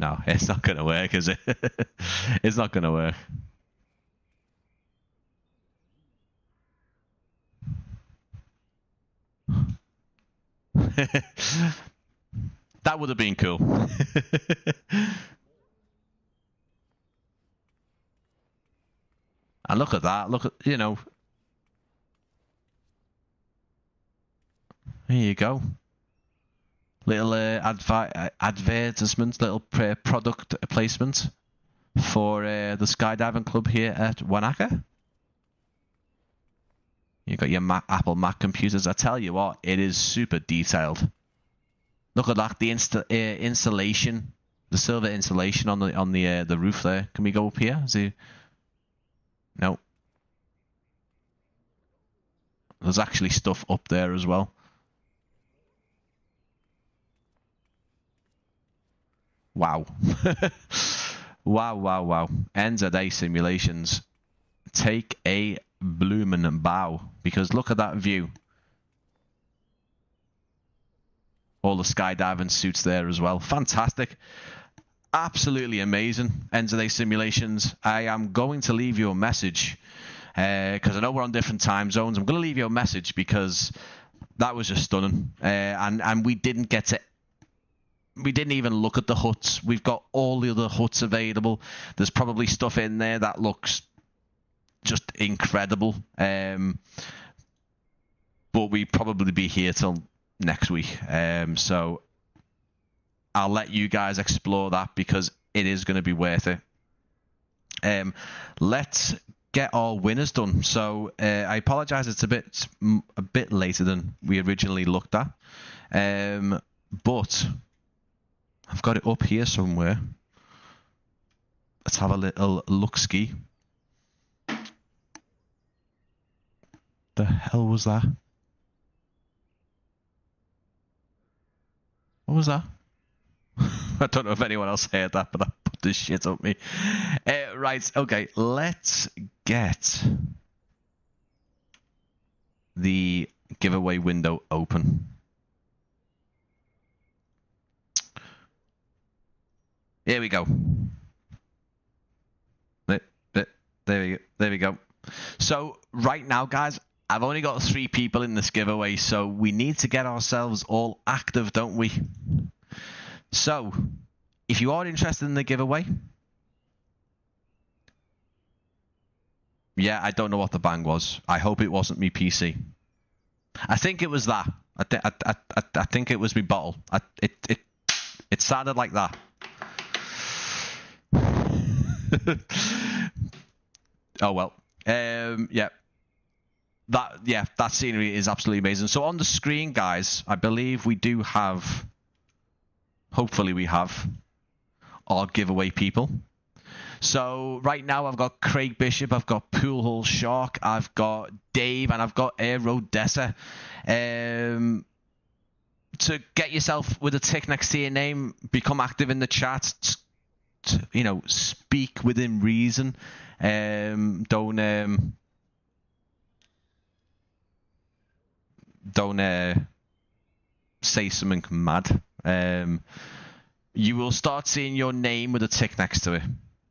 No, it's not going to work, is it? It's not going to work. That would have been cool. And look at that. Look at, you know. There you go. Little advertisement, little product placement for the skydiving club here at Wanaka. You've got your Apple Mac computers. I tell you what, it is super detailed. Look at that, the insulation, the silver insulation on the roof there. Can we go up here? See? No. There's actually stuff up there as well. Wow. Wow. NZA Simulations. Take a bloomin' bow, because look at that view. All the skydiving suits there as well. Fantastic. Absolutely amazing. NZA Simulations. I am going to leave you a message because I know we're on different time zones. I'm going to leave you a message because that was just stunning. And we didn't even look at the huts. We've got all the other huts available. There's probably stuff in there that looks just incredible. But we probably be here till next week. So I'll let you guys explore that because it is going to be worth it. Let's get our winners done. So I apologize, it's a bit later than we originally looked at. But I've got it up here somewhere. Let's have a little look-ski. The hell was that? What was that? I don't know if anyone else heard that, but I put this shit up me. Right, okay, let's get the giveaway window open. Here we go. There we go. So right now, guys, I've only got 3 people in this giveaway, so we need to get ourselves all active, don't we? So, if you are interested in the giveaway, yeah, I don't know what the bang was. I hope it wasn't me PC. I think it was that. I think it was me bottle. It sounded like that. Oh well. Yeah. That scenery is absolutely amazing. So on the screen, guys, I believe we do have, hopefully we have, our giveaway people. So right now I've got Craig Bishop, I've got Poolhole Shark, I've got Dave, and I've got Aerodessa. To get yourself with a tick next to your name, become active in the chat, you know, speak speak within reason. Don't say something mad. You will start seeing your name with a tick next to it.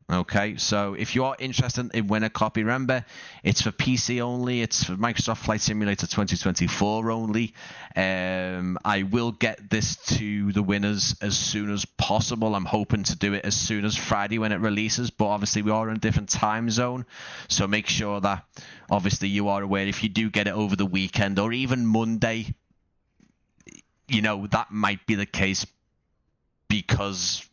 Okay, so if you are interested in winning a copy, remember, it's for PC only. It's for Microsoft Flight Simulator 2024 only. I will get this to the winners as soon as possible. I'm hoping to do it as soon as Friday when it releases, but obviously we are in a different time zone, so make sure that obviously you are aware. If you do get it over the weekend or even Monday, you know, that might be the case, because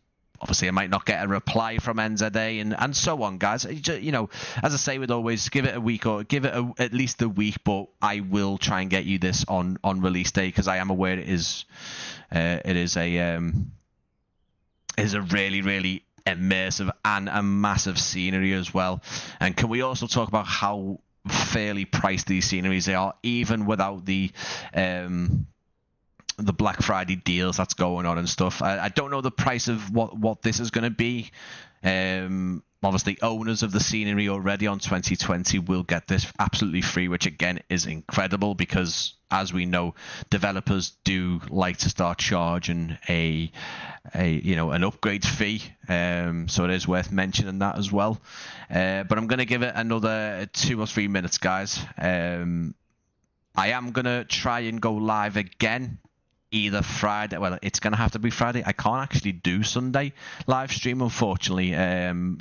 obviously I might not get a reply from NZA and so on, guys. You know, as I say, we'd always give it a week, or give it at least a week, but I will try and get you this on release day, because I am aware it is a really, really immersive and a massive scenery as well. And can we also talk about how fairly priced these sceneries they are, even without the Black Friday deals that's going on and stuff. I don't know the price of what this is going to be. Obviously, owners of the scenery already on 2020 will get this absolutely free, which again is incredible, because as we know, developers do like to start charging an upgrade fee. So it is worth mentioning that as well. But I'm going to give it another 2 or 3 minutes, guys. I am going to try and go live again either Friday. Well, it's going to have to be Friday. I can't actually do Sunday live stream, unfortunately.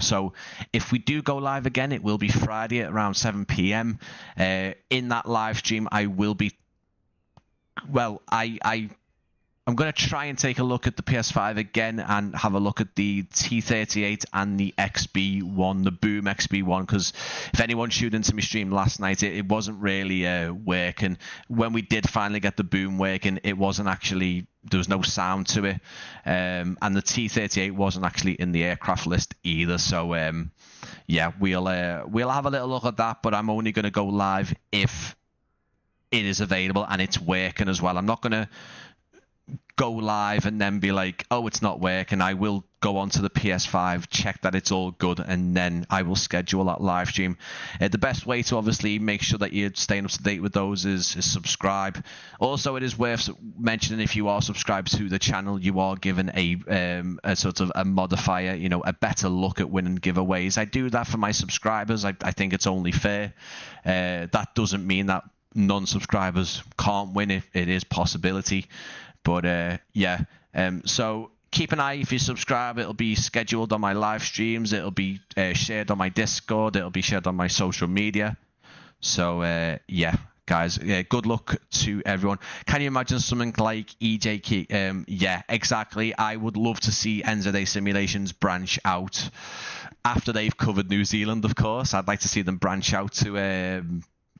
So if we do go live again, it will be Friday at around 7 p.m. In that live stream, I will be... Well, I'm going to try and take a look at the PS5 again and have a look at the T38 and the XB1, the Boom XB1, because if anyone tuned into my stream last night, it wasn't really working. When we did finally get the Boom working, it wasn't actually... There was no sound to it. And the T38 wasn't actually in the aircraft list either. So, yeah, we'll have a little look at that, but I'm only going to go live if it is available and it's working as well. I'm not going to go live and then be like, oh, it's not working. I will go onto the PS5, check that it's all good, and then I will schedule that live stream. The best way to obviously make sure that you're staying up to date with those is subscribe. Also, it is worth mentioning, if you are subscribed to the channel, you are given a sort of a modifier, you know, a better look at winning giveaways. I do that for my subscribers. I think it's only fair. That doesn't mean that non-subscribers can't win. If it is possibility. But yeah, so keep an eye. If you subscribe, it'll be scheduled on my live streams. It'll be shared on my Discord. It'll be shared on my social media. So yeah, guys, good luck to everyone. Can you imagine something like EJK? Yeah, exactly. I would love to see NZA Simulations branch out after they've covered New Zealand, of course. I'd like to see them branch out to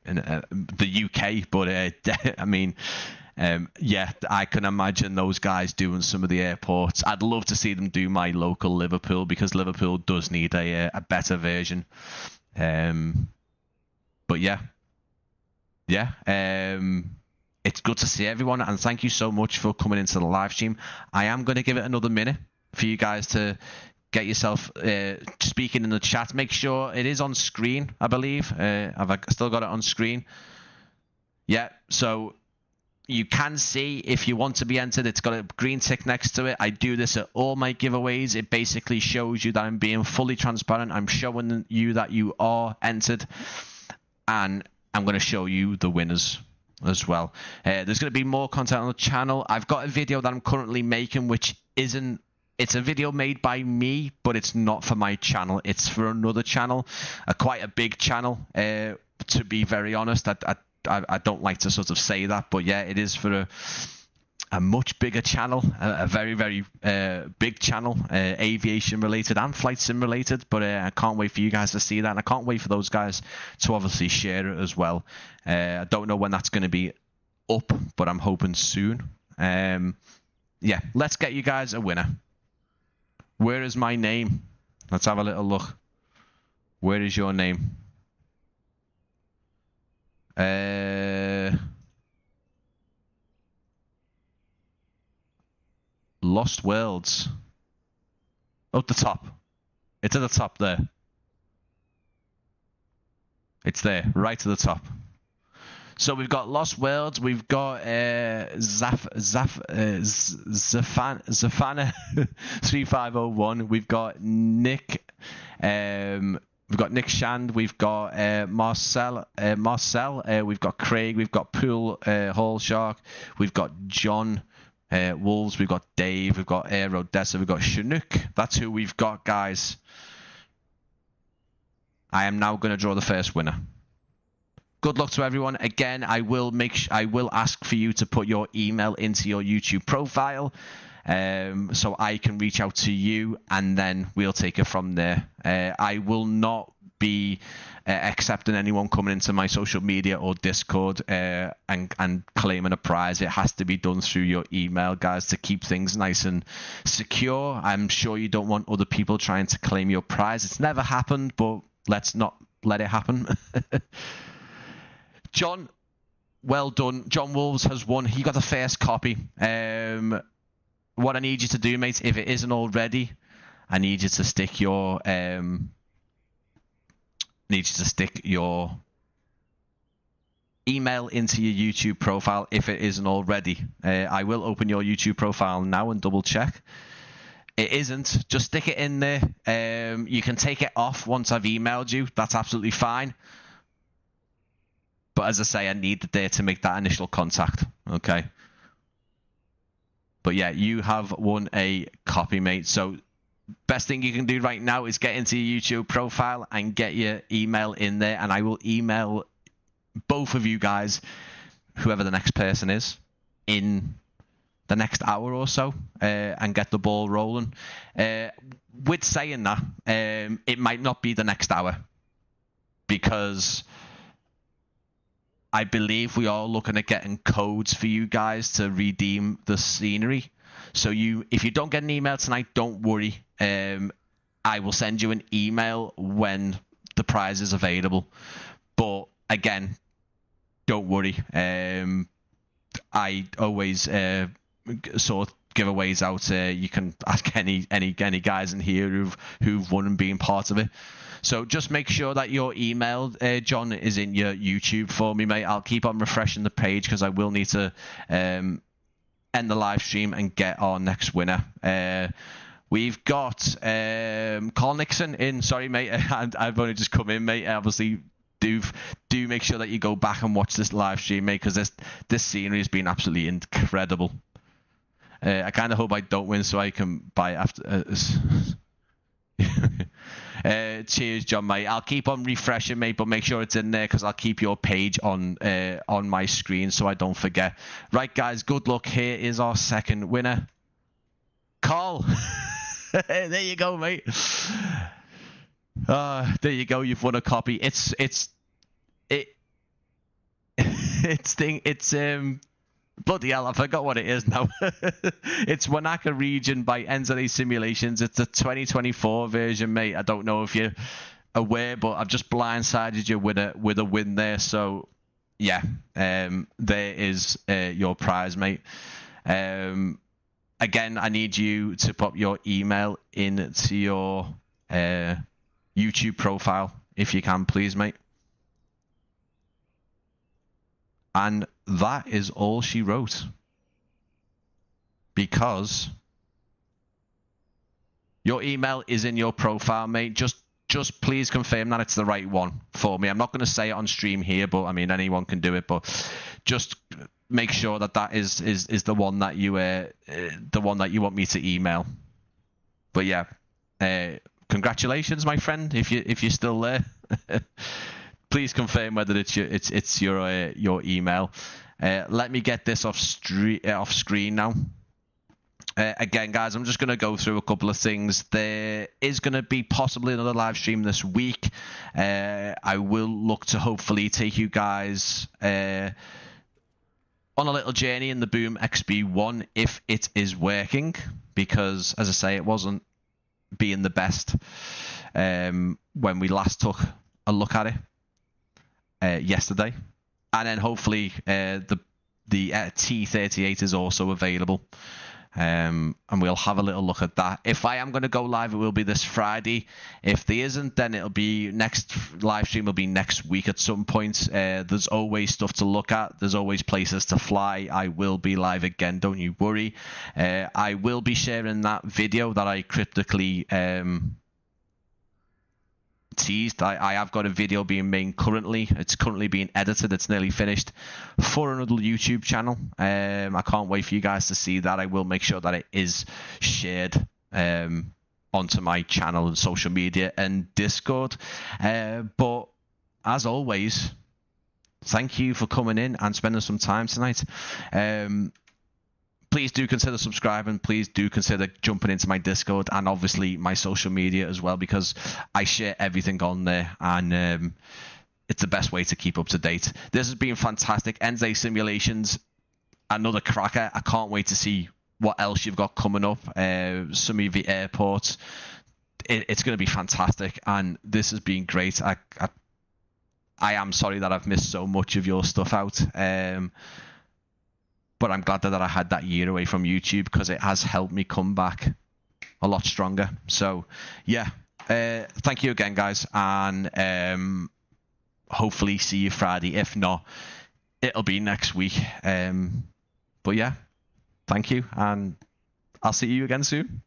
the UK, but I mean... yeah, I can imagine those guys doing some of the airports. I'd love to see them do my local Liverpool, because Liverpool does need a better version. But yeah, it's good to see everyone, and thank you so much for coming into the live stream. I am going to give it another minute for you guys to get yourself speaking in the chat. Make sure it is on screen, I believe. Have I still got it on screen? Yeah, so... You can see, if you want to be entered, it's got a green tick next to it. I do this at all my giveaways. It basically shows you that I'm being fully transparent. I'm showing you that you are entered, and I'm going to show you the winners as well. There's going to be more content on the channel. I've got a video that I'm currently making, which isn't... It's a video made by me, but it's not for my channel. It's for another channel, quite a big channel, to be very honest. I don't like to sort of say that, but yeah, it is for a much bigger channel, a very, very big channel, aviation related and flight sim related. But I can't wait for you guys to see that, and I can't wait for those guys to obviously share it as well. I don't know when that's going to be up, but I'm hoping soon. Yeah, let's get you guys a winner. Where is my name? Let's have a little look. Where is your name? Lost Worlds. Up the top. It's at the top there. It's there, right to the top. So we've got Lost Worlds, we've got Zafana 3501, we've got Nick, we've got Nick Shand, we've got Marcel, we've got Craig, we've got Pool Hall Shark, we've got John Wolves, we've got Dave, we've got Air Odessa, we've got Chinook. That's who we've got, guys. I am now going to draw the first winner. Good luck to everyone. Again, I will ask for you to put your email into your YouTube profile, so I can reach out to you, and then we'll take it from there. I will not be accepting anyone coming into my social media or Discord and claiming a prize. It has to be done through your email, guys, to keep things nice and secure. I'm sure you don't want other people trying to claim your prize. It's never happened, but let's not let it happen. John, well done. John Wolves has won. He got the first copy. What I need you to do, mate, if it isn't already, I need you to stick your email into your YouTube profile if it isn't already. I will open your YouTube profile now and double check. It isn't. Just stick it in there. You can take it off once I've emailed you. That's absolutely fine. But as I say, I need it there to make that initial contact. Okay. But yeah, you have won a copy, mate. So best thing you can do right now is get into your YouTube profile and get your email in there. And I will email both of you guys, whoever the next person is, in the next hour or so, and get the ball rolling. With saying that, it might not be the next hour, because I believe we are looking at getting codes for you guys to redeem the scenery. So if you don't get an email tonight, don't worry. I will send you an email when the prize is available. But again, don't worry. I always sort of giveaways out. You can ask any guys in here who've won and been part of it. So just make sure that your email, John, is in your YouTube for me, mate. I'll keep on refreshing the page because I will need to end the live stream and get our next winner. We've got Carl Nixon in. Sorry, mate. I've only just come in, mate. Obviously, do make sure that you go back and watch this live stream, mate, because this scenery has been absolutely incredible. I kind of hope I don't win so I can buy after. Cheers, John, mate. I'll keep on refreshing, mate, but make sure it's in there because I'll keep your page on my screen so I don't forget. Right, guys, good luck. Here is our second winner, Carl. There you go, mate. There you go. You've won a copy. It's bloody hell, I forgot what it is now. It's Wanaka Region by NZA Simulations. It's the 2024 version, mate. I don't know if you're aware, but I've just blindsided you with a win there. So, yeah, there is your prize, mate. Again, I need you to pop your email into your YouTube profile, if you can, please, mate. And that is all she wrote. Because your email is in your profile, mate. Just please confirm that it's the right one for me. I'm not going to say it on stream here, but I mean anyone can do it. But just make sure that is the one that you want me to email. But yeah, congratulations, my friend. If you're still there. Please confirm whether it's your email. Let me get this off screen now. Again, guys, I'm just going to go through a couple of things. There is going to be possibly another live stream this week. I will look to hopefully take you guys on a little journey in the Boom XB1 if it is working, because, as I say, it wasn't being the best when we last took a look at it. Yesterday, and then hopefully the T38 is also available. and we'll have a little look at that. If I am going to go live, it will be this Friday. If there isn't, then it'll be next live stream will be next week at some point. There's always stuff to look at. There's always places to fly. I will be live again, don't you worry. I will be sharing that video that I cryptically teased. I have got a video being made currently. It's currently being edited. It's nearly finished for another YouTube channel. I can't wait for you guys to see that. I will make sure that it is shared onto my channel and social media and Discord. But as always, thank you for coming in and spending some time tonight. Please do consider subscribing. Please do consider jumping into my Discord and obviously my social media as well, because I share everything on there, and it's the best way to keep up to date. This has been fantastic. NZA Simulations, another cracker. I can't wait to see what else you've got coming up. Some of the airports. It's going to be fantastic, and this has been great. I am sorry that I've missed so much of your stuff out. But I'm glad that I had that year away from YouTube, because it has helped me come back a lot stronger. So, yeah, thank you again, guys. And hopefully see you Friday. If not, it'll be next week. But, yeah, thank you. And I'll see you again soon.